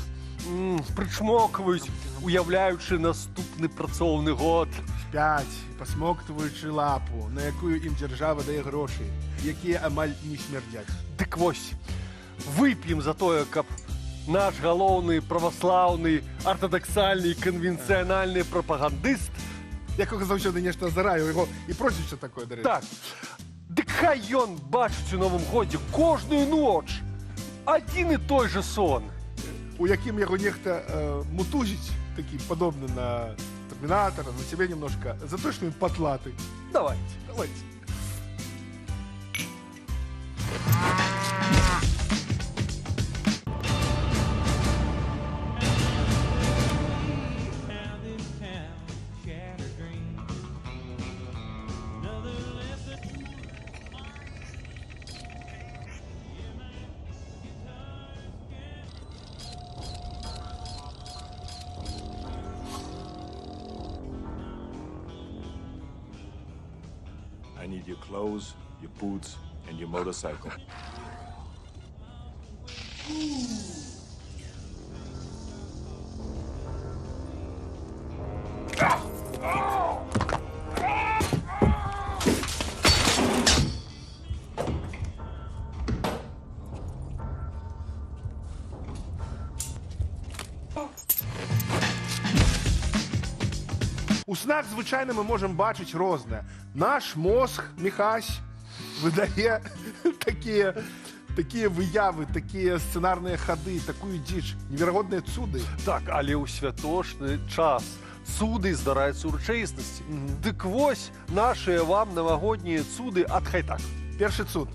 прычмокваюць, уяўляючы наступны працоўны год. Спяць, пасмоктваючы лапу, на якую ім дзяржава дае грошы, якія амаль не смярдзяць. Дык вось, вып'ем за тое, каб наш галоўны праваслаўны, артадаксальны і канвенцыянальны прапагандыст, якога заўсёды нешта зараю яго і просіцца такое, дарэчы. Так, дык хай ён бачыць у новым годзе кожную ноч адзін і той жа сон, у якім яго нехта мутузіць, такі падобны на Терминатора, на тебе немножко, за то, что он потлатый. Давайте. I need your clothes, your boots, and your motorcycle. У снах, звичайно, ми можемо бачити різне. Наш мозг, Михась, видає такі вияви, такі сценарні ходи, таку діч, невероятні цуди. Так, але у святочний час цуди здараються урочистості. Дик вось наші вам новогодні цуди ад хайтак. Перший цуд.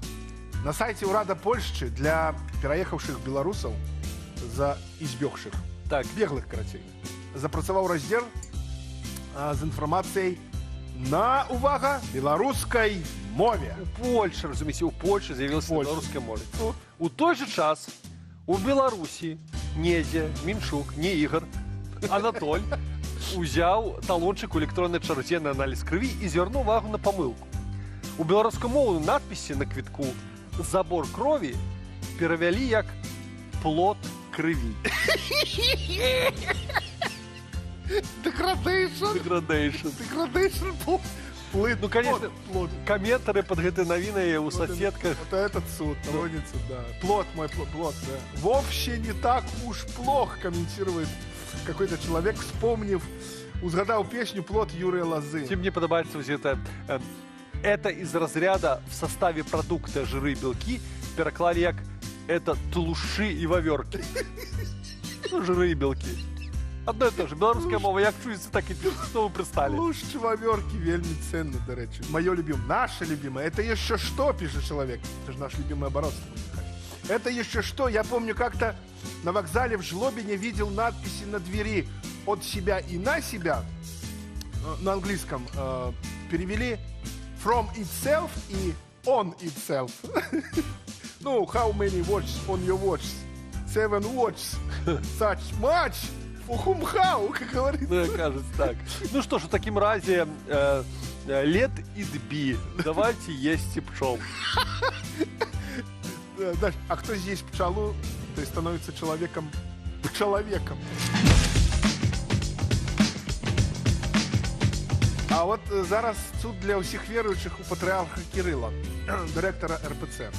На сайті Урада Польщі для переїхавших білорусів за ізбігших, так, беглих, коротше, запрацював розділ з інформацією на, увага, білоруській мові. У Польщі, розумієте, у Польщі з'явилася білоруська мова. У той же час у Білорусі Недя, Мінчук, не Ігор, Анатоль узяв талончик у електронній чарці на аналіз крові і звернув увагу на помилку. У білоруськомовній надписі на квитку «Забор крові» перевели як «плод крові». Деградейшн. Ну, конечно, комментаторы под гэтай навиной у соседках. Вот этот суд, проводится, да. Плод мой, плод, да. Вообще не так уж плохо, комментирует какой-то человек, вспомнив, узгадал песню «Плод» Юрия Лозы. Чем мне подобается это из разряда в составе продукта жиры и белки переклали як это тлуши и ваверки. Ну, жиры и белки. Одно и то же. Белорусская мова, як чуется, так и пишется. Что вы пристали? Лучше ваверки вельми ценно, до речи. Мое любимое, наше любимое. Это еще что, пишет человек. Это же наш любимый оборот. Это еще что? Я помню, как-то на вокзале в Жлобине видел надписи на двери «От себя и на себя». На английском перевели «From itself» и «On itself». Ну, how many watches on your watch? 7 watches. Such much. Ухумхау, как говорится. Ну, кажется так. Ну что ж, в таком разе let it be. Давайте есть пчел. А кто здесь пчелу, то есть становится человеком. А от зараз суд для усіх віруючих у патріарха Кирила, директора РПЦ.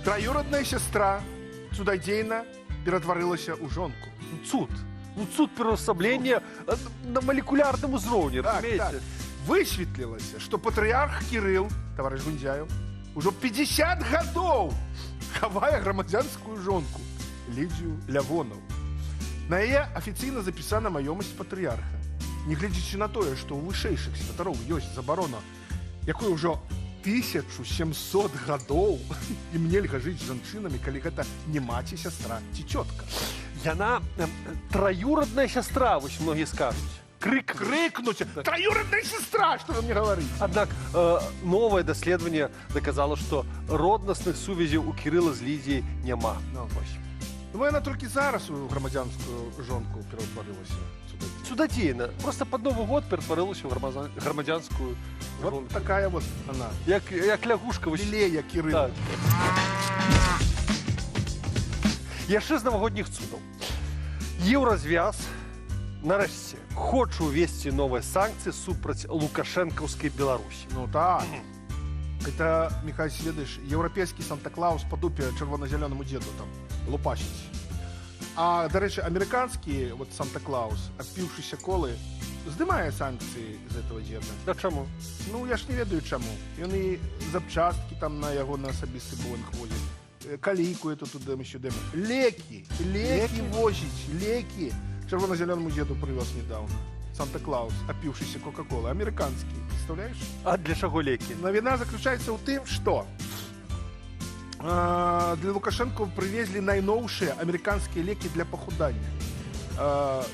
Троюродна сестра чудодійно перетворилася у жонку. Цуд переособления на молекулярном уровне, разумеете? Так. Высветлилось, что патриарх Кирилл, товарищ Гундяев, уже 50 годов хавая громадянскую жонку Лидию Лявонову. На ее официально записана маёмость патриарха. Не глядячи на то, что у вышэйшых святароў ёсць забарона, якой уже 1700 годов, им нельга жить с жанчынами, калі гэта не мать и сестра, ці тетка. Яна троюродная сестра, вось многие скажут. Крикнуть! Троюродная сестра, что вы мне говорите? Однако новое доследование доказало, что родностных сувязей у Кирилла с Лидией нема. Ну, она только зараз у громадянскую жонку перетворилась. Чудодейно. Просто под Новый год перетворилась в громадянскую вот жонку. Такая вот она. Як лягушка. Лилея Кирилла. Яшчэ з навагодніх цудаў. Еўразвяз нарэшце хоча ўвесці новыя санкцыі супраць лукашэнкаўскай Беларусі. Ну так. Это, Михаил, следуешь, европейский Санта-Клаус по дупе червоно-зеленому деду там лупащить. А, до речі, американский вот Санта-Клаус, отпившийся колы, здымае санкції з этого деда. Да чаму? Ну, я ж не ведаю чаму. Ён і запчасткі там на яго на асабісты боинг возіць. Калійку эту тут еще демо. Леки возить, леки. Червоно-зеленому деду привез недавно. Санта-Клаус, опившийся Кока-Колы. Американский, представляешь? А для чего леки? Новина заключается в том, что для Лукашенко привезли найноўшие американские леки для похудания.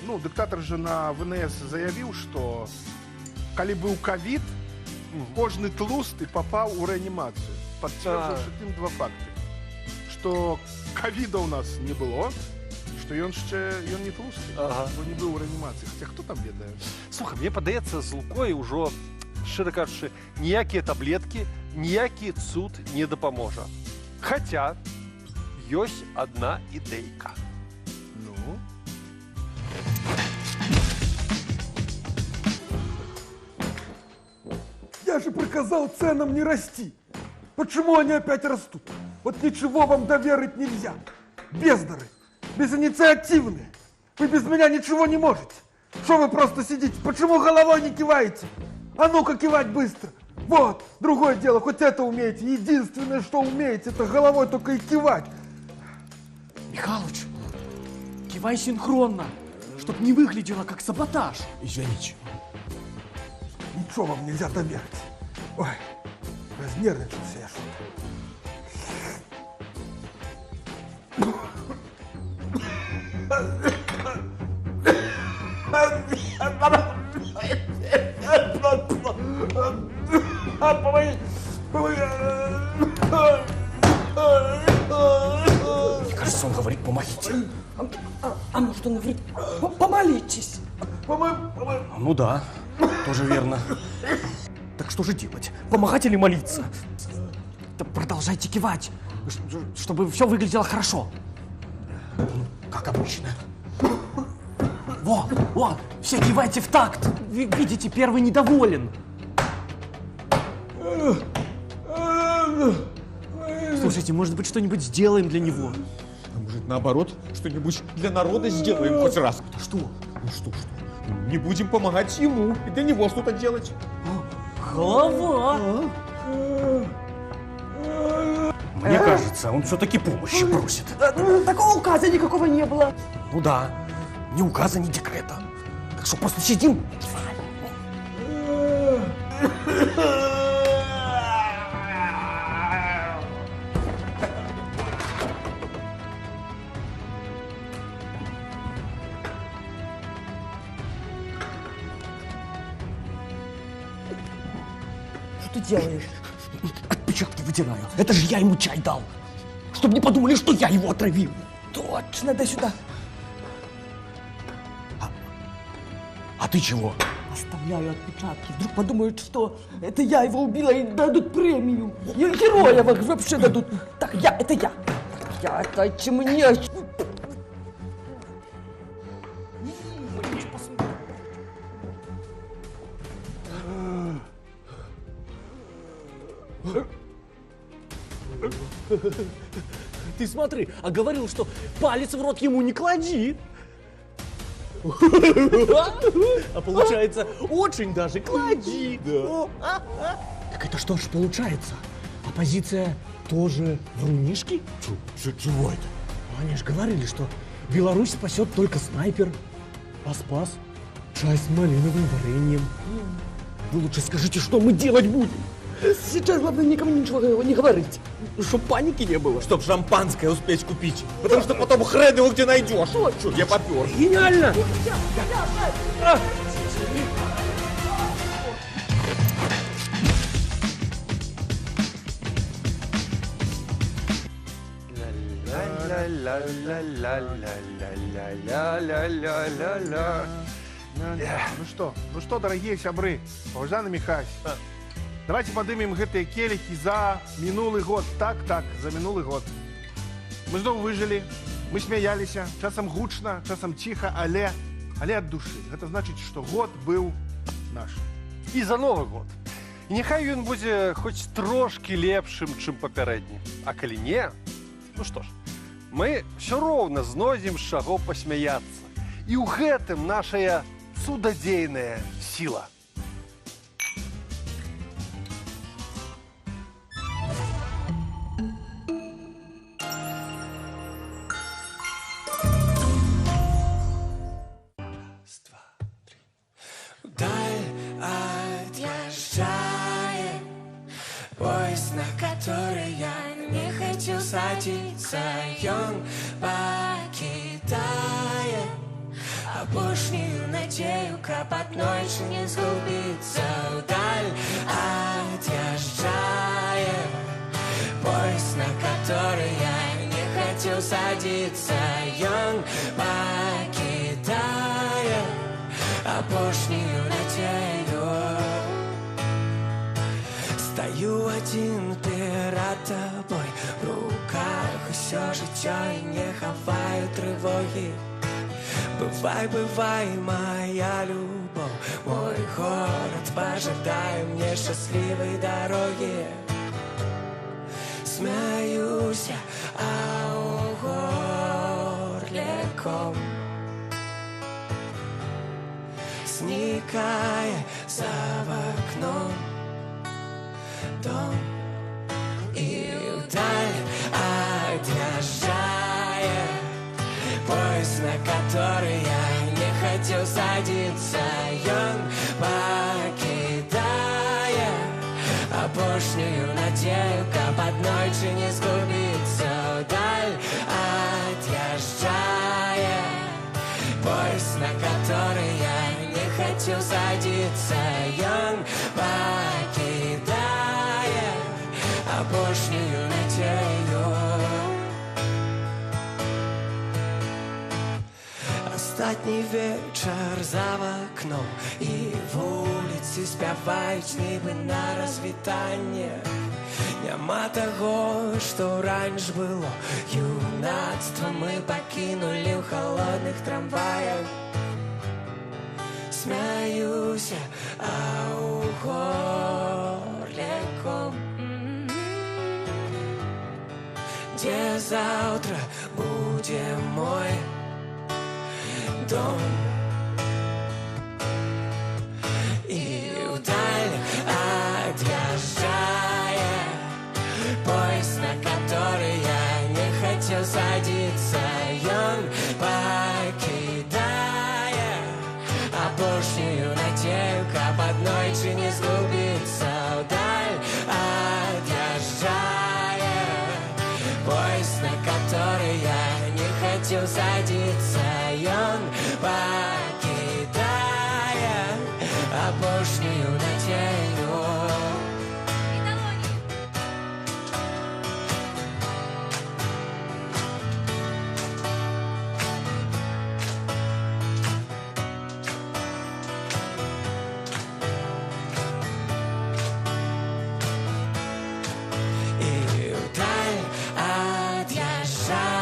Ну, диктатор же на ВНС заявил, что калі быў ковид, кожны тлусты попал у реанимацию. Подтверждавши тым два факта. Что ковида у нас не было, что ён не тлусты, бо не быў у реанимации. Хотя кто там ведае? Слухай, мне падаецца, з Лукой ужо, шчыра кажучы, ніякія таблеткі, ніякі цуд не дапаможа. Хотя ёсць одна ідэйка. Ну? Я же приказал ценам не расти. Почему они опять растут? Вот ничего вам доверить нельзя. Бездары, безинициативные. Вы без меня ничего не можете. Что вы просто сидите? Почему головой не киваете? А ну-ка кивать быстро. Вот, другое дело, хоть это умеете. Единственное, что умеете, это головой только и кивать. Михалыч, кивай синхронно, чтоб не выглядело как саботаж. Извините. Ничего вам нельзя доверить. Ой, разнервничался я что-то. Мне кажется, он говорит, помогите. А может, он говорит, помолитесь. Ну да, тоже верно. Так что же делать? Помогать или молиться? Да продолжайте кивать, чтобы все выглядело хорошо. Как обычно. Во, все кивайте в такт. Видите, первый недоволен. Слушайте, может быть, что-нибудь сделаем для него? А может, наоборот, что-нибудь для народа сделаем хоть раз? Да что? Ну что? Не будем помогать ему и для него что-то делать. Голова! Мне кажется, он все-таки помощи просит. Такого указа никакого не было. Ну да, ни указа, ни декрета. Так что просто сидим. Что ты делаешь? Отпечатки вытираю. Это же я ему чай дал. Чтобы не подумали, что я его отравил. Точно, дай сюда. А ты чего? Оставляю отпечатки. Вдруг подумают, что это я его убила и дадут премию. И героя вообще дадут. Так, это я. Это мне. Ты смотри, а говорил, что палец в рот ему не клади. А получается, очень даже клади. Так это что ж получается? Оппозиция тоже врунишки? Чего это? Они же говорили, что Беларусь спасет только снайпер, а спас чай с малиновым вареньем. Вы лучше скажите, что мы делать будем? Сейчас главное никому ничего не говорить. Чтоб паники не было. Чтоб шампанское успеть купить. Потому что потом хрен его где найдешь. Что, я попер. Гениально! Ну что, дорогие сябры, паважаны Михась, давайте подымем гэтыя келихи за минулый год. Так, за минулый год. Мы снова выжили, мы смеялись, часам гучно, часам тихо, але от души. Это значит, что год был наш. І за Новый год. І няхай ён будзе хоць трошки лепшым, чым папярэдні. А калі не, ну што ж, мы все роўна знойдзем з чаго пасмяяцца. І ў гэтым нашая цудадзейная сила. Отъезжает поезд, на который я не хочу садиться, и он покидает обушнюю надею, каб ночь не сгубиться вдаль. Отъезжает поезд, на который я не хочу садиться, и он покидает обушнюю надею. Стою один перед тобой, в руках усё жыццё и не хаваю трывогі. Бывай, моя любовь, мой город, пожадай мне счастливой дороги. Смеюсь, а у горле ком. зникая за окном дом. И вдаль отъезжая поезд, на который я не хотел садиться, и он покидая опошнюю надею, каб аднойчы не сгубиться вдаль отъезжая поезд, на который я не хотел садиться, и он покидая опошнюю надею. Остатний вечар за вакном, і вулицы спяваюць нібы на развітанне. Няма таго, што раньш было юнацтва, мы пакінулі ў холодных трамваях. Смяюся, а ў горле ком. Дзе заўтра будзе мой дом? И вдаль отъезжая поезд, на который я не хотел садиться, и он покидая опошнюю надею, каб аднойчы не сгубиться вдаль отъезжая поезд, на который я не хотел садиться, и он покидая опошнюю надею. И вдаль отъезжая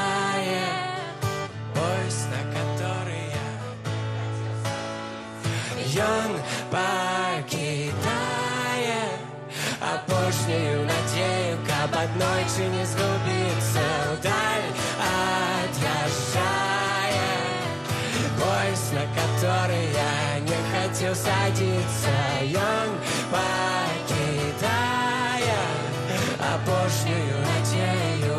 поезд, на который я он покидая опошнюю надею, каб аднойчы не сгубиться вдаль отъезжая поезд, на который я не хотел садиться, и он покидая опошнюю надею.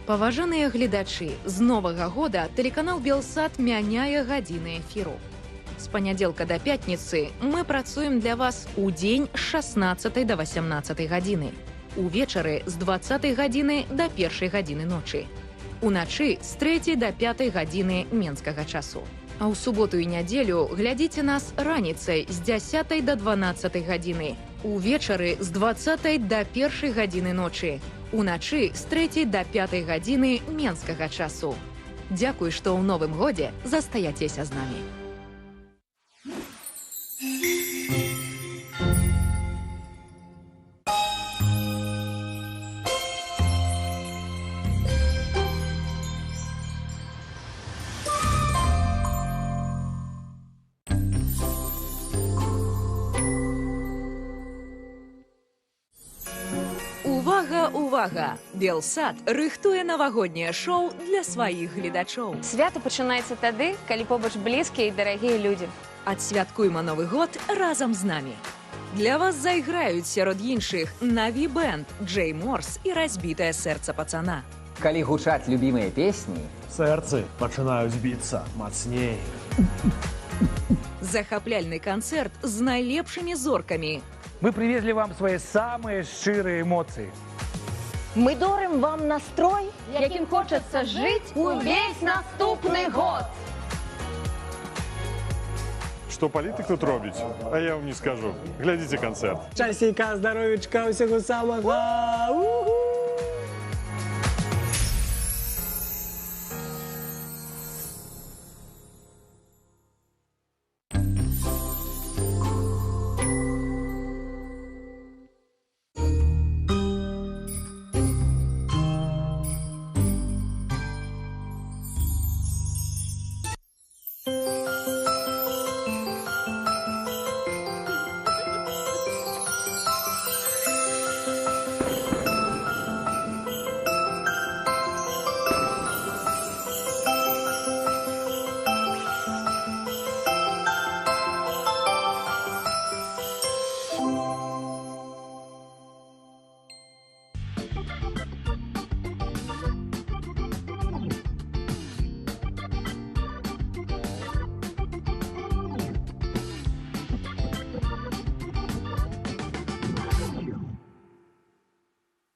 Паважаныя гледачы, з новага года тэлеканал Белсат мяняе гадзіны эфіру. З панядзелка да пятніцы мы працуем для вас у дзень з 16 до 18 гадзіны, увечары з 20 гадзіны до 1 гадзіны ночы, уначы з 3 до 5 гадзіны менскага часу. А ў суботу і нядзелю глядзіце нас раніцай з 10 до 12 гадзіны, увечары з 20 до 1 гадзіны ночы, уначы з 3 до 5 гадзіны менскага часу. Дзякуй, што ў новым годзе застаяцеся з намі. Увага, увага! Белсат рыхтуе навагодняе шоу для сваіх гледачоў. Свято пачынаецца тады, калі побач блізкія і дарагія людзі. Адсвяткуйма Новы год разам з намі. Для вас зайграюць сярод іншых Наві Бэнд, Джей Морс і разбітае сэрца пацана. Калі гучаць любімыя песні, сэрцы пачынаюць біцца мацней. Захапляльны канцэрт з найлепшымі зоркамі. Мы привезли вам свои самые шчырые эмоции. Мы дарим вам настрой, яким хочется жить увесь наступный год. Что политик тут робить? А я вам не скажу. Глядите концерт. Часика, здоровечка, всего самого.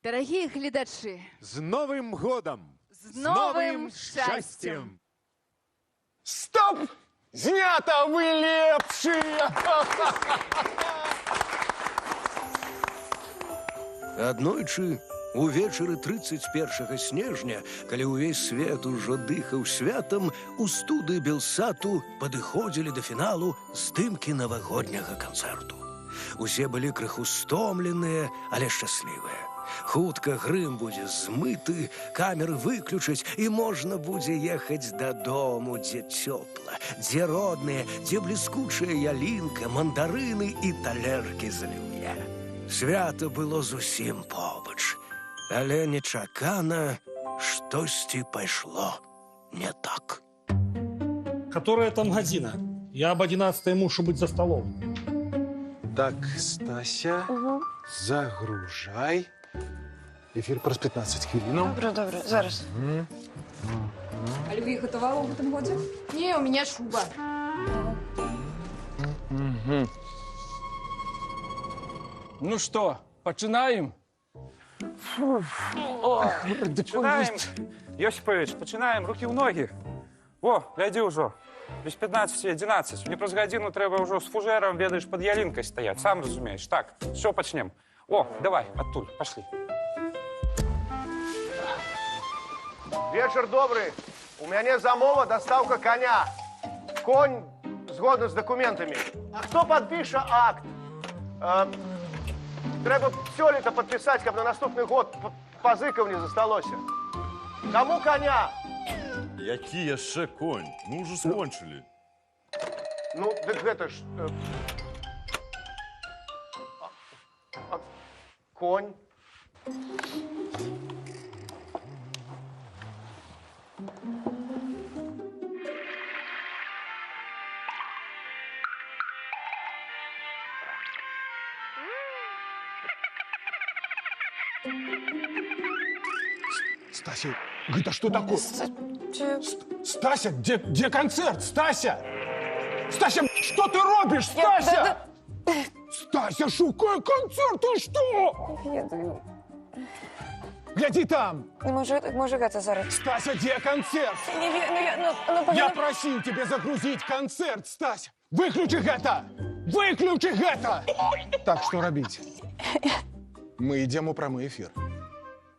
Дорогие глядачи, С Новым годом! с новым счастьем! Стоп! Знято, вы лепшие! Аднойчы увечары 31 снежня, калі ўвесь свет ужо дыхаў святам, у студыі Белсату падыходзілі да фіналу здымкі навагодняга канцэрту. Усе былі крыху стомленыя, але шчаслівыя. Хутка грым будзе змыты, камеры выключаць, і можна будзе ехаць дадому, дзе цёпла, дзе родныя, дзе бліскучая ялінка, мандарыны і талеркі з аліўе. Свята было зусім побач, але нечакана штосьці пайшло не так. Которая там година? Я об 11 мушу быть за столом. Так, Стася, загружай. Ефір праз 15 хвилин. Добре, зараз. А Льві готувала у гэтым годзе? Не, у меня шуба. Ну что, починаем? Починаем, Йосипович, починаем, руки в ноги. О, гляди уже. Без 15:11. Мне праз гадзіну трэба ўжо з фужэрам, ведаеш, пад ялінкай стаяць. Сам разумееш. Так, все, пачнем. О, давай, адтуль, пошли. Вечер добрый. У меня замова доставка коня. Конь згодно с документами. А кто подпишет акт? Треба все лето подписать, как на наступный год позыков не засталося. Кому коня? Які яшчэ конь? Мы уже скончили. Ну, так это ж... конь. Стася, это что такое? Стася, где концерт? Стася! Стася, что ты робишь, Стася? Стася, шукай концерт, ты что? Гляди там. Може гэта зараз. Стася, где концерт? Я просил тебя загрузить концерт, Стася. Выключи это! Выключи это! Так, что робить? Мы идем у прамый эфир.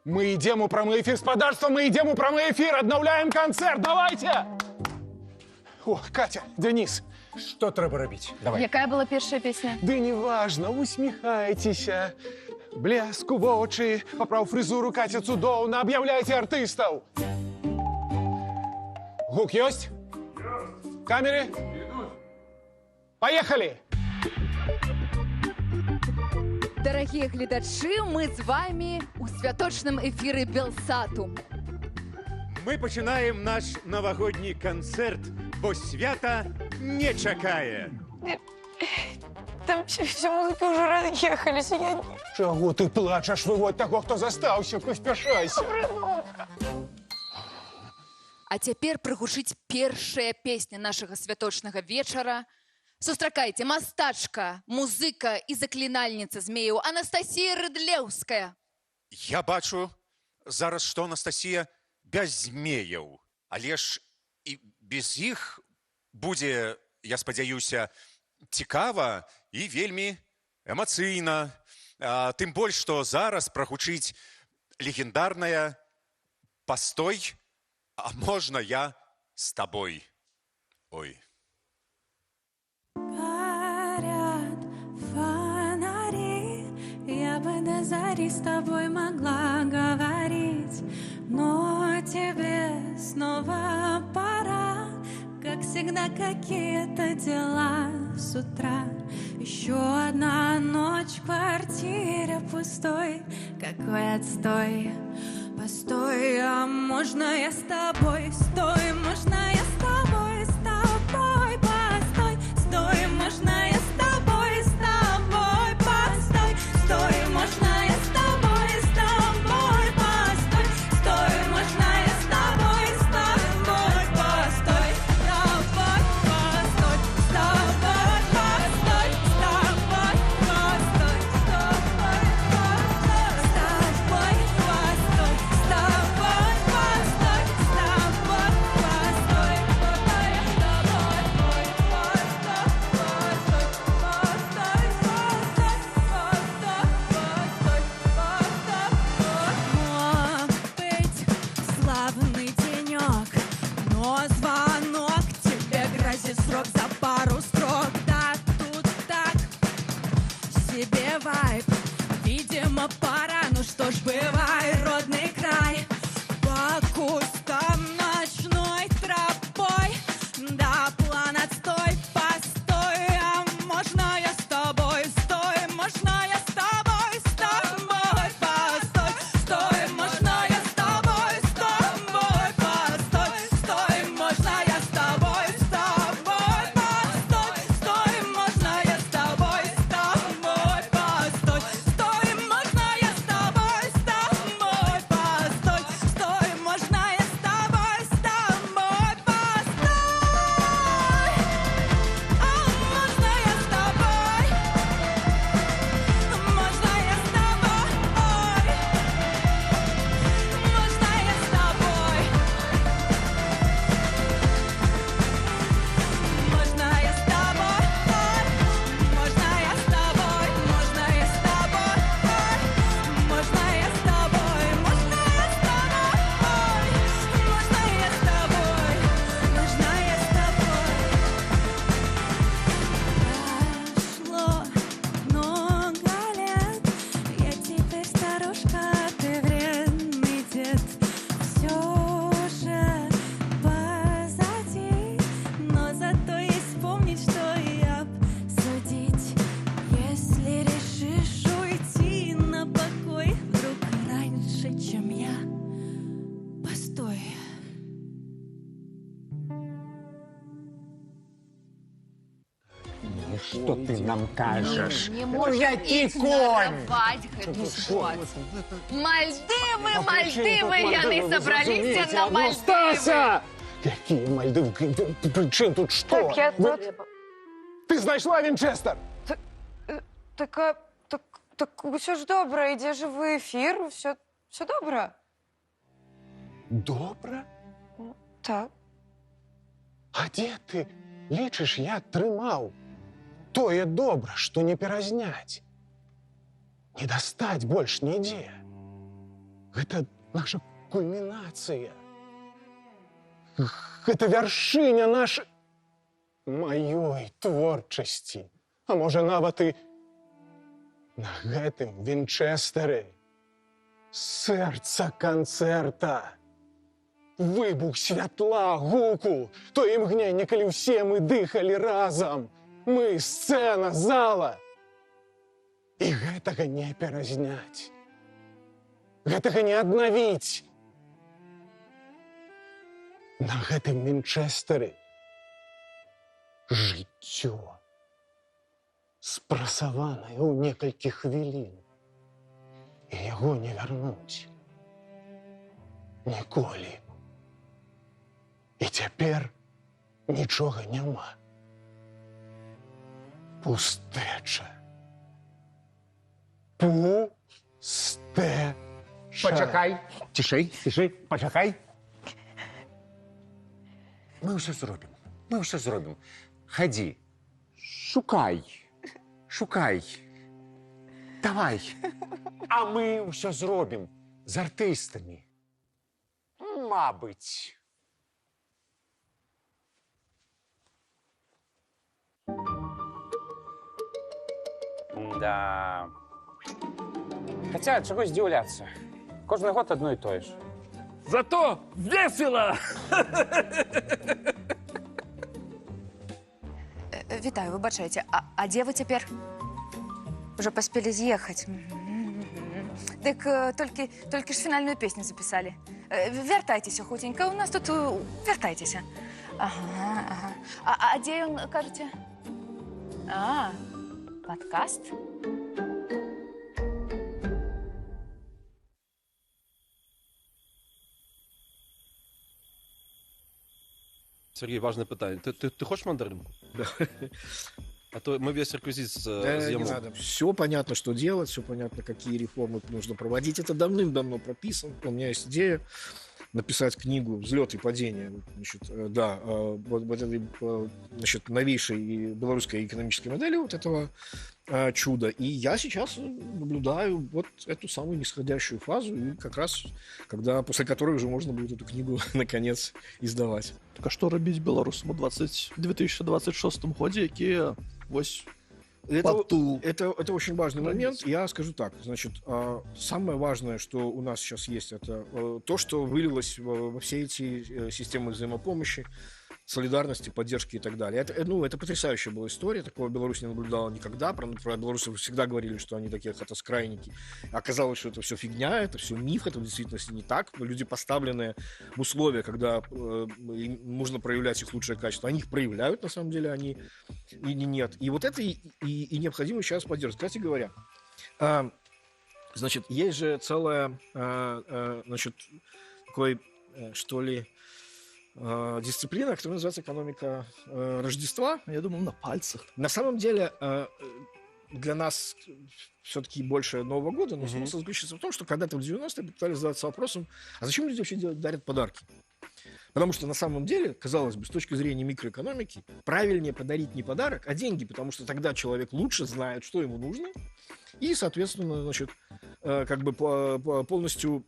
Мы идем у прамый эфир, спадарства, мы идем у прамый эфир, обновляем концерт, давайте! О, Катя, Денис, что треба робить? Давай. Якая была першая песня? Да неважно, усміхайтеся. Блеску в очі, поправ фризуру, Катя цудовно, объявляйте артистов. Гук есть? Камеры? Поехали! Дорогие глядачи, мы з вами у святочным эфиры Белсату. Мы починаем наш новогодний концерт, бо свята не чакае. Там все музыки уже разъехались. Чего ты плачешь? Выводь того, кто застался, поспешайся. А цяпер прыгучыць першая песня нашага святочнага вечара. Сустракайце, мастачка, музыка і заклінальніца змеяў Анастасія Рыдлеўская. Я бачу зараз, што Анастасія без змеяў, але ж і без іх будзе, я спадзяюся, цікава і вельмі эмацыйна. Тым больш, што зараз прагучыць легендарная «Постой, а можна я з табой?» Ой. Горят фонари, я бы до зари с тобой могла говорить, но тебе снова пора, как всегда какие-то дела с утра. Еще одна ночь в квартире пустой, какой отстой. Постой, а можно я с тобой? Стой, можно я с тобой, с тобой? Постой, стой, можно я с тобой, с тобой? Постой, стой, можно я с тобой, с тобой? ж бывай, родный край, по кустам ночной тропой, до план отстой, постой, а можно я с тобой, стой, можно я с тобой, постой, стой, можно я с тобой, постой, стой, можно я с тобой, постой, стой, можно я с тобой, постой, стой, можно я с тобой, постой, стой, можно я с тобой, постой, а можно я с тобой, можно я с тобой, можно я с тобой, можно я с тобой, можно я с тобой, можно я с тобой, можно я с тобой, можно я с тобой, можно я с тобой, можно я с тобой. Прошло много лет, я теперь старушка, ты вредный дед. Все уже позади, но зато есть помнить, что и обсудить. Если решишь уйти на покой вдруг раньше, чем я, постой. Что ты нам кажешь? Не Ну, можем який конь! ігнорувати гэту год. Мальдивы, А при чим тут Мальдивы, яны Мальдиви? Ви собралися зрозумієте? на Ну, Мальдивы. Стася! Які Мальдиви? При чим тут що? Так, я Ви- тут. Ти знайшла Вінчестер? Так все ж добре, іде живий ефір, все добре. Добре? Так. А де ти лічиш, я тримав? Тое добра, што не перазняць. Не дастаць больш нідзе. Гэта наша кульмінацыя. Гэта вяршыня нашай маёй творчасці. А можа, нават і на гэтым Вінчестары сэрца канцэрта. Выбух святла, гуку, то імгненне, калі ўсе мы дыхалі разам. Мы сцэна, зала. І гэтага не перазняць. Гэтага не аднавіць. На гэтым Вінчестары жыццё спрасаванае ў некалькі хвілін. І яго не вярнуць. Ніколі. І цяпер нічога няма. Пустэча. Пустэча. Пачакай. Цішэй, пачакай. Мы ўсё зробім. Хадзі. Шукай. Давай. А мы ўсё зробім з артыстамі. Мабыць. Да. Хотя, чего здивляться? Кожный год одно и то же. Зато весело! Вітаю, вибачайте. А де ви тепер? Уже поспели з'їхати. Так тільки ж фінальну пісню записали. Вертайтеся, хутенько, у нас тут... Вертайтеся. Ага. А де він, кажете? Подкаст? Сергей, важное питание. Ты хочешь мандаринку? Да. А то мы весь реквизит Не надо. Все понятно, что делать, все понятно, какие реформы нужно проводить. Это давным-давно прописано. У меня есть идея написать книгу «Взлет и падение». Значит, да, вот этой, значит, новейшей белорусской экономической модели вот этого чуда. И я сейчас наблюдаю вот эту самую нисходящую фазу, и как раз после которой уже можно будет эту книгу наконец издавать. Так а што рабіць беларусам у 2026 годзе, якія вось Это очень важный момент. Я скажу так. Значит, самое важное, что у нас сейчас есть, это то, что вылилось во все эти системы взаимопомощи, солидарности, поддержки и так далее. Это потрясающая была история. Такого Беларусь не наблюдала никогда. Про белорусов всегда говорили, что они такие хатоскрайники. Оказалось, что это все фигня, это все миф, это в действительности не так. Люди, поставленные в условия, когда им нужно проявлять их лучшее качество, они их проявляют, на самом деле, они и нет. И вот это и необходимо сейчас поддерживать. Кстати говоря, значит, есть же целая, значит, такой, что ли, дисциплина, которая называется экономика Рождества. Я думал, на пальцах. На самом деле, для нас все-таки больше Нового года, но смысл заключается в том, что когда-то в 90-е пытались задаться вопросом, а зачем люди вообще дарят подарки? Потому что на самом деле, казалось бы, с точки зрения микроэкономики, правильнее подарить не подарок, а деньги, потому что тогда человек лучше знает, что ему нужно, и, соответственно, значит, как бы полностью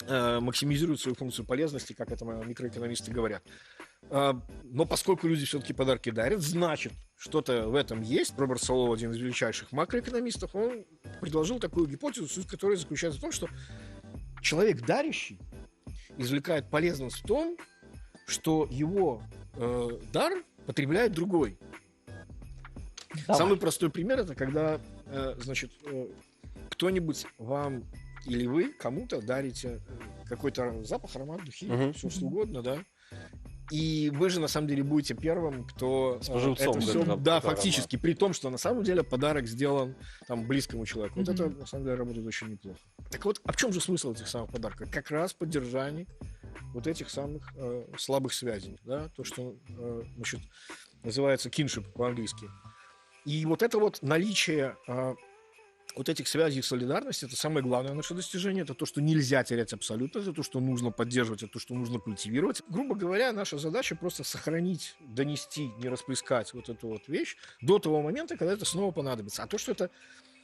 максимизируют свою функцию полезности, как это микроэкономисты говорят. Но поскольку люди все-таки подарки дарят, значит, что-то в этом есть. Роберт Солов, один из величайших макроэкономистов, он предложил такую гипотезу, суть которой заключается в том, что человек дарящий извлекает полезность в том, что его дар потребляет другой. Давай. Самый простой пример — это когда, значит, кто-нибудь вам или вы кому-то дарите какой-то запах, аромат, духи, все что угодно, да. И вы же на самом деле будете первым, кто это все, да, фактически, при том, что на самом деле подарок сделан там близкому человеку. Вот это на самом деле работает очень неплохо. Так вот, а в чем же смысл этих самых подарков? Как раз поддержание вот этих самых слабых связей, да, то, что значит, называется kinship по-английски. И вот это вот наличие вот этих связей и солидарности — это самое главное наше достижение. Это то, что нельзя терять абсолютно, это то, что нужно поддерживать, это то, что нужно культивировать. Грубо говоря, наша задача просто сохранить, донести, не расплескать вот эту вот вещь до того момента, когда это снова понадобится. А то, что это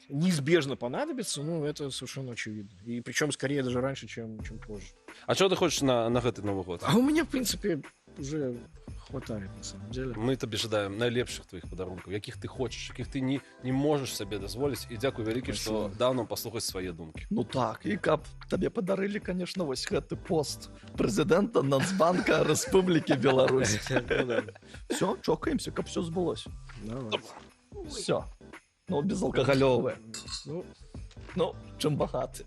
неизбежно понадобится, ну, это совершенно очевидно. И причем скорее даже раньше, чем позже. А что ты хочешь на этот Новый год? А у меня, в принципе, уже хватает, на самом деле. Ми тобі жадаємо найлепших твоїх подарунків, яких ти хочеш, яких ти не можеш собі дозволити. І дякую велике, що дав нам послухати свої думки. Ну так, і каб тобі подарили, конечно, ось гэты пост президента Нацбанка Республіки Беларусь. Все, чокаемся, каб все збулось. Все. Ну, безалкогольовое. Ну, чим багато.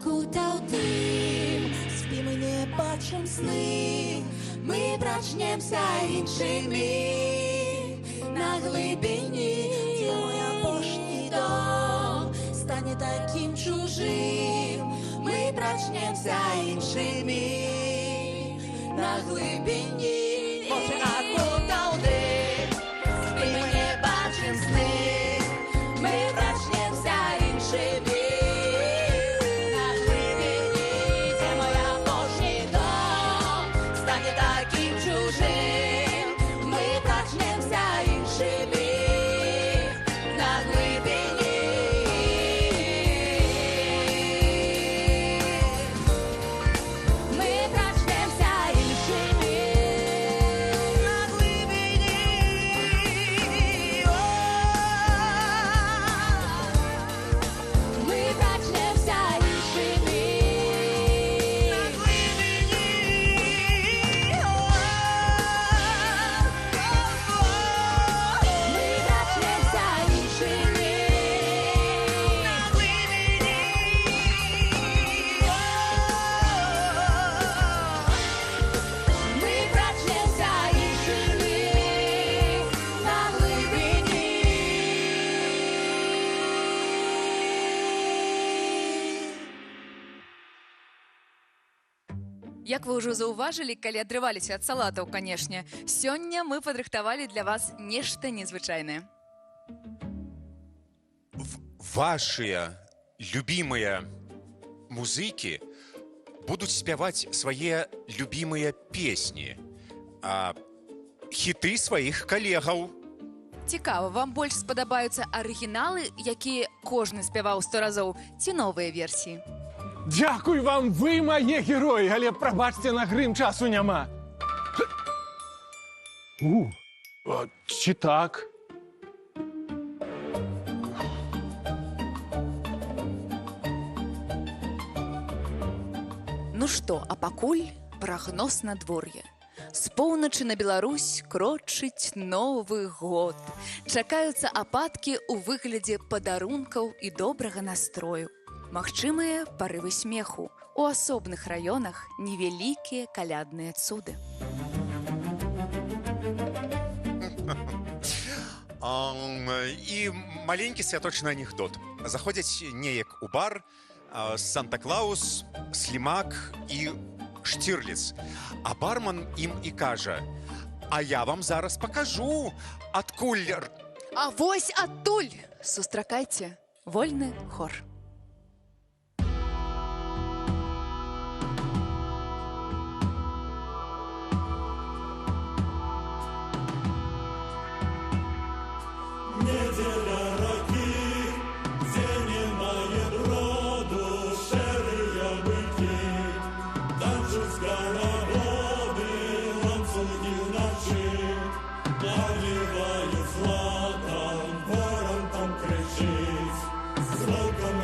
окутав дим, спі, ми не бачим сни, ми прачнемся іншими на глибині, де мой апошній дом стане таким чужим, ми прачнемся іншими на глибині. Боже, окутав дим, спі, ми не бачим сни, ми прачнемся іншими. Як вы ўжо заўважылі, калі адрываліся ад салатаў, канешне, сёння мы падрыхтавалі для вас нешта незвычайнае. Вашыя любімыя музыкі будуць спяваць свае любімыя песні, хіты сваіх калегаў. Цікава, вам больш спадабаюцца арыгіналы, якія кожны спяваў 100 разоў, ці новыя версіі? Дзякуй вам, вы мае героі, але прабачце, на грым часу няма. Ці так? Ну што, а пакуль прагноз надвор'я. З поўначы на Беларусь крочыць Новы год. Чакаюцца ападкі ў выглядзе падарункаў і добрага настрою. Магчымыя парывы смеху. У асобных раёнах невялікія калядныя цуды. І маленькі святочны анекдот. Заходзяць неяк у бар Санта-Клаус, Слімак і Штірліц. А барман ім і кажа: «А я вам зараз пакажу, адкуль...» А вось адтуль! Сустракайце вольны хор. Неделя роки, где немает роду, шерые быки, танцуют скороходы, ланцуги в ночи, наливают златом, ворон там кричит, с волком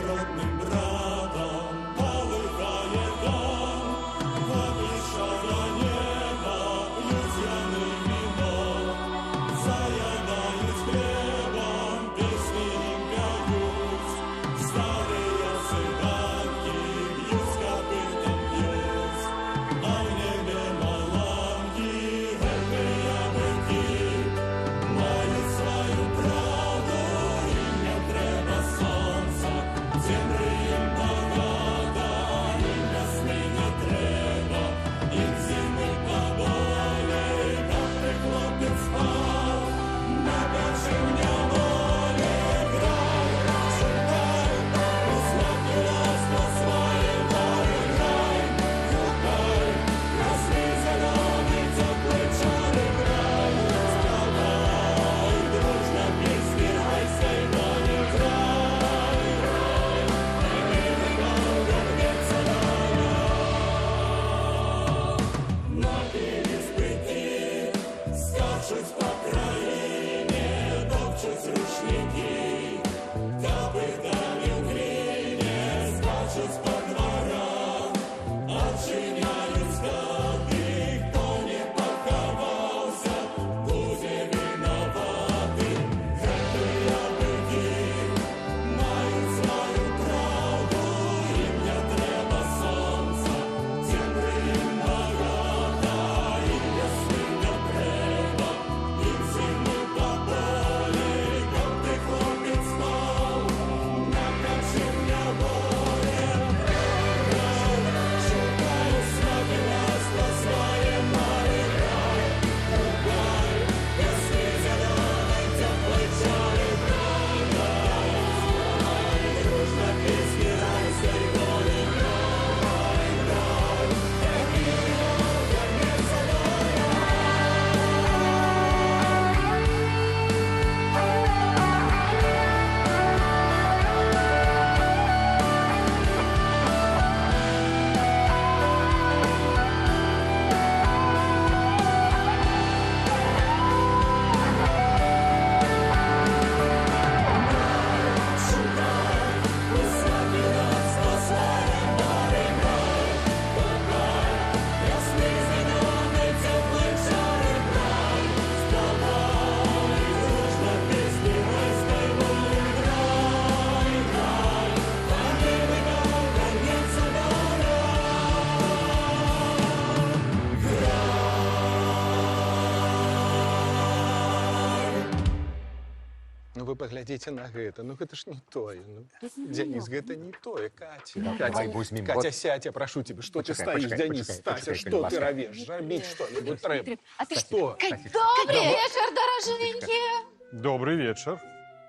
паглядзіце на гэта. Ну гэта ж не тое. Ну, Дзяніс, гэта не тое, Катя. Давай возьмем. Катя, сядь, я прошу тебя, что ты стоишь, Дзяніс? Стася, что ты ровешь? Робить что-нибудь треба. Что? Добрый вечер, дороженькие. Добрый вечер.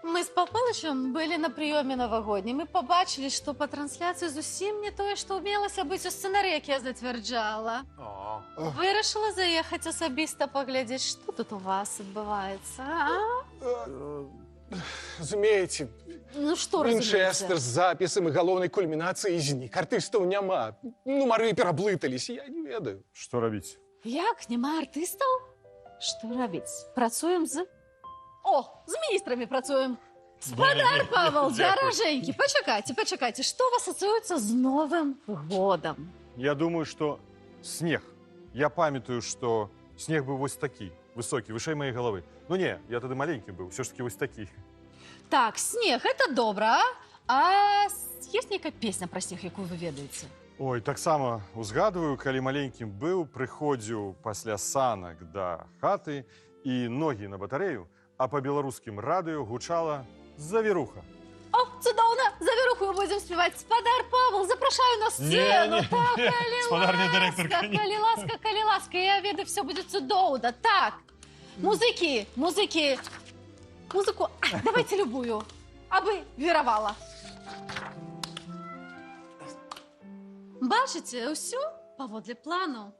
Мы с Папылычем были на прийомі новогоднім і побачили, що по трансляції зовсім не тое, що вмілося бути у сценарі, як я затверджала. Вирішила заїхати особисто поглядіти, що тут у вас відбувається, а? Разумеете, ну, что Винчестер с записом и головной кульминацией знік. Артистов няма. Нумары пераблытались, я не ведаю. Что робить? Як? Нема артистів? Що робити? Працюємо з... О, з міністрами працюємо. Спадар Павел, дороженький, почекайте, что у вас ассоциируется с Новым годом? Я думаю, что снег. Я памятаю, что снег был вот такий, высокий, выше моей головы. Ну не, я тогда маленький был, все ж таки вот такий. Так, снег, это добро, а есть некая песня про снег, якую вы ведаете? Ой, так само узгадываю, калі маленьким был, приходзіў пасля санак да хаты и ноги на батарею, а по белорусским радио гучала «Завируха». О, цудоўна! Завіруху будем спевать. Спадар Павел, запрашаю на сцену. Не. Так, Спадарня директорка, калі ласка, я веду, все будет цудоўна. Так, музыкі, музыку, давайте любую, аби віравала. Бачите, усё паводле плану.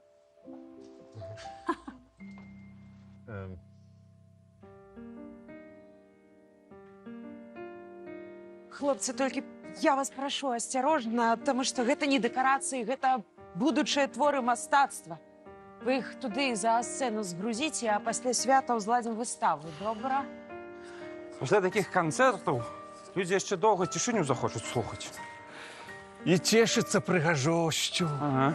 Хлопцы, толькі я вас прашу асцярожна, таму што гэта не дэкарацыі, гэта будучыя творы мастацтва. Вы іх туды за сцэну згрузіце, а пасля свята ўзладзім выставу, добра? Пасля такіх канцэртаў людзі яшчэ доўга цішыню захочуць слухаць. И тешится прыгажосцю. Ага.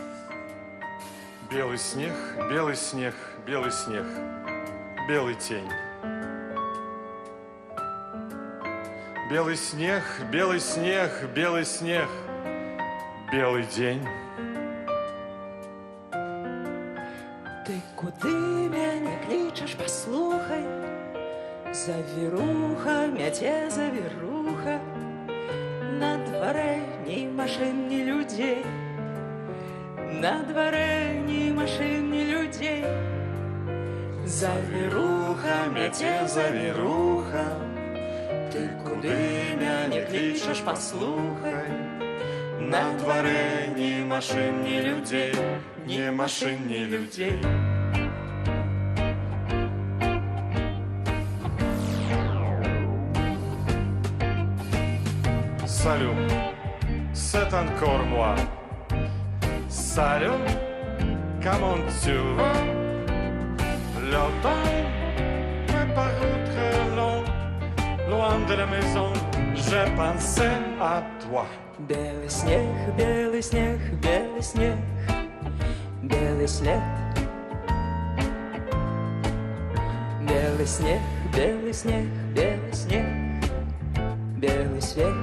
Белый снег, белый снег, белый снег, белый тень. Белый снег, белый снег, белый снег, белый день. Ты куды мяне клічаш, паслухай, завіруха, мяце завіруха, на дворе ні машин, ні людей, на дворе ні машин, ні людей. Завіруха, мяце завіруха, ты куды мяне клічаш, паслухай, на дворе ні машин, ні людей, ні машин, ні людей. Salut, c'est encore moi. Salut, comment tu vas? Le temps me parut très long. Loin de la maison, j'ai pensé à toi. Белый снег, белый снег, белый снег, белый след. Белый снег, белый снег, белый снег, белый свет.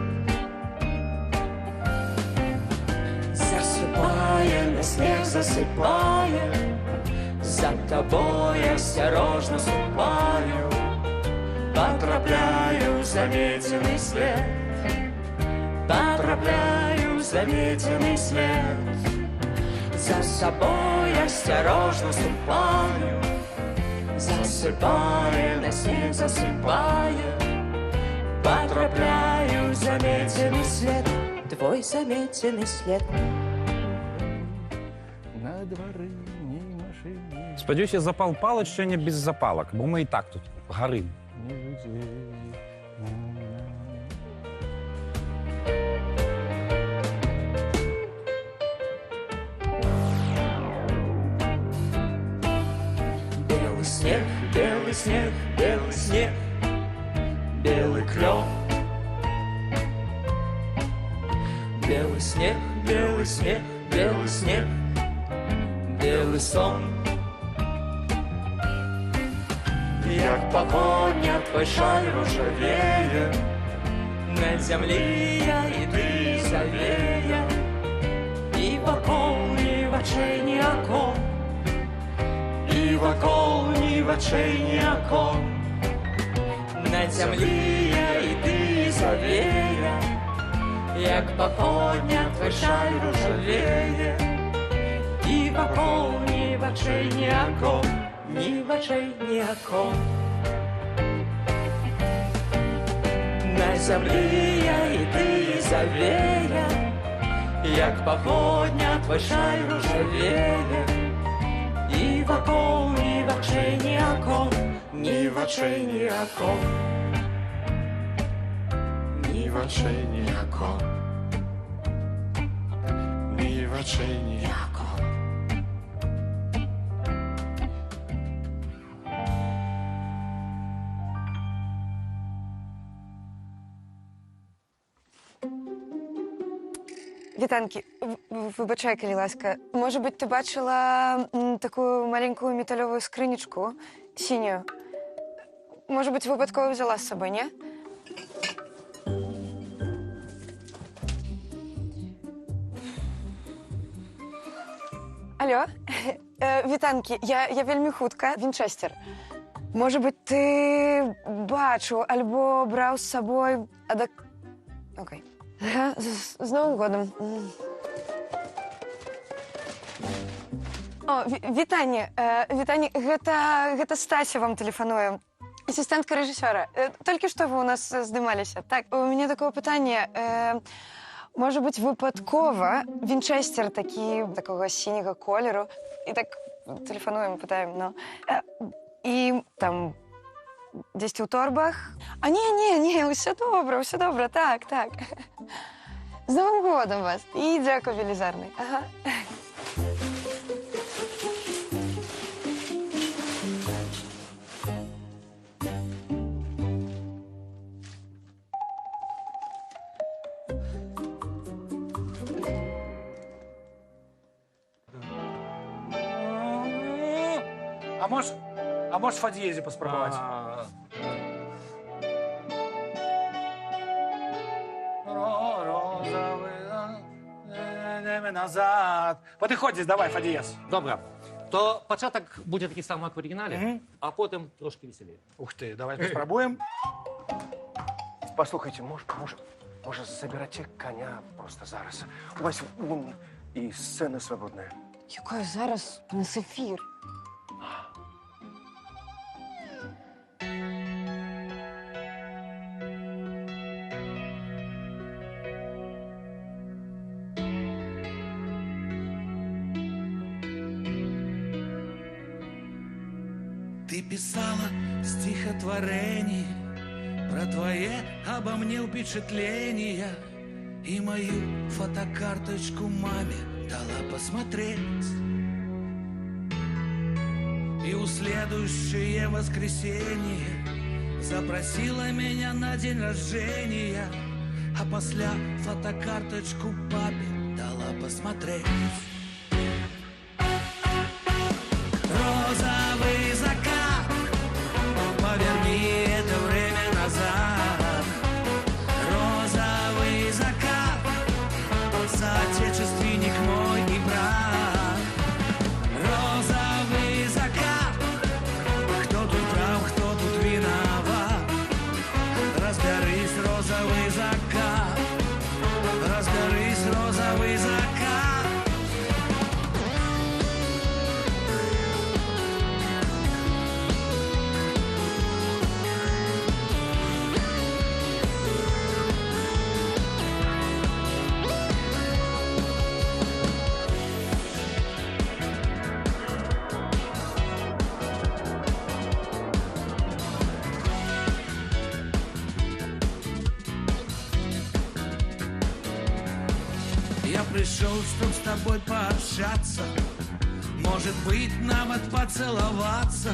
Засыпая на снег, засыпая, за тобой осторожно ступаю, потрапляю в заметенный след, потрапляю в заметенный след. За собой осторожно ступаю, засыпая на снег, засыпая, потрапляю в заметенный след, твой заметенный след. На дворы ні машин, ні... Спадзяюся, запал палыч сёння без запалак, бо мы і так тут гарым. ні людей. Белый снег, белый снег, белый снег, белый клёв. Белый снег, белый снег, белый снег, белый сон. Як погоня твой шаль ружавее, на земле я и ты завея, и вокол ни вачэй ні окон, и вокол ни вачэй ні окон. На На землі я і ти завея, як пополдня твой шаль ружавеє, і вокол ні вачэй ні окон, ні вачэй ні окон. На землі я і ти завея, як пополдня твой шаль ружавеє, і вокол ні вачэй ні окон, ні вачэй ні окон. Ні вачэй ні окон. Ні вачэй ні окон. Вітанки, вибачай, калі ласка. Може бути, ти бачила таку маленьку металеву скринічку синюю? Може бути, випадково взяла з собою, ні? Алло, вітанки, я вельмі хутка, Вінчестер. Може бути, ти бачу, альбо брав з собою... Окей. Ага, з Новим годом. О, вітанне, гэта Стася вам тэлефануе. Асістэнтка рэжысёра. Толькі што вы у нас здымаліся. Так, у мяне такое пытанне. Можа быць, выпадкова Вінчестер такога сіняга колеру. І так тэлефануем, пытаем, ну. І там дзесьці ў торбах. А не, ўсё добра, так. З Новым годом вас. І дзякуй велізарны. Ага. А можешь в подъезде поспробовать? Назад. Подыходзіш, давай, фадієс. Добре. То початок буде такий самий, як в оригіналі, а потім трошки веселіше. Ух ти, давайте спробуємо. Послухайте, може забирайте коня просто зараз. У вас і сцена свободна. Якою зараз? У нас ефір. Ты писала стихотворение про твое обо мне впечатление и мою фотокарточку маме дала посмотреть. И у следующее воскресенье запросила меня на день рождения, а после фотокарточку папе дала посмотреть. Розовый закат, поверни это время назад. Розовый закат, соотечественник мой и брат. Розовый закат, кто тут прав, кто тут виноват. Разберись, розовый закат, разберись, розовый закат. Я пришел, чтоб с тобой пообщаться, может быть, навод поцеловаться,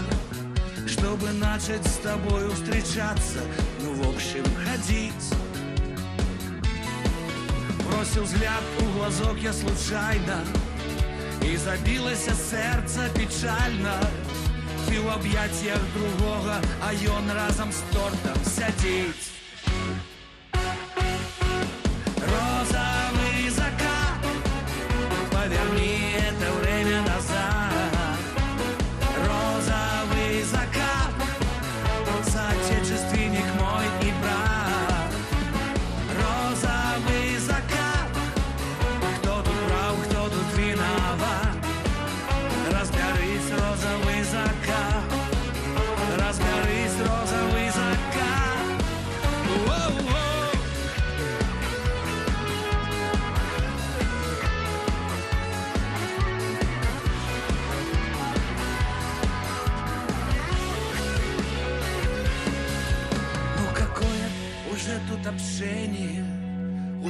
чтобы начать с тобой встречаться, ну, в общем, ходить. Бросил взгляд у глазок я случайно, и забилось сердце печально. Ты в объятиях другого, а ён разом с тортом сядет. Розовый закат, поверни это время назад. Розовый закат, соотечественник мой.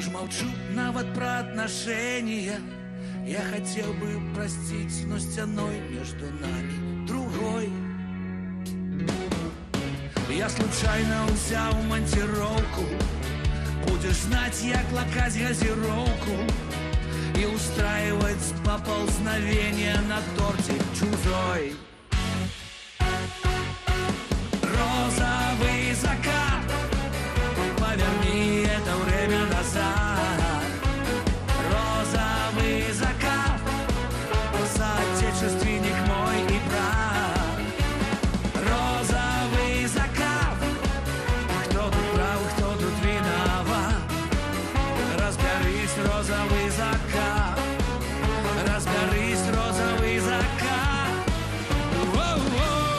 уж молчу нават про отношения. Я хотел бы простить, но стеной между нами другой. Я случайно взял монтировку. Будешь знать, як лакать газировку и устраивать поползновение на торте чужой. Розовый закат, поверни это время назад. Розовый закат, соотечественник мой и брат. Розовый закат, кто тут прав, кто тут виноват. Разгорись, розовый закат, разгорись, розовый закат. Воу-воу.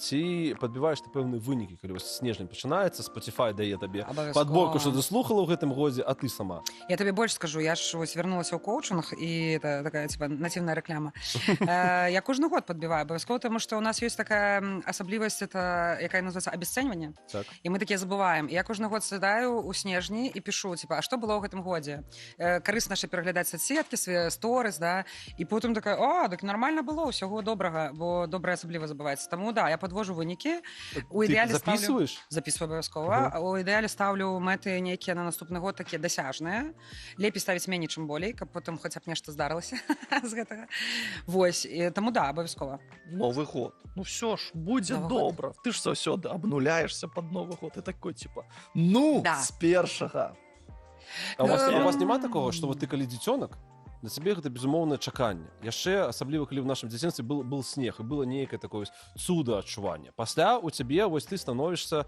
Ці падбіваеш ты пэўныя вынікі, калі вось снежань пачынаецца, Spotify дае табе Абавязкова. падборку, што ты слухала ў гэтым годзе, а ты сама. Я тебе больше скажу, я ж вось вернулася ў коучинг, і это такая типа нативная реклама. Я кожны год подбиваю абавязкова, тому что у нас есть такая асаблівасць, это якая называется обесценивание. Так. І мы такія забываем. Я кожны год сядаю ў снежні і пишу, типа, а што было ў гэтым годзе? Карысна ще пераглядаць соцсеткі, свае сторыс, да, і потым такая, о, так нормально было, усяго добрага, бо добрае асабліва забываецца. Таму да, я подвожу вынікі. У ідэале записываешь? Записываю абавязкова. У ідэале ставлю мэты нейкія на наступны год такія дасяжныя. Лепей ставіць меней, чым болей, каб потым хоць б нешта здарылася з гэтага. Вось, і таму да, абавязкова. Новый год. Ну все ж, будзе добра. Ты ж заўсёды абнуляешься под Новый год. И такой, типа, ну, да. З першага. А у вас няма такого, што вот ты калі дзіцёнак, на цябе гэта безумоўнае чаканне. Яшчэ асабліва калі ў нашым дзяцінстве был снег і было нейкае такое цуда адчування. Пасля у цябе вось ты становішся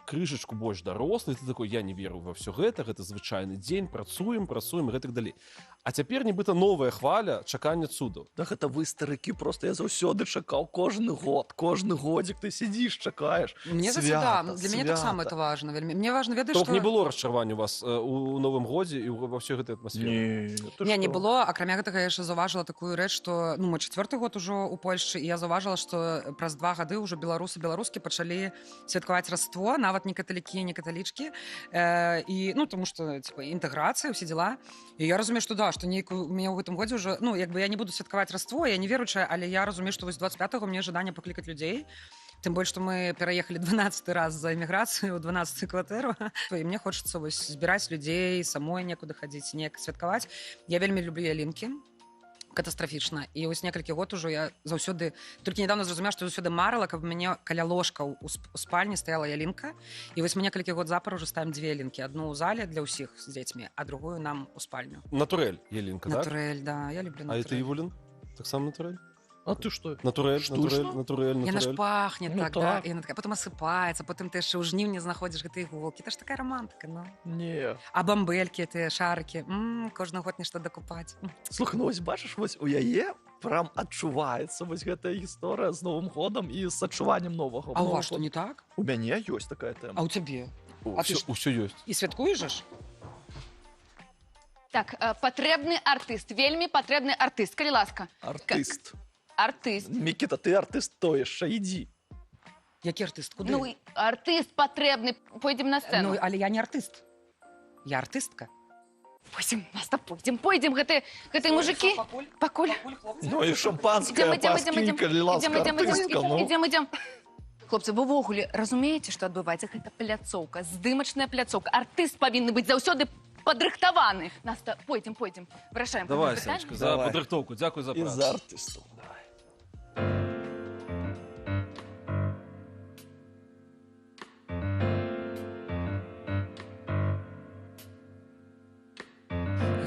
крышачку больш дарослы, ты такой, я не веру во все гэта звычайны дзень, працуем і гэтак далей. А цяпер нібыта новая хваля чакання цудаў. Да гэта вы старыкі, просто я заўсёды чакаў кожны год, кожны годзік ты сидзіш, чакаеш. Мне свята, для мяне таксама это важно. Мне важно ведаць, што... што... не было расчарвання у вас у Новым годзе і ва ўсёй гэтай атмасферы? Не было, акрамя гэтага я яшчэ заўважыла такую рэч, што ну, мы 4-й год ужо ў Польшчы, і я заўважыла, што праз 2 гады ўжо беларускі пачалі святкаваць Раство, нават не каталікі, не каталічкі. І, ну, тому што, типа, інтэграцыя, ўсе дзела. І я разумею, што да, што нейкую у мяне ў гэтым годзе ўжо, ну, як бы я не буду святкаваць Раство, я не веруючая, але я разумею, што вось 25-го мне жаданне паклікаць людзей. Тым больш, што мы пераехалі 12 раз за эміграцыю ў 12-ю кватэру. І мне хочацца вось збіраць людзей, самой некуды хадзіць, неяк святкаваць. Я вельмі люблю ялінкі, катастрафічна. І вось некалькі год ужо я заўсёды, толькі недавно зразумела, што заўсёды марыла, каб у мяне каля ложка у спальні стаяла ялінка. І вось мы некалькі год запар ужо ставім 2 ялінкі. Адну ў зале для ўсіх з дзецьмі, а другую нам у спальню. Натурэль ялінка, так? Натурэль, да, я люблю натурэль. А это Івулін? Таксама натурэль? А ты что? Натурэль. Яна ж пахне ну, так, да, і така, потым асыпаецца, потым ты яшчэ ў жніўні знаходзіш гэтыя іголкі. Это ж такая романтика, ну. Не. А бамбелькі, тыя шарыкі, кожны год нешта дакупаць. Слухай, ну вось бачыш, вось у яе прям адчуваецца вось гэтая гісторыя з Новым годам і з адчуваннем новага. А у вас што, не так? У мяне ёсць такая тэма. А у цябе? Усё ёсць. І святкуеш ж? Так, патрэбны артыст, вельмі патрэбны артыст, калі ласка. Артыст. Артыст. Мікіта, ты артыст, то яшчэ ідзі. Які артыст? Куды? Ну, артыст патрэбны, пойдзем на сцэну. Ну, але я не артыст. Я артыстка. Пойдзем, Наста, пойдзем, гэтыя мужыкі. Пакуль. Ну і шампанскае, паскінь, калі ласка, артыстка, ну. Ідзем. Хлопцы, вы ўвогуле разумееце, што адбываецца? Гэта пляцоўка, здымачная пляцоўка. Артыст павінны быць заўсёды падрыхтаваны. Наста, пойдзем. Вырашаем. Давай, Санечка, за падрыхтоўку. Дзякуй за працу. І за артыстаў.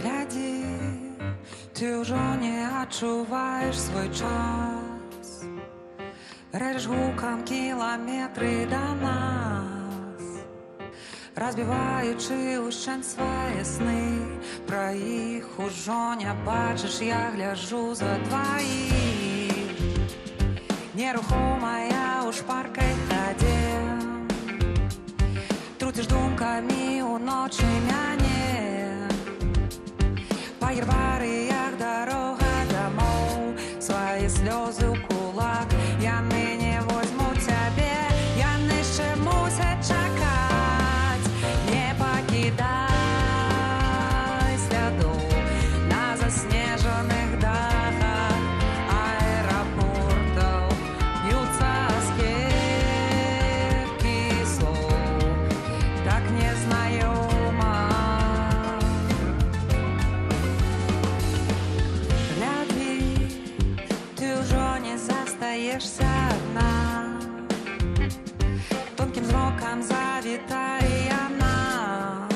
Глядзі, ты ўжо не адчуваеш свой час. Рэч гукам кіламетры да нас. Разбіваючи ущент свої сни, про їх ужо не бачиш, я гляжу за твоїх. Нерухомая у шпаркай ходе, трутиш думками у ночі мяне. По ярварыях дорога домов, свои слезы у кулак, яны не возьму тебе, яны ще мусять чекать. Не покидай слідов на заснежених дахах аэропортов, бьются скидки слов, так незнайомо. Гляди, ты уже не застаешься одна, тонким зроком завитая она,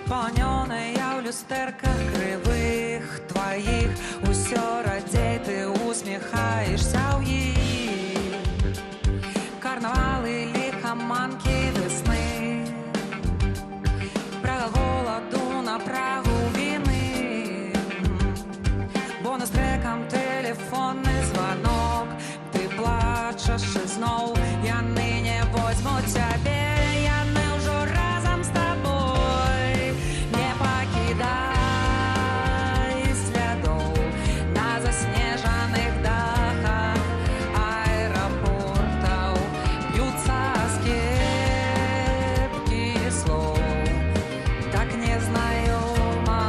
панёная в люстерках кривых твоих, усё радей ты усміхаєшся у їх. Карнавали, лихоманки весни, прага голоду на прагу війни. Бонус-треком телефонний дзвонок, ти плачеш і знов, яны не возьмуть тебе, яны уже разом з тобой. Не покидай слідов на заснежених дахах аэропортов, бьются скидки слов, так незнайомо.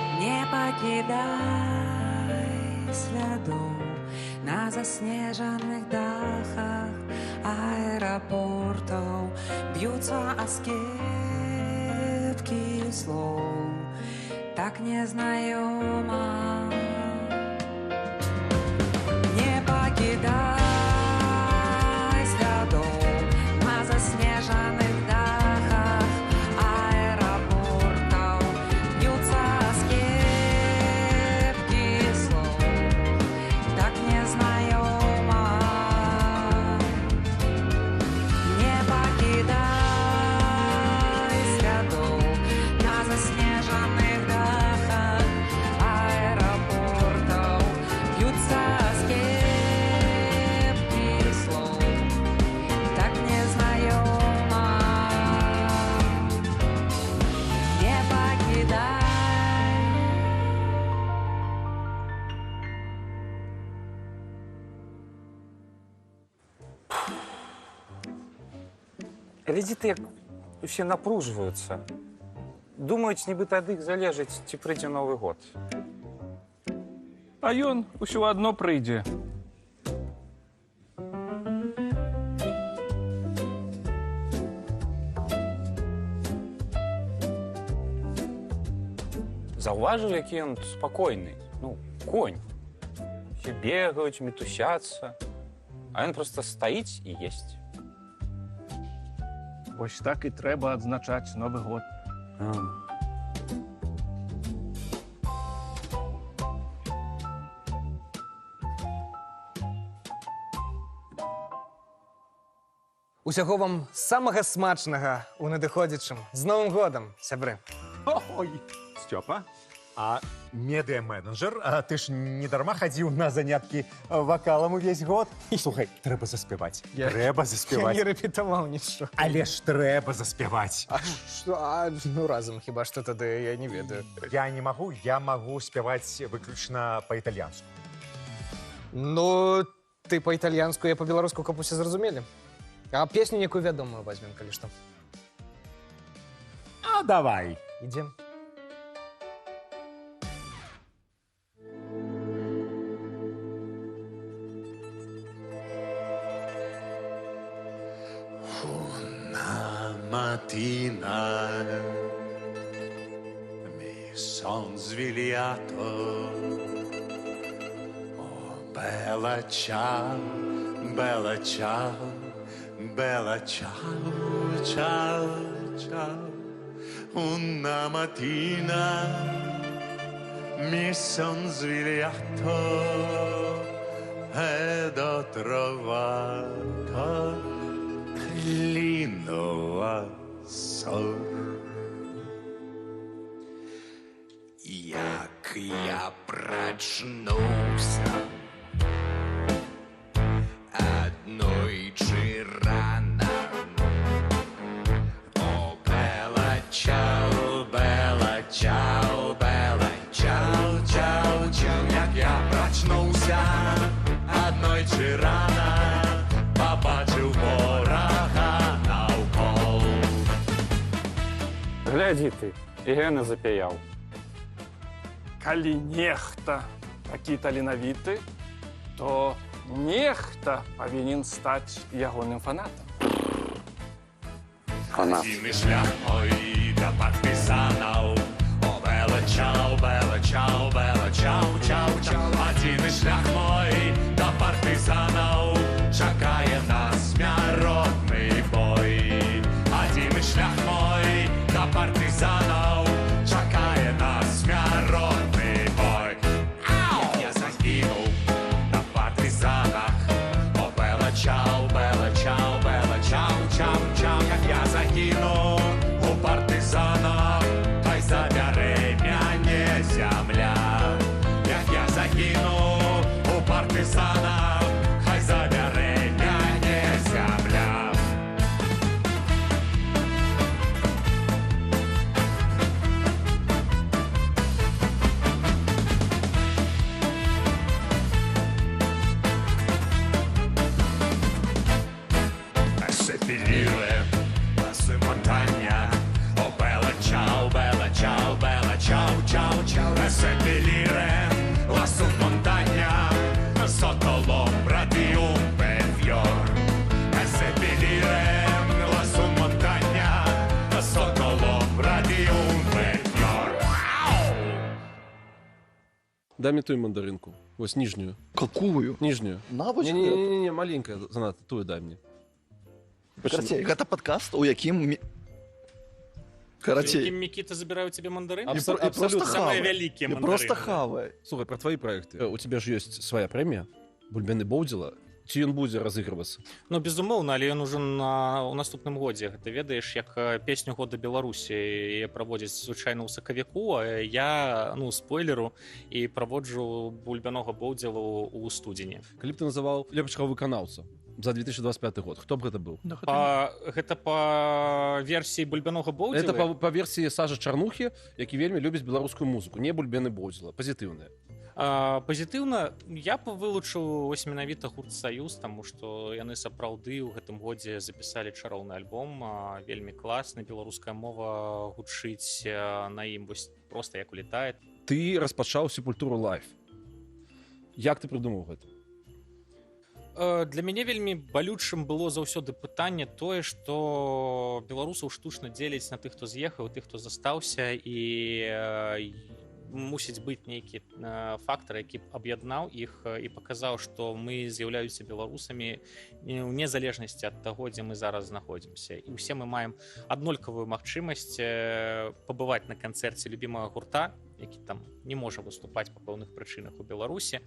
Не покидай слідов на заснежених дахах аэропортов, бьются о скидки слов, так незнайомо. Не покидай слідов на заснежених дахах аэропортов, бьются о скидки слов, так незнайомо. Не покидай слідов на заснежених дахах аэропортов, бьются о скидки слов, так незнайомо. Не покидай. Глядите, як усі напружуються. Думають, нібито від їх залежить, чи прийде Новий год. А ён усё адно прыйдзе. Заўважылі, які ён спакойны. Ну, конь. Все бегаюць, мітусяцца. А ён проста стаіць і есць. Вось так і трэба адзначаць Новы год. Усяго вам самага смачнага у надыходзячым. З Новым годам, сябры. Ой, Степа, а медыа-менеджер, а ты ж не дарма хадзіў на заняткі вакалам увесь год. Слухай, трэба заспяваць. Трэба заспяваць. Я не рэпетаваў нічого. Але ж трэба заспяваць. А што? А, ну разам хіба што тады я не ведаю. Я не магу, я магу спяваць выключна па-італьянску. Ну, ты па-італьянску, я па-беларуску, каб усе зразумелі. А песню некую вядомую возьмем, калі што. А давай. Ідзем. Una mattina mi son svegliato. Oh, bella ciao, bella ciao, bella ciao, ciao, ciao. Una mattina mi son svegliato ed ho trovato Лінова сор. Як я прочнувся однойчі рано. О, бела чау, бела чау, бела чау, чау, чау. Як я прочнувся однойчі рано, побачив ворога навкол. Гляди ты, і гени запіяв. Калі нехта такі таленавіты, то нехта павінен стаць ягоным фанатам. Адзіны шлях мой да партызанаў. О, бела чау, бела чау, бела чау, чау, чау. Адзіны шлях мой да партызанаў. Чакае нас смяротны бой. Адзіны шлях мой да партызанаў. Чакае нас смяротны бой. Ау! Я загінуў на партызанах. О, бела чау, бела чау, бела чау, чау, чау. Як я загінуў у партызанах, хай забярэ мяне зямля. Як я загінуў у партызанах, хай забярэ мяне зямля. Seppellire la sua montagna. Oh, bella ciao, bella ciao, bella ciao, ciao, ciao. Seppellire la sua montagna sotto l'ombra di un bel fior. Seppellire la sua montagna sotto l'ombra di un bel fior. Дай мне ту мандаринку. Ось нижнюю. Какую? Нижнюю. Навыч? Не, маленькая занадто. Тую дай мне. Карацей, гэта падкаст, у якім... Карацей. Микита забирают тебе мандарин? Абсолютно. Самые великие мандарины. Просто хавай. Слухай, про твои проекты. У тебя же есть своя премия, Бульбен і Боўдзіла. Ці ён будзе разыгрывацца? Ну, безумоўна, але ён ужо ў наступным годзе. Ты ведаеш, як песню года Беларусі праводзяць звычайна ў сакавіку, а я, спойлеру, і праводжу Бульбянога Боўдзілу ў студзені. Калі б ты называў лепшага выканаўца за 2025 год, хто б гэта быў? Гэта па версіі Бульбянога Боўдзілы? Это па версіі Сажы Чарнухі, які вельмі любіць беларускую музыку, не Бульбен і Боўдзіла, пазітыўная. Пазітыўна я б вылучыў вось менавіта гурт Саюз, таму што яны сапраўды ў гэтым годзе запісалі чароўны альбом, вельмі класны, беларуская мова гучыць на ім вось проста як улетае. Ты распачаў Сепультуру лайв. Як ты прыдумаў гэта? Для мяне вельмі балючым было заўсёды пытанне тое, што беларусаў штучна дзеляць на тых, хто з'ехаў, тых, хто застаўся, і мусіць быць нейкі фактар, які аб'яднаў іх і паказаў, што мы з'яўляюцца беларусамі ў незалежнасці ад таго, дзе мы зараз знаходзімся. І ўсе мы маем аднолькавую магчымасць пабываць на канцэрце любімага гурта, які там не можа выступаць па пэўных прычынах у Беларусі,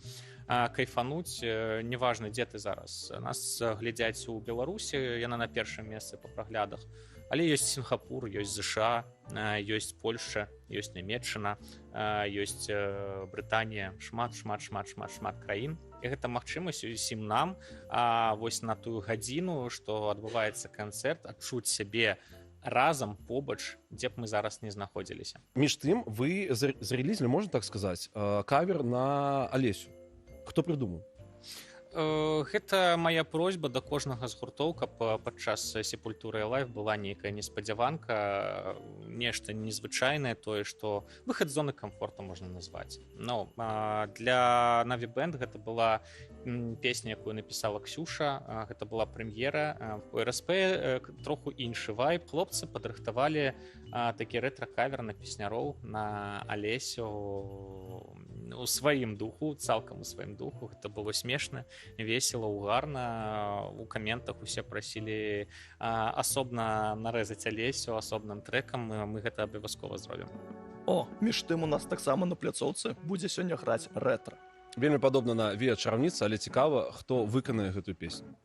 кайфануць, неважна, дзе ты зараз. Нас глядзяць у Беларусі, яна на першым месцы па праглядах. Але ёсць Сінгапур, ёсць ЗША, ёсць Польшча, ёсць Нямецчына, ёсць Брытанія, шмат краін. І гэта магчымасць усім нам вось на тую гадзіну, што адбываецца канцэрт, адчуць сябе разам побач, дзе б мы зараз не знаходзіліся. Між тым, вы зарелізілі, можна так сказаць, кавер на Алесю. Хто прыдумаў? Гэта моя просьба да кожнага з гуртоў, каб падчас Сепультуры лайв была нейкая неспадзяванка, нешта незвычайнае, тое, што выхад з зоны камфорта можна назваць. Для Наві Бэнд гэта была песня, якую напісала Ксюша, гэта была прэм'ера. У РСП троху іншы вайб. Хлопцы падрыхтавалі такі рэтра-кавер на песняроў, на Алесю у сваім духу, цалкам у сваім духу. Гэта было смешна, весела, угарна. У каментах усе прасілі асобна нарэзаць Алесю асобным трэкам. Мы гэта абавязкова зробім. О, між тым у нас таксама на пляцоўцы будзе сёння граць рэтра. Вельмі падобна на Вія Чараўніца, але цікава, хто выканае гэтую песню.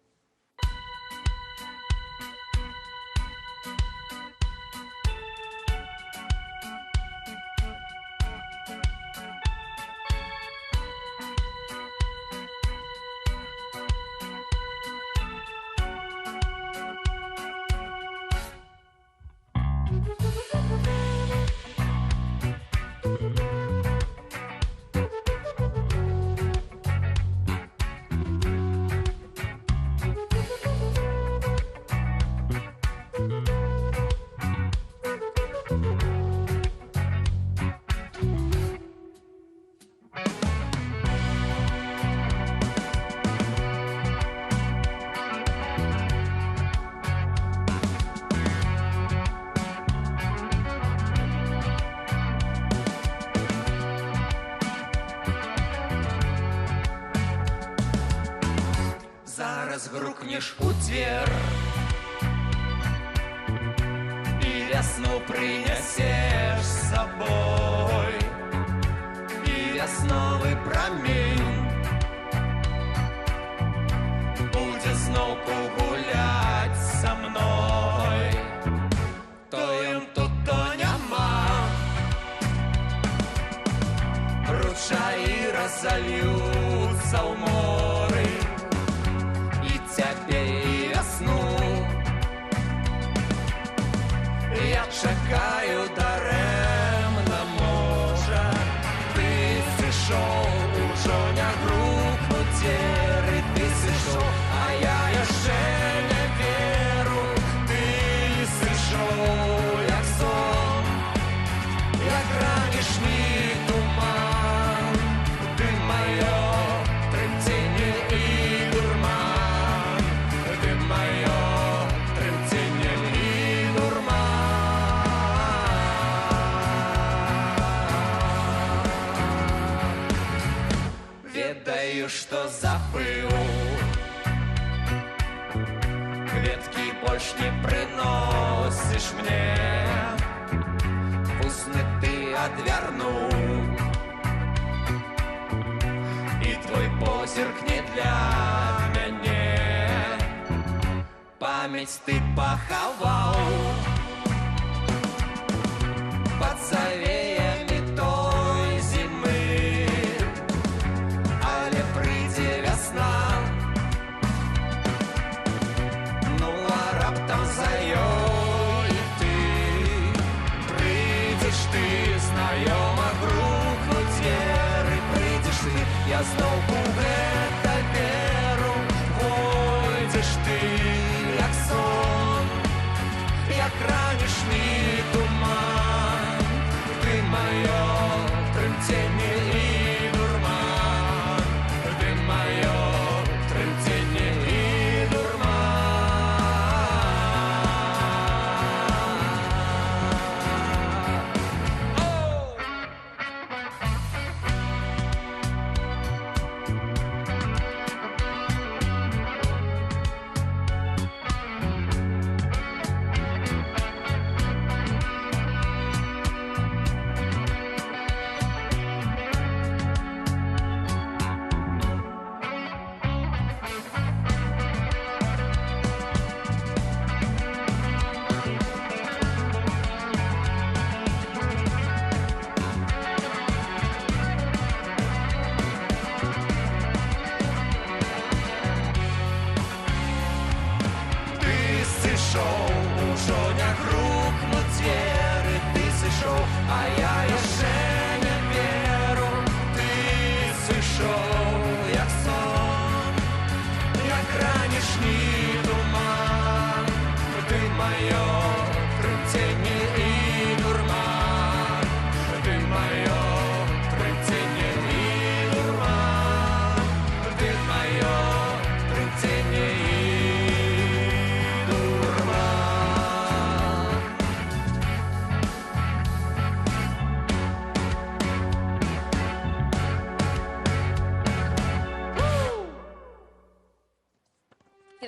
Зараз грукнешь у дверь и весну принесешь с собой, и весновый промень будет снова погулять со мной. То им тут, то нема, ручаи разольются в море. Цябе і весну я чекаю даремно, можа ты сышоў ужо не групу дзеры, ты сышоў, а я яшчэ не веру. Ты сышоў як сон, як ранішні туман. Ты маё трымценне і дурман. Ты маё трымценне і дурман. Ведаю, што забыў, кветкі больш не прыносіш мне, вусны ты адвярнуў, і твой позірк не для мяне. Памяць ты пахаваў пад завеямі той зімы, але прыйдзе вясна, ну а раптам за ёй і ты прыйдзеш, ты знаёма грукнуць дзверы, прыйдзеш ты, я зноўку гэта веру. Пойдзеш ты як сон, як ранішні туман. Ты маё трымценне і дурман. Ты маё трымценне і дурман.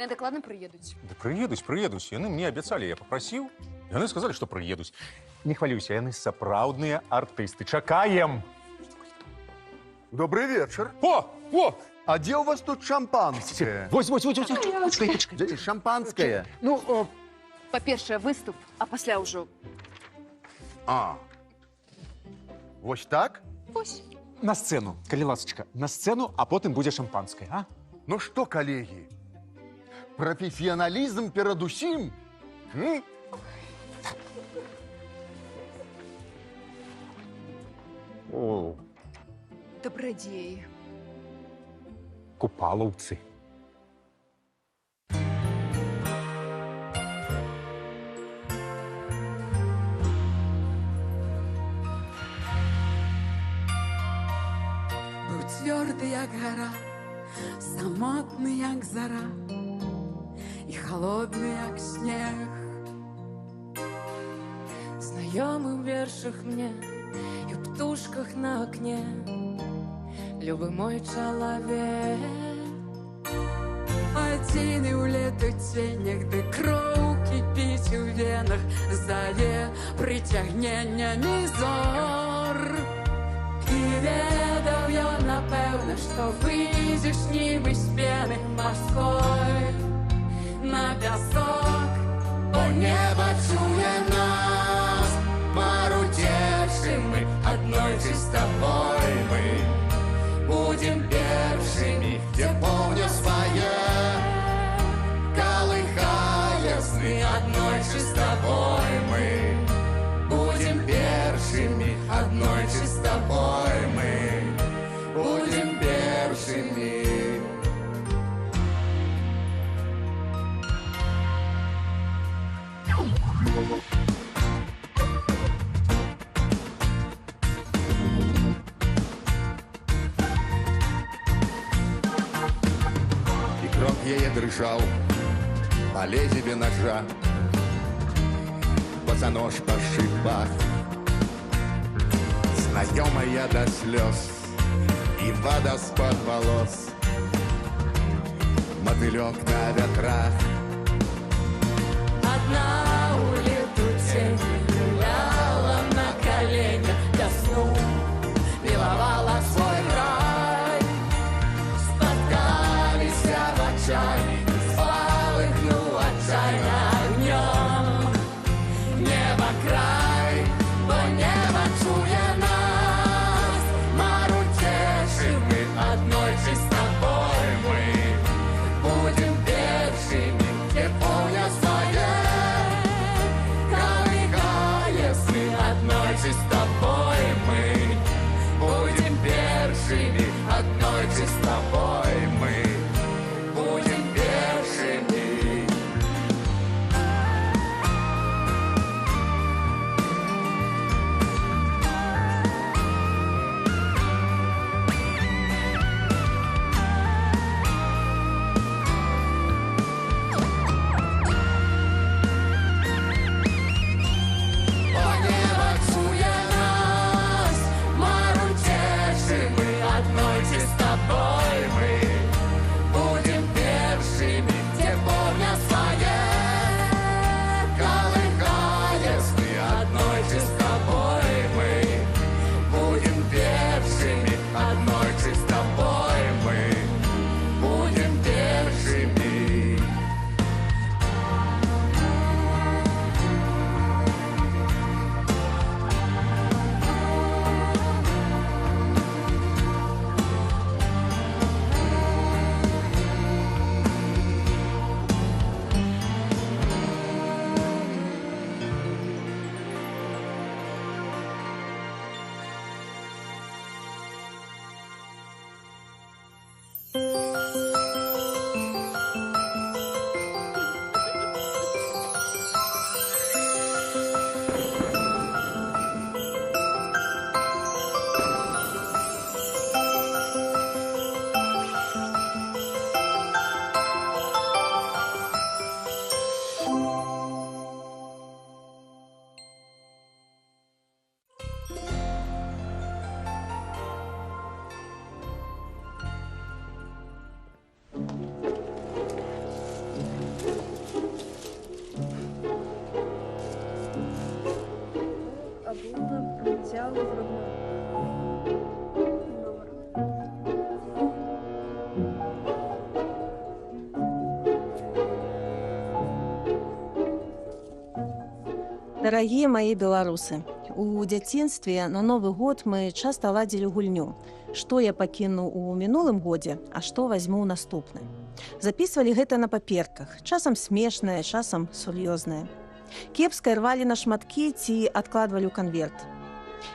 Яны дакладна прыедуць. Да прыедуць. Яны мне абяцалі, я папрасіў. Яны сказалі, што прыедуць. Не хвалюйся, яны сапраўдныя артысты. Чакаем! Добрый вечер. О! А где у вас тут шампанское? Вось. Почекай. Шампанское. Ну, па-першае, выступ, а пасля ўжо. Вось так? Вось. На сцену, калі ласачка, на сцену, а потым будзе шампанское, а? Ну что, коллеги, профессионализм перед усім? О, Дабрадзеі. купалаўцы. Быў цвёрды, як гара, самотны, як зара, і халодны, як снег. Знаёмы ў вершах мне і ў птушках на акне, любы мой чалавек. Адзіны ў лету ценях, ды кроў кіпіць у венах, зае прыцягненнямі зор. І ведаў ён, напэўна, што выйдзеш нібы з пены марской на пясок, бо неба чуе нас, марудзейшы мы, аднойчы з табой мы будзем першымі, дзе поўня свае калыхае сны, аднойчы з табой мы будем першими, однойчы с тобой мы будем першими. И крок яе дрыжаў па лезве ножа, босонож по шипах, знакомая до слез и водоспад волос, мотылек на ветрах. Одна у лету тень гуляла на коленях, до сну миловала свой рай. Споткались в отчаянии, вспыхнул отчаянно огнем. Небо край, бо небо чуе нас, марудзейшы мы, однойчы с тобой мы будем першими, Дарагія мае беларусы, у дзяцінстве на Новы год мы часта ладзілі гульню. Што я пакіну ў мінулым годзе, а што вазьму ў наступны. Запісвалі гэта на паперках, часам смешнае, часам сур'ёзнае. Кепска рвалі на шматкі ці адкладвалі ў канверт.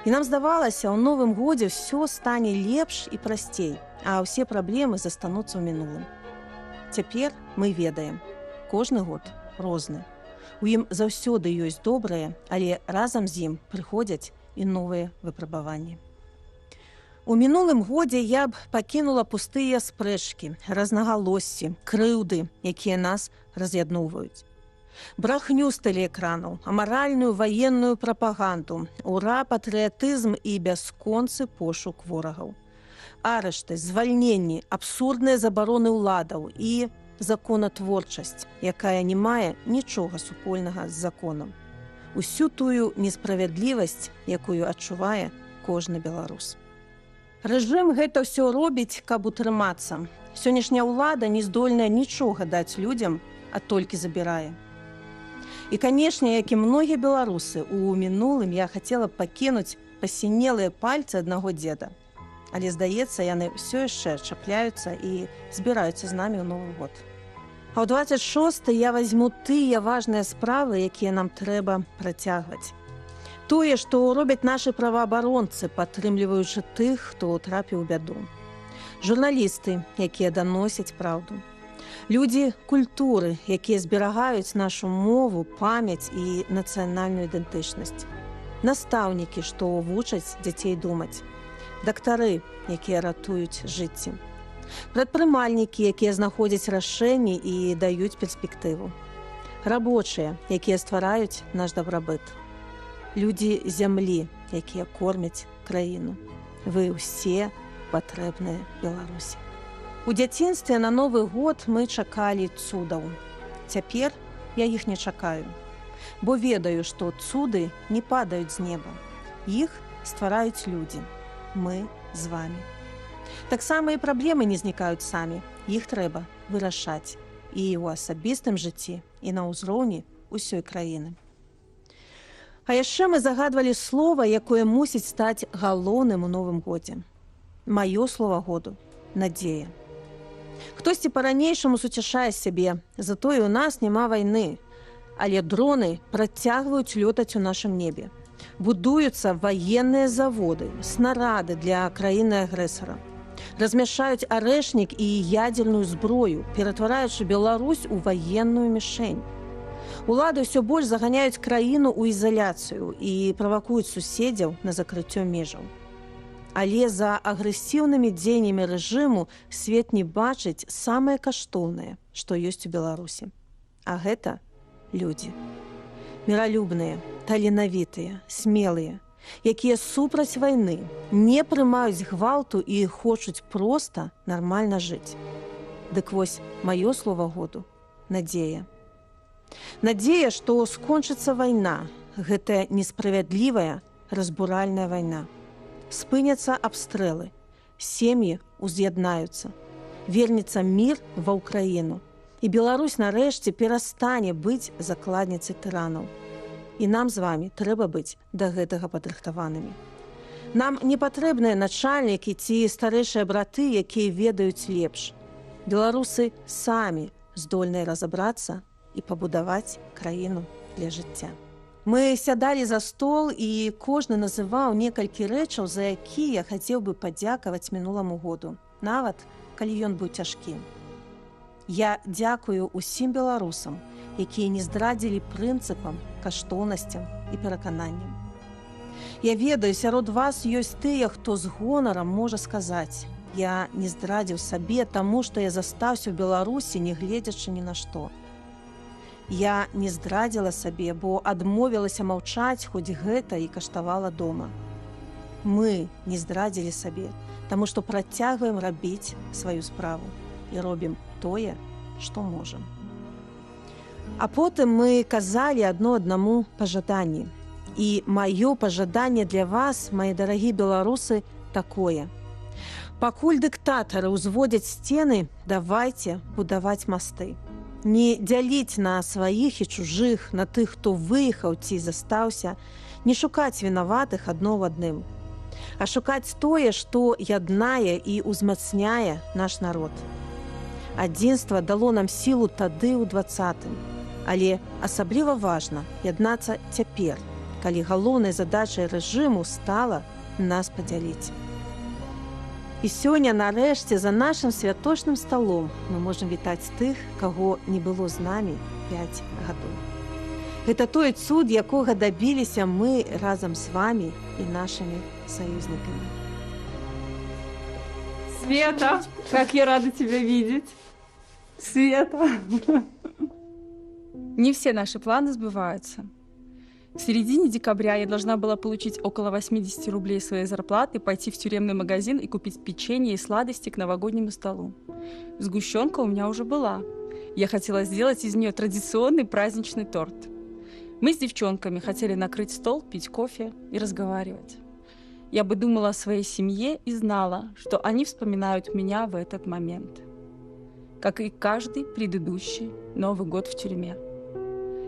І нам здавалася, у новым годзе ўсё стане лепш і прасцей, а ўсе праблемы застануцца ў мінулым. Цяпер мы ведаем, кожны год розны. У ім заўсёды ёсць добрае, але разам з ім прыходзяць і новыя выпрабаванні. У мінулым годзе я б пакінула пустыя спрэчкі, разнагалоссі, крыўды, якія нас раз'ядноўваюць. Брахню з тэлеэкранаў, амаральную ваенную прапаганду, ура, патрыятызм і бясконцы пошук ворагаў. Арышты, звальненні, абсурдныя забароны ўладаў і законатворчасць, якая не мае нічога супольнага з законам. Усю тую несправядлівасць, якую адчувае кожны беларус. Рэжым гэта ўсё робіць, каб утрымацца. Сённяшняя ўлада не здольная нічога даць людзям, а толькі забірае. І, канешне, як і многія беларусы, у мінулым я хацела б пакінуць пасінелыя пальцы аднаго дзеда. Але, здаецца, яны ўсё яшчэ чапляюцца і збіраюцца з намі ў Новы год. А ў 26 я вазьму тыя важныя справы, якія нам трэба працягваць. Тое, што робяць нашы праваабаронцы, падтрымліваючы тых, хто трапіў у бяду. Журналісты, якія даносяць праўду. Людзі культуры, якія зберагаюць нашу мову, памяць і нацыянальную ідэнтычнасць. Настаўнікі, што вучаць дзяцей думаць. Дактары, якія ратуюць жыцці. Прадпрымальнікі, якія знаходзяць рашэнні і даюць перспектыву. Рабочыя, якія ствараюць наш дабрабыт. Людзі зямлі, якія кормяць краіну. Вы ўсе патрэбныя Беларусі. У дзяцінстве на Новы год мы чакалі цудаў. Цяпер я іх не чакаю, бо ведаю, што цуды не падаюць з неба. Іх ствараюць людзі. Мы з вамі. Таксама і праблемы не знікаюць самі. Іх трэба вырашаць і ў асабістым жыцці, і на ўзроўні ўсёй краіны. А яшчэ мы загадвалі слова, якое мусіць стаць галоўным у Новым годзе. Маё слова году – надзея. Хтосьці па-ранейшаму суцяшае сябе, затое ў нас няма вайны, але дроны працягваюць лётаць у нашым небе. Будуюцца ваенныя заводы, снарады для краіны-агрэсара. Размяшаюць арэшнік і ядзерную зброю, ператвараючы Беларусь у ваенную мішень. Улады ўсё больш заганяюць краіну ў ізаляцыю і правакуюць суседзяў на закрыццё межаў. Але за агрэсіўнымі дзеяннямі рэжыму свет не бачыць самае каштоўнае, што ёсць у Беларусі. А гэта людзі. Міралюбныя, таленавітыя, смелыя, якія супраць вайны, не прымаюць гвалту і хочуць проста нармальна жыць. Дык вось, маё слова году – надзея. Надзея, што скончыцца вайна, гэтая несправядлівая, разбуральная вайна. Спыняцца абстрэлы, сем'і уз'яднаюцца, вернецца мір ва ўкраіну, і Беларусь нарэшце перастане быць закладніцай тыранаў. І нам з вамі трэба быць да гэтага падрыхтаванымі. Нам не патрэбныя начальнікі ці старэйшыя браты, якія ведаюць лепш. Беларусы самі здольныя разабрацца і пабудаваць краіну для жыцця. Мы сядалі за стол, і кожны называў некалькі рэчаў, за якія хацеў бы падзякаваць мінуламу году, нават калі ён быў цяжкі. Я дзякую усім беларусам, якія не здрадзілі прынцыпам, каштоўнасцям і перакананням. Я ведаю, сярод вас ёсць тыя, хто з гонарам можа сказаць: я не здрадзіў сабе, таму што я застаўся ў Беларусі, не гледзячы ні на што. Я не здрадзіла сабе, бо адмовілася маўчаць, хоць гэта і каштавала дома. Мы не здрадзілі сабе, таму што працягваем рабіць сваю справу і робім тое, што можам. А потым мы казалі адно аднаму пажаданні. І маё пажаданне для вас, мае дарагія беларусы, такое. Пакуль дыктатары ўзводзяць сцены, давайце будаваць масты. Не дзяліць на сваіх і чужых, на тых, хто выехаў ці застаўся, не шукаць вінаватых адно ў адным, а шукаць тое, што яднае і ўзмацняе наш народ. Адзінства дало нам сілу тады ў 20-м, але асабліва важна яднацца цяпер, калі галоўнай задачай рэжыму стала нас падзяліць. І сёння, нарэшце, за нашым святочным сталом мы можам вітаць тых, каго не было з намі 5 гадоў. Гэта той цуд, якога дабіліся мы разам з вамі і нашымі саюзнікамі. Света, как я рада тебя видеть. Света. Не все наши планы сбываются. В середине декабря я должна была получить около 80 рублей своей зарплаты, пойти в тюремный магазин и купить печенье и сладости к новогоднему столу. Сгущенка у меня уже была. Я хотела сделать из нее традиционный праздничный торт. Мы с девчонками хотели накрыть стол, пить кофе и разговаривать. Я бы думала о своей семье и знала, что они вспоминают меня в этот момент. Как и каждый предыдущий Новый год в тюрьме.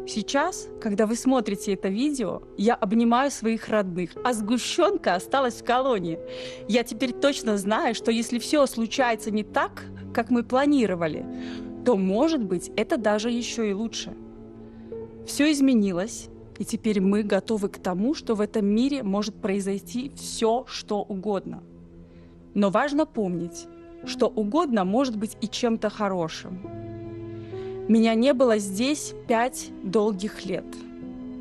Сейчас, когда вы смотрите это видео, я обнимаю своих родных, а сгущенка осталась в колонии. Я теперь точно знаю, что если все случается не так, как мы планировали, то, может быть, это даже еще и лучше. Все изменилось, и теперь мы готовы к тому, что в этом мире может произойти все, что угодно. Но важно помнить, что угодно может быть и чем-то хорошим. Меня не было здесь 5 долгих лет.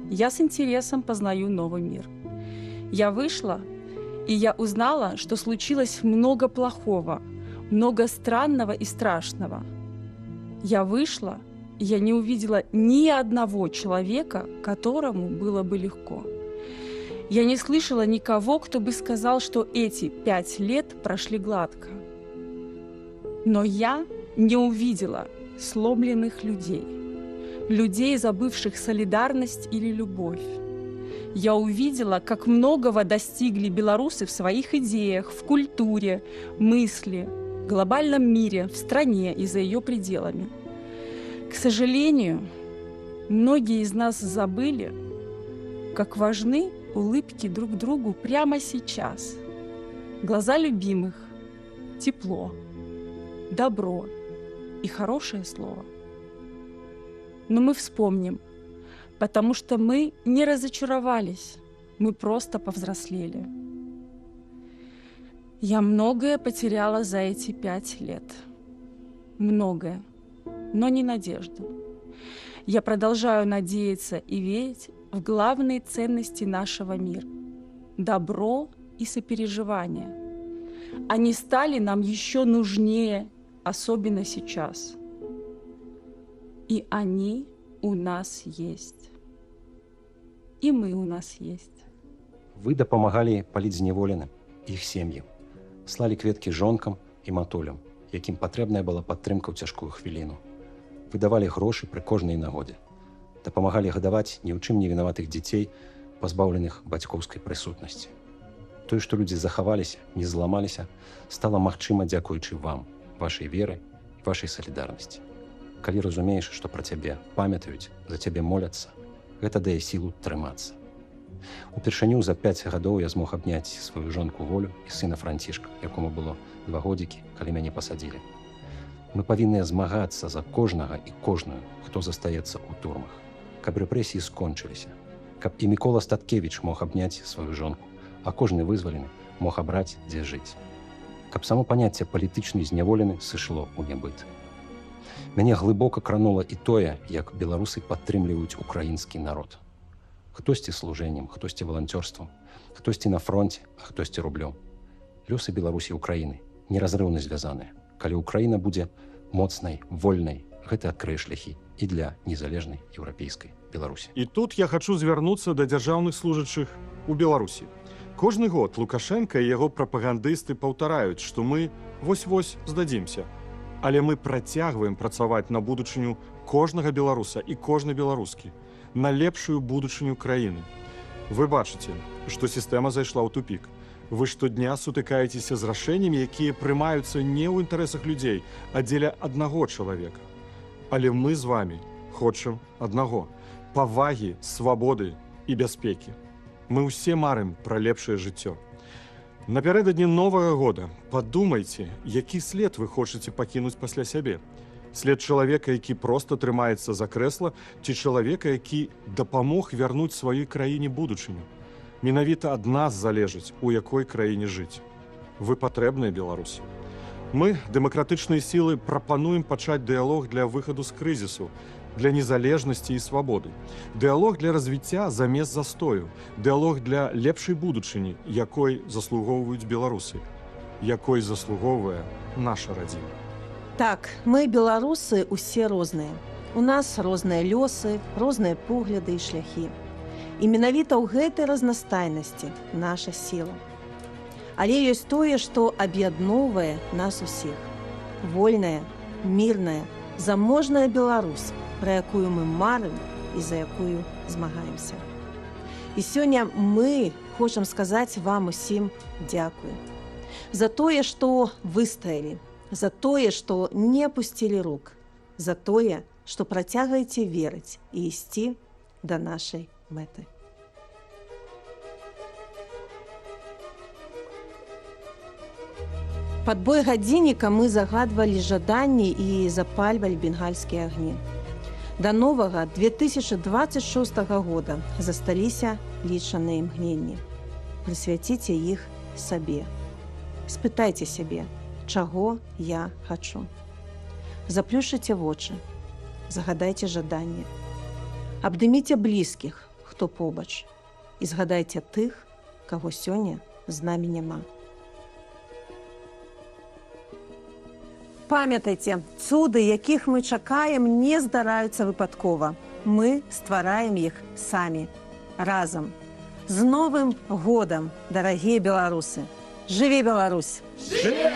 Я с интересом познаю новый мир. Я вышла, и я узнала, что случилось много плохого, много странного и страшного. Я вышла, и я не увидела ни одного человека, которому было бы легко. Я не слышала никого, кто бы сказал, что эти 5 лет прошли гладко. Но я не увидела сломленных людей, людей, забывших солидарность или любовь. Я увидела, как многого достигли белорусы в своих идеях, в культуре, мысли, в глобальном мире, в стране и за ее пределами. К сожалению, многие из нас забыли, как важны улыбки друг другу прямо сейчас. Глаза любимых, тепло, добро и хорошее слово. Но мы вспомним, потому что мы не разочаровались, мы просто повзрослели. Я многое потеряла за эти 5 лет. Многое, но не надежду. Я продолжаю надеяться и верить в главные ценности нашего мира – добро и сопереживание. Они стали нам еще нужнее, особенно сейчас. И они у нас есть. И мы у нас есть. Вы дапамагалі палітзняволеным, іх сем'ям, слалі кветкі жонкам і матулям, якім патрэбная была падтрымка ў цяжкую хвіліну. Выдавалі грошы пры кожнай нагодзе. Дапамагалі гадаваць ні ў чым не вінаватых дзяцей, пазбаўленых бацькоўскай прысутнасці. Тое, што людзі захаваліся, не зламаліся, стала магчыма дзякуючы вам, вашай веры і вашай салідарнасці. Калі разумееш, што пра цябе памятаюць, за цябе моляцца, гэта дае сілу трымацца. Упершыню за 5 гадоў я змог абняць сваю жонку Волю і сына Францішка, якому было 2 годзікі, калі мяне пасадзілі. Мы павінны змагацца за кожнага і кожную, хто застаецца ў турмах, каб рэпрэсіі скончыліся, каб і Мікола Статкевіч мог абняць сваю жонку, а кожны вызвалены мог абраць, дзе жыць. Каб само паняцце палітычны зняволены сышло ў нябыт. Мяне глыбока кранула і тое, як беларусы падтрымліваюць украінскі народ. Хтосьці служэннем, хтосьці валанцёрствам, хтосьці на фронте, а хтосьці рублём. Лёсы Беларусі і Украіны неразрыўна звязаныя. Калі Украіна будзе моцнай, вольнай, гэта адкрые шляхі і для незалежнай еўрапейскай Беларусі. І тут я хачу звярнуцца да дзяржаўных служачых у Беларусі. Кожны год Лукашенко і яго прапагандысты паўтараюць, што мы вось-вось здадзімся. Але мы працягваем працаваць на будучыню кожнага беларуса і кожнай беларускі, на лепшую будучыню краіны. Вы бачыце, што сістэма зайшла ў тупік. Вы штодня сутыкаецеся з рашэннямі, якія прымаюцца не ў інтарэсах людзей, а дзеля аднаго чалавека. Але мы з вами хочам аднаго – павагі, свабоды і бяспекі. Мы ўсе марым пра лепшае жыццё. Напярэдадні Новага года падумайце, які след вы хочаце пакінуць пасля сябе. След чалавека, які проста трымаецца за крэсла, ці чалавека, які дапамог вярнуць сваёй краіне будучыню. Менавіта ад нас залежыць, у якой краіне жыць. Вы патрэбныя Беларусі. Мы, дэмакратычныя сілы, прапануем пачаць дыялог для выхаду з крызісу, для незалежнасці і свабоды. Дыялог для развіцця замест застою. Дыялог для лепшай будучыні, якой заслугоўваюць беларусы, якой заслугоўвае наша радзіма. Так, мы, беларусы, усе розныя. У нас розныя лёсы, розныя погляды і шляхі. І менавіта ў гэтай разнастайнасці наша сіла. Але ёсць тое, што аб'ядноўвае нас усіх. Вольная, мірная, заможная Беларусь, пра якую мы марым і за якую змагаемся. І сёння мы хочам сказаць вам усім дзякуй. За тое, што выстаялі, за тое, што не апусцілі рук, за тое, што працягаеце верыць і ісці да нашай мэты. Пад бой гадзінніка мы загадвалі жаданні і запальвалі бенгальскія агні. Да новага 2026 года засталіся лічаныя імгненні. Прысвяціце іх сабе. Спытайце сябе, чаго я хачу. Заплюшыце вочы, загадайце жаданне. Абдыміце блізкіх, хто побач, і згадайце тых, каго сёння з намі няма. Памятайце, цуды, якіх мы чакаем, не здараюцца выпадкова. Мы ствараем іх самі, разам. З Новым годам, дарагія беларусы! Жыві Беларусь! Жыве!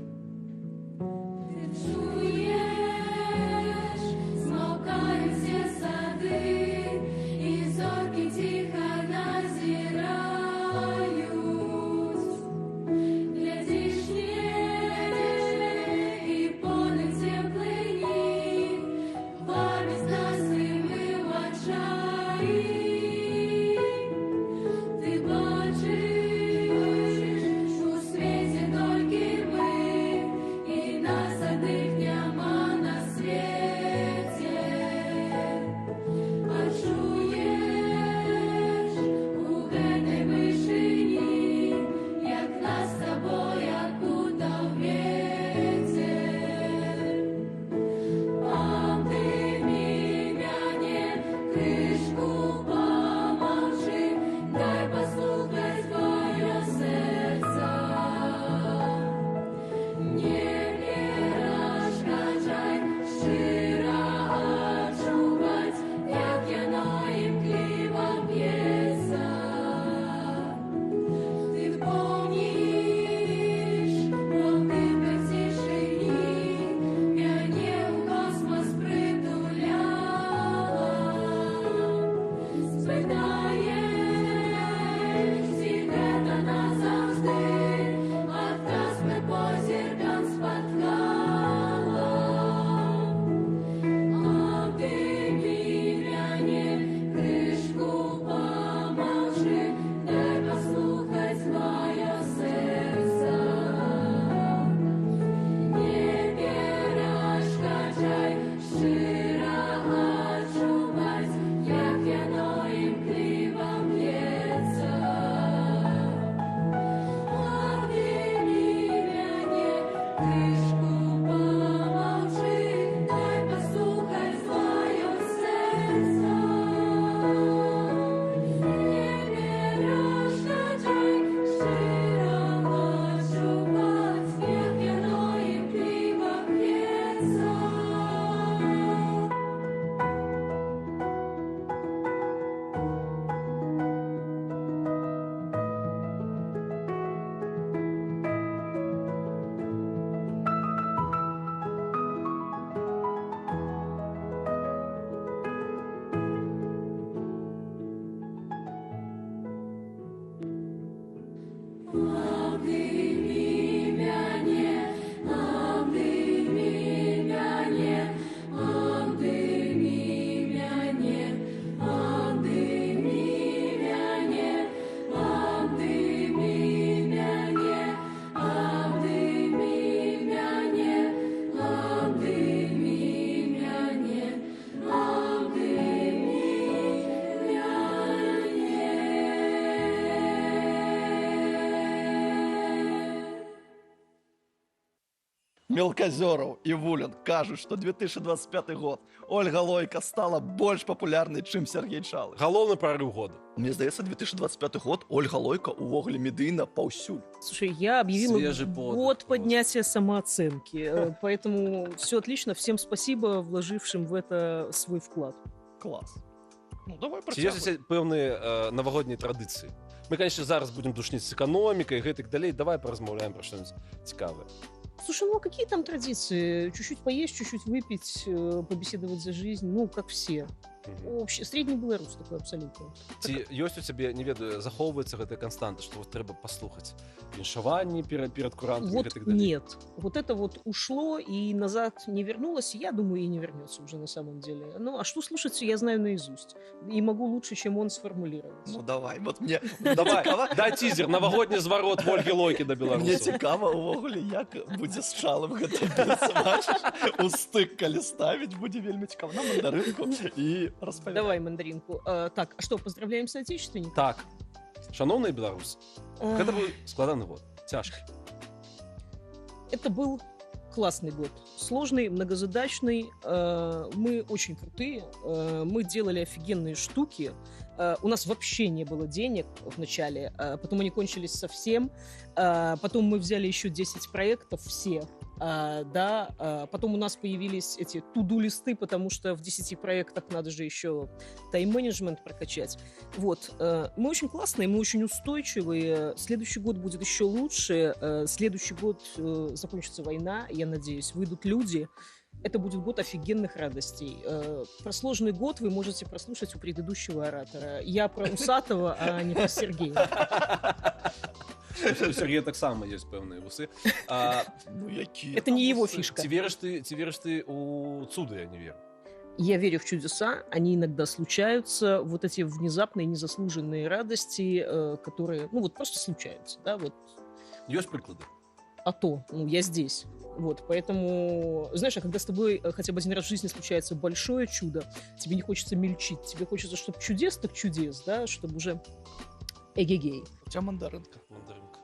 Мелкозеров и Вулин кажут, что 2025 год Ольга Лойка стала больше популярной, чем Сергей Чалый. Галоўны прорыв года. Мне здаецца, 2025 год Ольга Лойка увогуле медийна паўсюль. Слушай, я объявила Свежий подвиг год поднятия самооценки, поэтому все отлично. Всем спасибо, вложившим в это свой вклад. Класс. Ну, давай Ці ёсць пэўныя навагоднія традыцыі? Мы, конечно, зараз будем душніць з эканомікай, гэтак далей. Давай поразмаўляем пра што-нибудь цікавае. Слушай, ну а какие там традиции? Чуть-чуть поесть, чуть-чуть выпить, побеседовать за жизнь, ну, как все. Вообще, средний белорус такой абсолютно. Ці ёсць у цябе, не ведаю, захоўваецца гэтая канстанта, што вот трэба паслухаць віншаванні перад курантамі, Вот гэтак далей? нет. Вот это вот ушло и назад не вернулось, я думаю, и не вернется уже на самом деле. Ну, а что слушать, я знаю наизусть. И могу лучше, чем он сформулировать. Ну, давай, вот мне... Давай, дай тизер, новогодний зворот Ольги Лойки до беларусаў. Мне цікава увогуле, як будзе з Чалым гэта быцца, бачыш? У стык, калі ставіць, будзе вельмі цікава. На мандарынку і распавядай. Давай мандаринку. Так, а что, поздравляем соотечественников? Так, шановные беларусы, гэта быў складаны год, цяжкі. Это был классный год. Сложный, многозадачный. Мы очень крутые. Мы делали офигенные штуки. У нас вообще не было денег в начале. Потом они кончились совсем. Потом мы взяли еще 10 проектов, все. Да, потом у нас появились эти туду-листы, потому что в 10 проектах надо же еще тайм-менеджмент прокачать. Вот. Мы очень классные, мы очень устойчивые. Следующий год будет еще лучше. Следующий год закончится война, я надеюсь, выйдут люди. Это будет год офигенных радостей. Про сложный год вы можете прослушать у предыдущего оратора. Я про Усатого, а не про Сергея. У Сергея таксама ёсць пэўныя вусы. Ну, якія? Это не его фишка. Ці верыш ты у цуды, я не верю? Я верю в чудеса, они иногда случаются, вот эти внезапные, незаслуженные радости, которые, ну, вот просто случаются, да, вот. Ёсць прыклады? А то, ну, я здесь. Вот, поэтому, знаешь, а когда с тобой хотя бы один раз в жизни случается большое чудо, тебе не хочется мельчить, тебе хочется, чтобы чудес так чудес, да, чтобы уже эгегей. У тебя мандаринка. Мандаринка.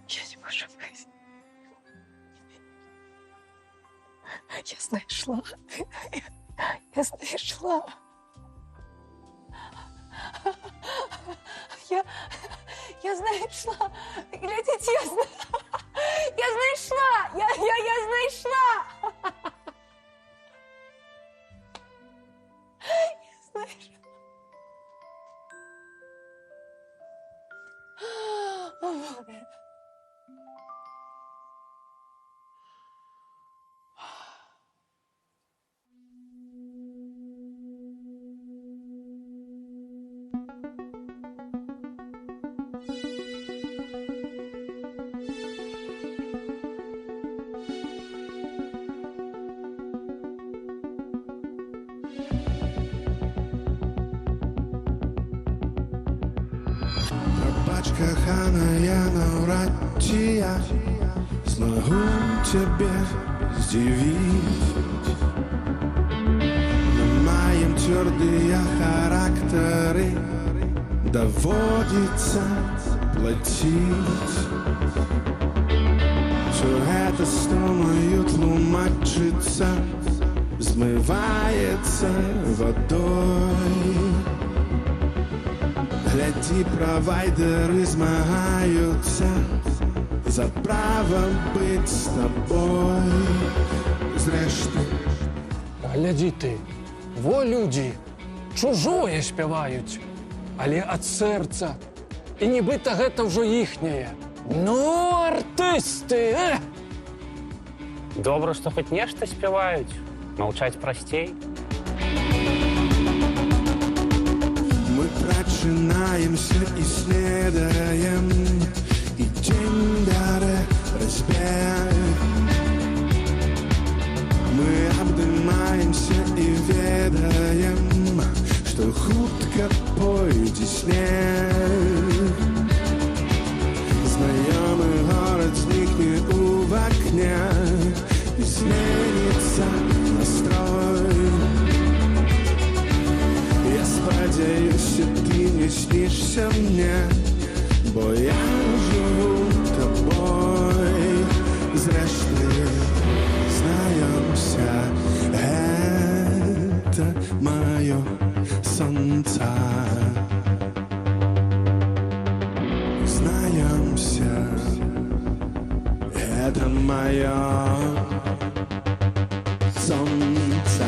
Я не можу вийти. Я знайшла. Я знайшла. Я знайшла. Глядіть, я знайшла. Я знайшла. Я знайшла. О, Боже. ноч, каханая, навряд чи я смогу тебя сдивить. Но моим твердые характеры доводится платить. Все это с тобою тлумачится, взмывается водой. Гляди, провайдеры змагаются за право быть с тобой. Зрештою, Гляди ти, во люди, чужое спявають, але ад сэрца. І нібыта гэта ўжо іхняе. Ну, артысты, а! Добра, што хоць нешта спяваюць. Маўчаць прасцей. мы прочинаемся и следаем, и день даре разбег. Мы обнимаемся и ведаем, что хутко пойдет снег. Знакомый город сникнет в окне, и сменится настрой. Я сподеюсь, ты не снишься мне, бо я живу тобой. Зря что знаемся, это мое солнце. Знаемся, это мое солнце.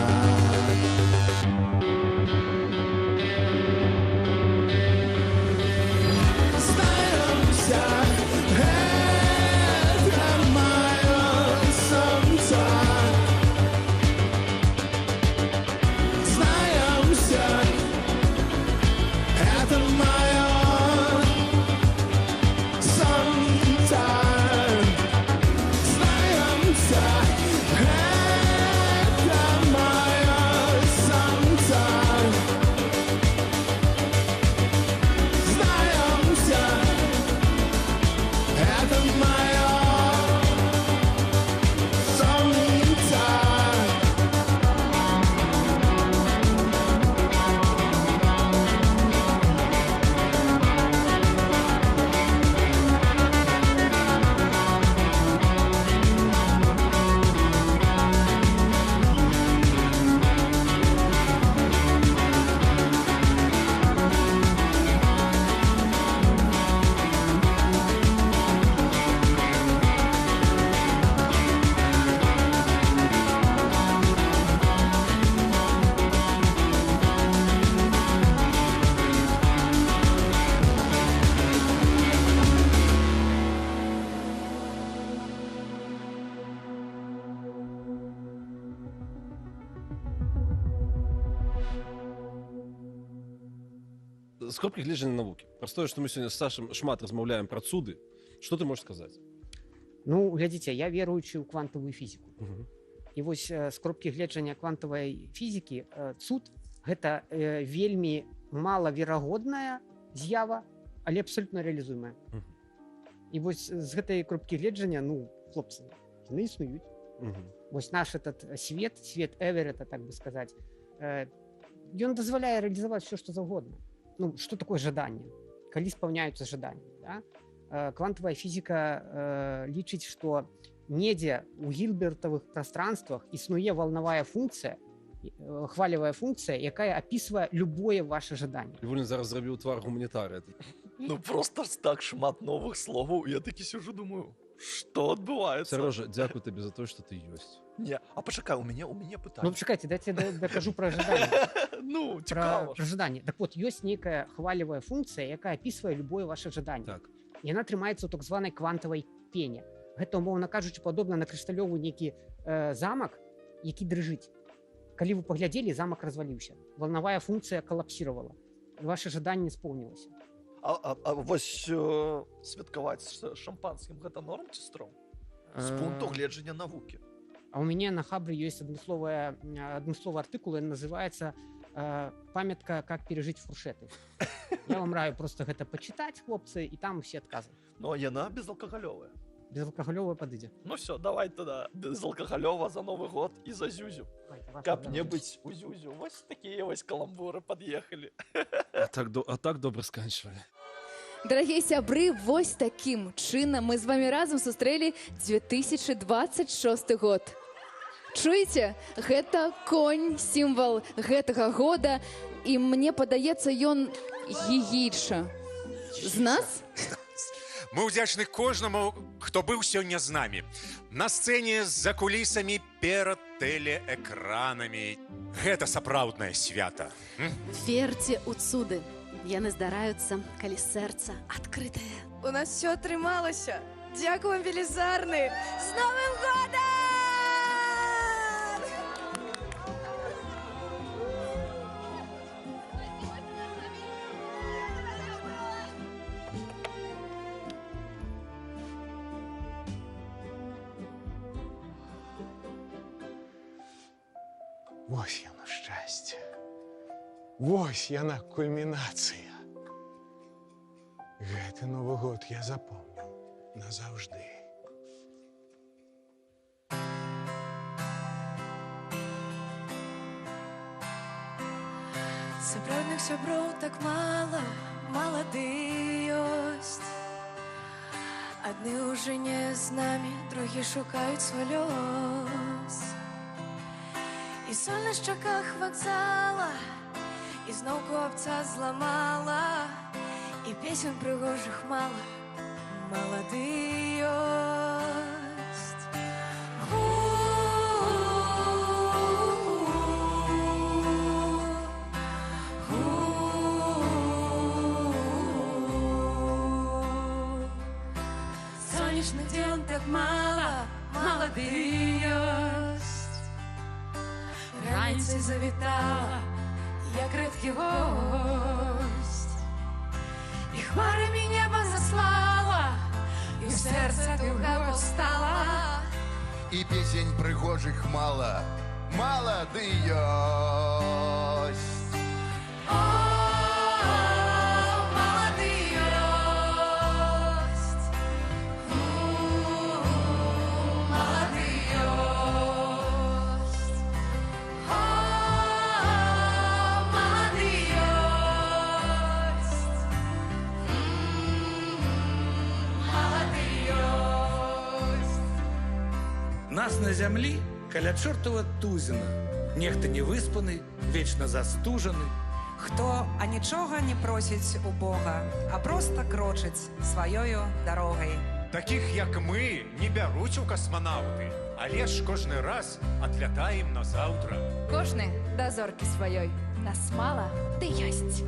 З кропкі гледжання навукі. Простое, што мы сёння з Сашам шмат размаўляем пра цуды. Што ты можаш сказаць? Ну, глядзіце, я веруючы ў квантавую фізіку. І вось з кропкі гледжання квантавай фізікі цуд гэта вельмі малаверагодная з'ява, але абсолютно реалізуемая. І вось з гэтай кропкі гледжання, ну, хлопцы, яны існуюць. Вось наш этот свет Эверетта, так бы сказаць, ён дазваляе реалізаваць все, што заўгодна. Ну, что такое жаданне? Калі спаўняюцца жаданні, да? Квантавая фізіка лічыць, што недзе ў гільбертавых прастранствах існуе валнавая функцыя, хвалевая функцыя, якая апісвае любое ваше жаданне. Львулін зараз зрабіў твар гуманітарыя. Ну просто так шмат новых словаў, я такі сижу, думаю, што адбываецца? Сярожа, дзякуй табе за тое, што ты ёсць. Не, а пачакай, у мяне пытанне. Ну, чакайце, дайце дакажу пра жаданне. Ну, цікава. Пра жаданне. Так вот, ёсць нейкая хвалевая функцыя, якая апісвае любое ваше жаданне. Так. Яна трымаецца ў так званай квантавай пене. Гэта, умоўна кажучы, падобна на крышталёвы нейкі замак, які дрыжыць. Калі вы паглядзелі, замак разваліўся. Валнавая функцыя калапсіравала. Ваше жаданне споўнілася. А вось святкаваць шампанскім гэта норм ці стром? З пункту гледжання навукі. А у мяне на Хабры ёсць адмысловы артыкул, ён называецца памятка «Как пережить фуршеты». Я вам раю просто гэта пачытаць, хлопцы, і там усе адказы. Но яна безалкагалёвая. Безалкагалёвая падыдзе. Ну все, давай туда безалкагалёва за Новый год и за Зюзю. Каб не быть у Зюзю. Вось такие вось каламбуры подъехали. А так добра сканчвалі. Дарагія сябры, вось такім чынам мы з вами разам сустрэлі 2026 год. Чуеце? Гэта конь, сімвал гэтага года, і мне падаецца, ён гігейша. З нас? Мы ўдзячны кожнаму, хто быў сёння з намі. На сцэне з-за кулісамі перад тэлеэкранамі. Гэта сапраўднае свята. Верце ў цуды. Яны здараюцца, калі сэрца адкрытае. У нас все атрымалася. Дзякуй вам, велізарны. З Новым годам! Вось яно шчасце. Вось яна кульмінацыя. Гэты Новы год я запомніў назаўжды. Сапраўдных сяброў так мала, малады ёсць. Адны ўжо не з намі, другі шукаюць свой лёс. І соль на шчаках вакзала, і зноўку абцас зламала, і песен прыгожых мала, малады ёсць. Сонечны дзень так мала, малады ёсць. Раніцай завітала, як рэдкі госць. І хмарамі неба заслала, і ў сэрца туга паўстала. І песень прыгожых мала, малады ёсць. Малады ёсць. Малады ёсць. Малады ёсць. Малады ёсць. Нас на зямлі каля чортова тузіна. Нехта не выспаны, вечна застужаны. Хто анічога не просіць у Бога, а проста крочыць сваёю дарогай. Такіх, як мы, не бяруць у касманаўты, але ж кожны раз адлятаем на заўтра. Кожны да зоркі сваёй. Нас мала, ды ёсць.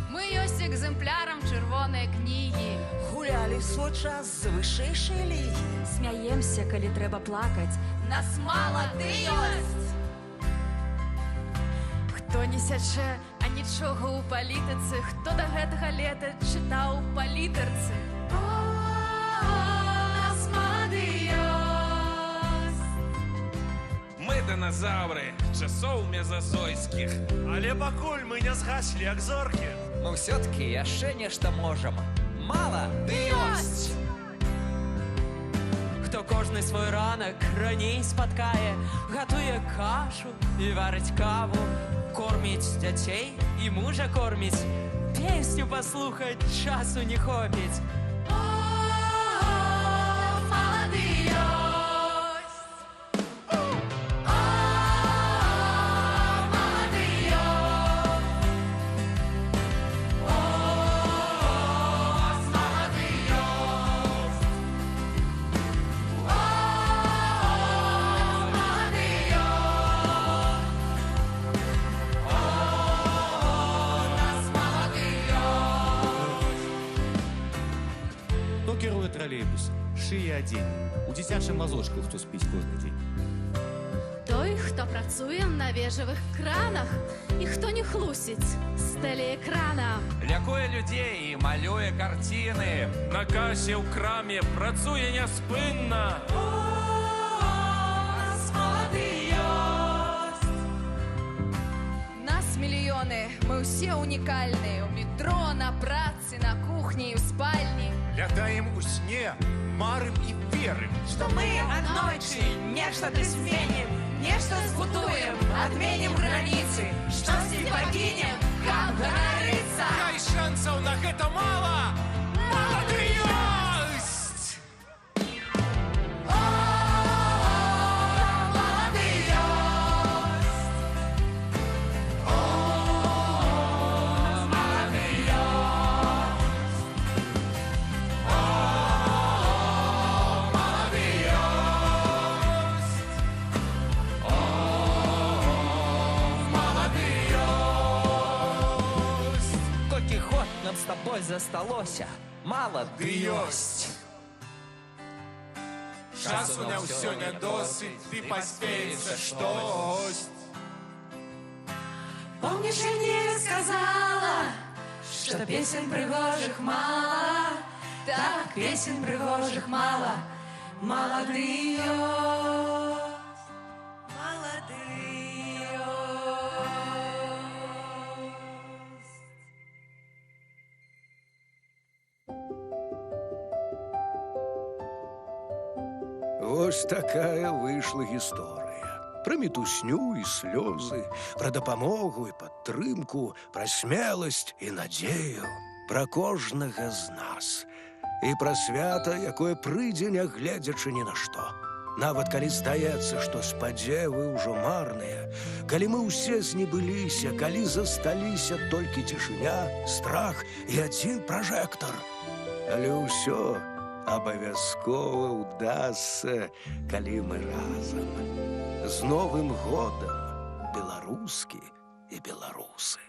Мы ёсць экземплярам чырвонай кнігі. Гулялі свой час за вышэйшай лігі. Смяемся, калі трэба плакаць. Нас мала, ды ёсць. Хто не сячэ, а нічога ў палітыцы, хто да гэтага лета чытаў па літарцы. Нас малады ёсць. Мы дыназаўры часоў мезазойскіх. Але пакуль мы не згаслі, як зоркі. Но все-таки яшчэ нешта можам. Мала ды ёсць. Хто кожны свой ранак раней спаткае, гатуе кашу і варыць каву, корміць дзяцей і мужа корміць, песню паслухаць часу не хопіць. Малады ёсць. Малады ёсць. Малады ёсць. Малады Хто кіруе тралейбусам? Шые адзень. У дзіцячым мазочках хто спіць кожны дзень. Той, хто працуе на вежавых кранах, і хто не хлусіць з тэлеэкрана. Лякуе людзей і малюе карціны. На касе ў краме працуе няспынна. Нас малады ёсць. чэмпіёны, мы ўсе унікальныя. У метро, на працы, на кухні і ў спальні. Лятаем у сне, марым і верым, Што мы аднойчы нешта ты зменім, нешта збудуем, адменім граніцы, штосьці пакінем, каб ганарыцца. Хай шансаў на гэта мала, мала ды ёсць! Толькі ход нам з тобой засталося, мала ды ёсць. Часу не ўсё не досыць, ты паспеецца штось. Помніш, я не сказала, што песен прыгожых мала. Так, песен прыгожых мала, мала ды ёсць. Мала ды Вось такая выйшла гісторыя. Пра мітусню і слёзы, пра дапамогу і падтрымку, пра смеласць і надзею, пра кожнага з нас. І пра свята, якое прыйдзе, нягледзячы ні на што. Нават калі здаецца, што спадзевы ўжо марныя, калі мы ўсе знебыліся, калі засталіся толькі цішыня, страх і адзін пражэктар. Але ўсё абавязкова ўдасца, калі мы разам. З Новым годам, беларускі і беларусы!